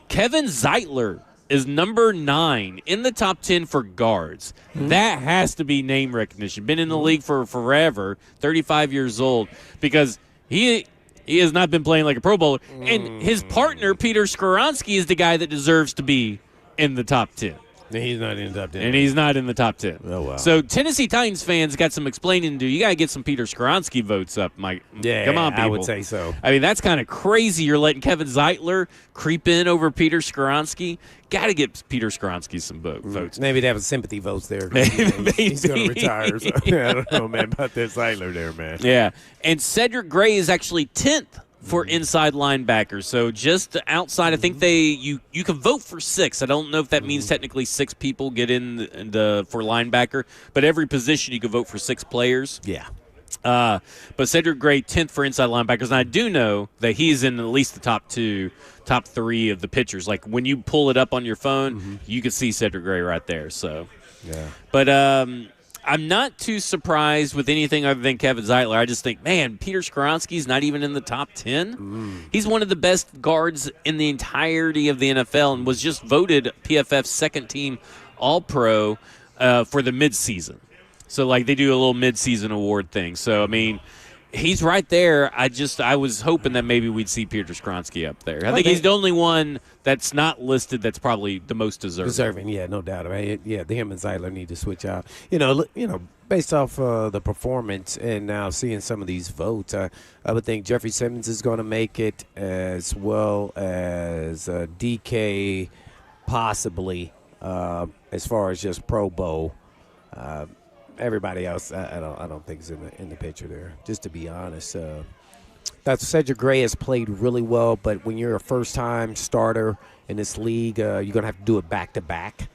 [SPEAKER 2] Kevin Zeitler is number 9 in the top 10 for guards. That has to be name recognition. Been in the league for forever, 35 years old, because he has not been playing like a Pro Bowler. And his partner, Peter Skoronski, is the guy that deserves to be in the top 10.
[SPEAKER 3] He's not in the top 10.
[SPEAKER 2] And he's not in the top 10.
[SPEAKER 3] Oh, wow.
[SPEAKER 2] So Tennessee Titans fans got some explaining to do. You got to get some Peter Skoronski votes up, Mike.
[SPEAKER 3] Yeah,
[SPEAKER 2] Come on, people.
[SPEAKER 3] I would say so.
[SPEAKER 2] I mean, that's kind of crazy. You're letting Kevin Zeitler creep in over Peter Skoronski. Got to get Peter Skoronski some votes.
[SPEAKER 3] Maybe they have sympathy votes there.
[SPEAKER 2] Maybe.
[SPEAKER 3] He's going to retire. So. I don't know, man, about that Zeitler there, man.
[SPEAKER 2] Yeah. And Cedric Gray is actually 10th for inside linebackers. So just outside, I think you can vote for 6. I don't know if that means technically 6 people get in for linebacker, but every position you can vote for 6 players.
[SPEAKER 3] Yeah.
[SPEAKER 2] But Cedric Gray, 10th for inside linebackers, and I do know that he's in at least the top 3 of the pitchers. Like when you pull it up on your phone, you can see Cedric Gray right there. So,
[SPEAKER 3] yeah.
[SPEAKER 2] But I'm not too surprised with anything other than Kevin Zeitler. I just think, man, Peter Skoronski's not even in the top 10. He's one of the best guards in the entirety of the NFL and was just voted PFF's second-team All-Pro for the midseason. So, like, they do a little midseason award thing. So, I mean, he's right there. I was hoping that maybe we'd see Peter Skoronski up there. I think he's the only one that's not listed that's probably the most deserving.
[SPEAKER 3] Yeah, no doubt about it. Yeah, him and Zeitler need to switch out. Based off the performance and now seeing some of these votes, I would think Jeffrey Simmons is going to make it, as well as DK possibly, as far as just Pro Bowl. Everybody else, I don't think is in the picture there. Just to be honest, that's Cedric Gray has played really well, but when you're a first-time starter in this league, you're gonna have to do it back-to-back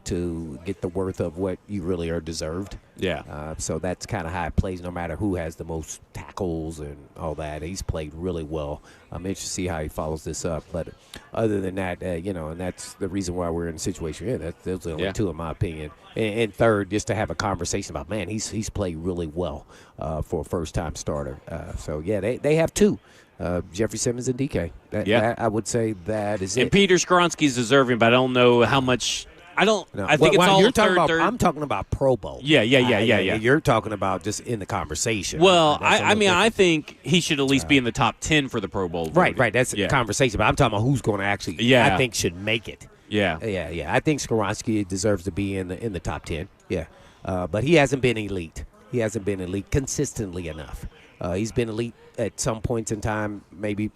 [SPEAKER 3] to get the worth of what you really are deserved.
[SPEAKER 2] Yeah.
[SPEAKER 3] So that's kind of how it plays, no matter who has the most tackles and all that. He's played really well. I'm interested to see how he follows this up. But other than that, and that's the reason why we're in the situation we're in. Those are the only 2, in my opinion. And third, just to have a conversation about, man, he's played really well for a first-time starter. So, yeah, they have 2. Jeffrey Simmons and DK.
[SPEAKER 2] Yeah.
[SPEAKER 3] That, I would say that is
[SPEAKER 2] And
[SPEAKER 3] it.
[SPEAKER 2] Peter Skoronski's deserving, but I don't know how much. I don't.
[SPEAKER 3] No.
[SPEAKER 2] I think it's
[SPEAKER 3] Well,
[SPEAKER 2] all
[SPEAKER 3] you're talking
[SPEAKER 2] third.
[SPEAKER 3] about. I'm talking about Pro Bowl.
[SPEAKER 2] Yeah.
[SPEAKER 3] You're talking about just in the conversation.
[SPEAKER 2] Well,
[SPEAKER 3] That's a
[SPEAKER 2] I
[SPEAKER 3] little
[SPEAKER 2] mean, I
[SPEAKER 3] different.
[SPEAKER 2] think he should at least be in the top 10 for the Pro Bowl.
[SPEAKER 3] Right.
[SPEAKER 2] voting.
[SPEAKER 3] That's a conversation. But I'm talking about who's going to actually.
[SPEAKER 2] Yeah.
[SPEAKER 3] I think should make it.
[SPEAKER 2] Yeah.
[SPEAKER 3] Yeah. I think Skoronski deserves to be in the top 10. Yeah. But he hasn't been elite. He hasn't been elite consistently enough. He's been elite at some points in time, maybe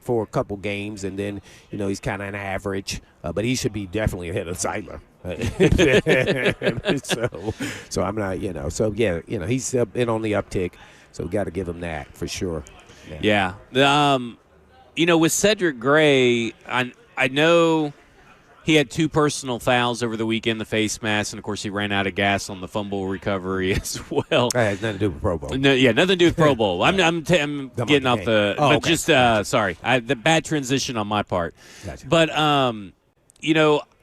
[SPEAKER 3] for a couple games, and then he's kind of an average. But he should be definitely ahead of Zeitler. so I'm not. So yeah, he's been on the uptick. So we got to give him that for sure.
[SPEAKER 2] Yeah. With Cedric Gray, I know he had 2 personal fouls over the weekend, the face mask, and, of course, he ran out of gas on the fumble recovery as well.
[SPEAKER 3] That has nothing to do with Pro Bowl.
[SPEAKER 2] No, yeah, nothing to do with Pro Bowl. I'm getting off the
[SPEAKER 3] Oh,
[SPEAKER 2] but
[SPEAKER 3] okay.
[SPEAKER 2] just sorry. The bad transition on my part.
[SPEAKER 3] Gotcha.
[SPEAKER 2] But,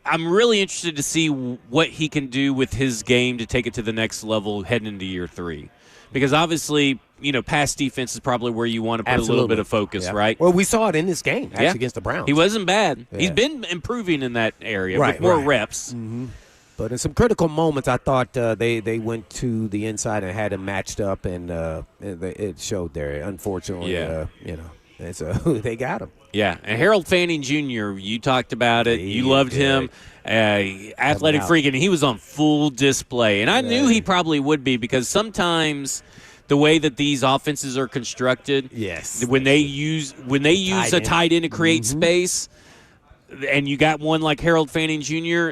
[SPEAKER 2] I'm really interested to see what he can do with his game to take it to the next level heading into year 3. Because, obviously, pass defense is probably where you want to put a little bit of focus, right?
[SPEAKER 3] Well, we saw it in this game, actually, against the Browns.
[SPEAKER 2] He wasn't bad.
[SPEAKER 3] Yeah.
[SPEAKER 2] He's been improving in that area
[SPEAKER 3] Right,
[SPEAKER 2] with more
[SPEAKER 3] right.
[SPEAKER 2] reps.
[SPEAKER 3] Mm-hmm. But in some critical moments, I thought they went to the inside and had him matched up, and it showed there. Unfortunately,
[SPEAKER 2] Yeah.
[SPEAKER 3] and so they got him.
[SPEAKER 2] Yeah, and Harold Fanning Jr., you talked about it. You loved him. Athletic
[SPEAKER 3] out.
[SPEAKER 2] freak, and he was on full display. And I knew he probably would be because sometimes the way that these offenses are constructed,
[SPEAKER 3] yes,
[SPEAKER 2] when they use a tight end to create space, and you got one like Harold Fanning Jr.,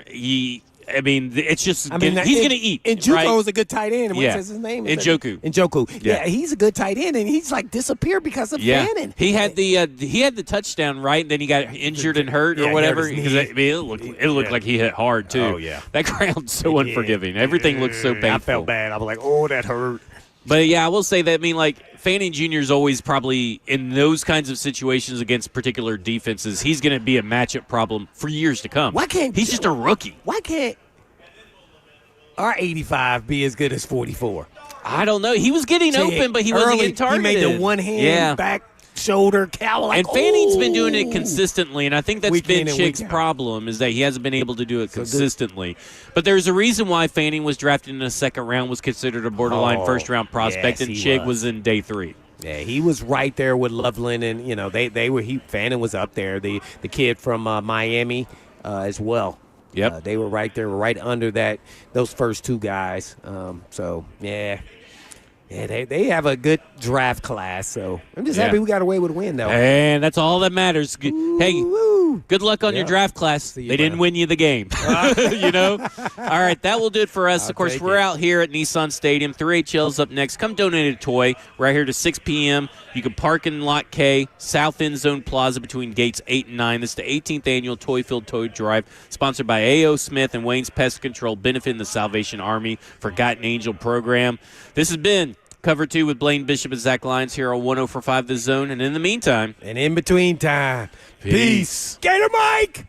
[SPEAKER 2] it's just he's going to eat.
[SPEAKER 3] Njoku
[SPEAKER 2] right?
[SPEAKER 3] is a good tight end. What is his name?
[SPEAKER 2] Njoku.
[SPEAKER 3] Njoku. Yeah, he's a good tight end, and he's like disappeared because of Fanning.
[SPEAKER 2] He had the touchdown right, and then he got injured and hurt or whatever. Because it looked like he hit hard too.
[SPEAKER 3] Oh yeah,
[SPEAKER 2] that ground's so unforgiving. Everything looks so painful.
[SPEAKER 3] I felt bad. I was like, oh, that hurt.
[SPEAKER 2] But yeah, I will say that. Fanning Jr. is always probably in those kinds of situations against particular defenses. He's going to be a matchup problem for years to come.
[SPEAKER 3] Why can't
[SPEAKER 2] he's just a rookie?
[SPEAKER 3] Why can't our 85 be as good as 44?
[SPEAKER 2] I don't know. He was getting open, but he wasn't getting targeted.
[SPEAKER 3] He made the one hand back shoulder cowl.
[SPEAKER 2] And Fanning's been doing it consistently, and I think that's
[SPEAKER 3] Week
[SPEAKER 2] been
[SPEAKER 3] in and
[SPEAKER 2] Chick's
[SPEAKER 3] week out.
[SPEAKER 2] problem is that he hasn't been able to do it consistently. But there's a reason why Fanning was drafted in the second round, was considered a borderline first-round prospect,
[SPEAKER 3] yes,
[SPEAKER 2] and
[SPEAKER 3] he
[SPEAKER 2] Chick was in day 3.
[SPEAKER 3] Yeah, he was right there with Loveland, and Fanning was up there. The kid from Miami as well.
[SPEAKER 2] Yep,
[SPEAKER 3] they were right there, right under those first 2 guys. So yeah. Yeah, they have a good draft class, so I'm just happy we got away with a win, though.
[SPEAKER 2] And that's all that matters. Hey, good luck on your draft class. They didn't win you the game. All right, that will do it for us. Of course, we're out here at Nissan Stadium. 3HL's up next. Come donate a toy. We're out here to 6 p.m. You can park in Lot K, South End Zone Plaza between gates 8 and 9. This is the 18th annual Toy Field Toy Drive, sponsored by A.O. Smith and Wayne's Pest Control, benefiting the Salvation Army Forgotten Angel program. This has been Cover 2 with Blaine Bishop and Zach Lyons here on 104.5 The Zone. And in the meantime,
[SPEAKER 3] and in between time, peace. Gator Mike!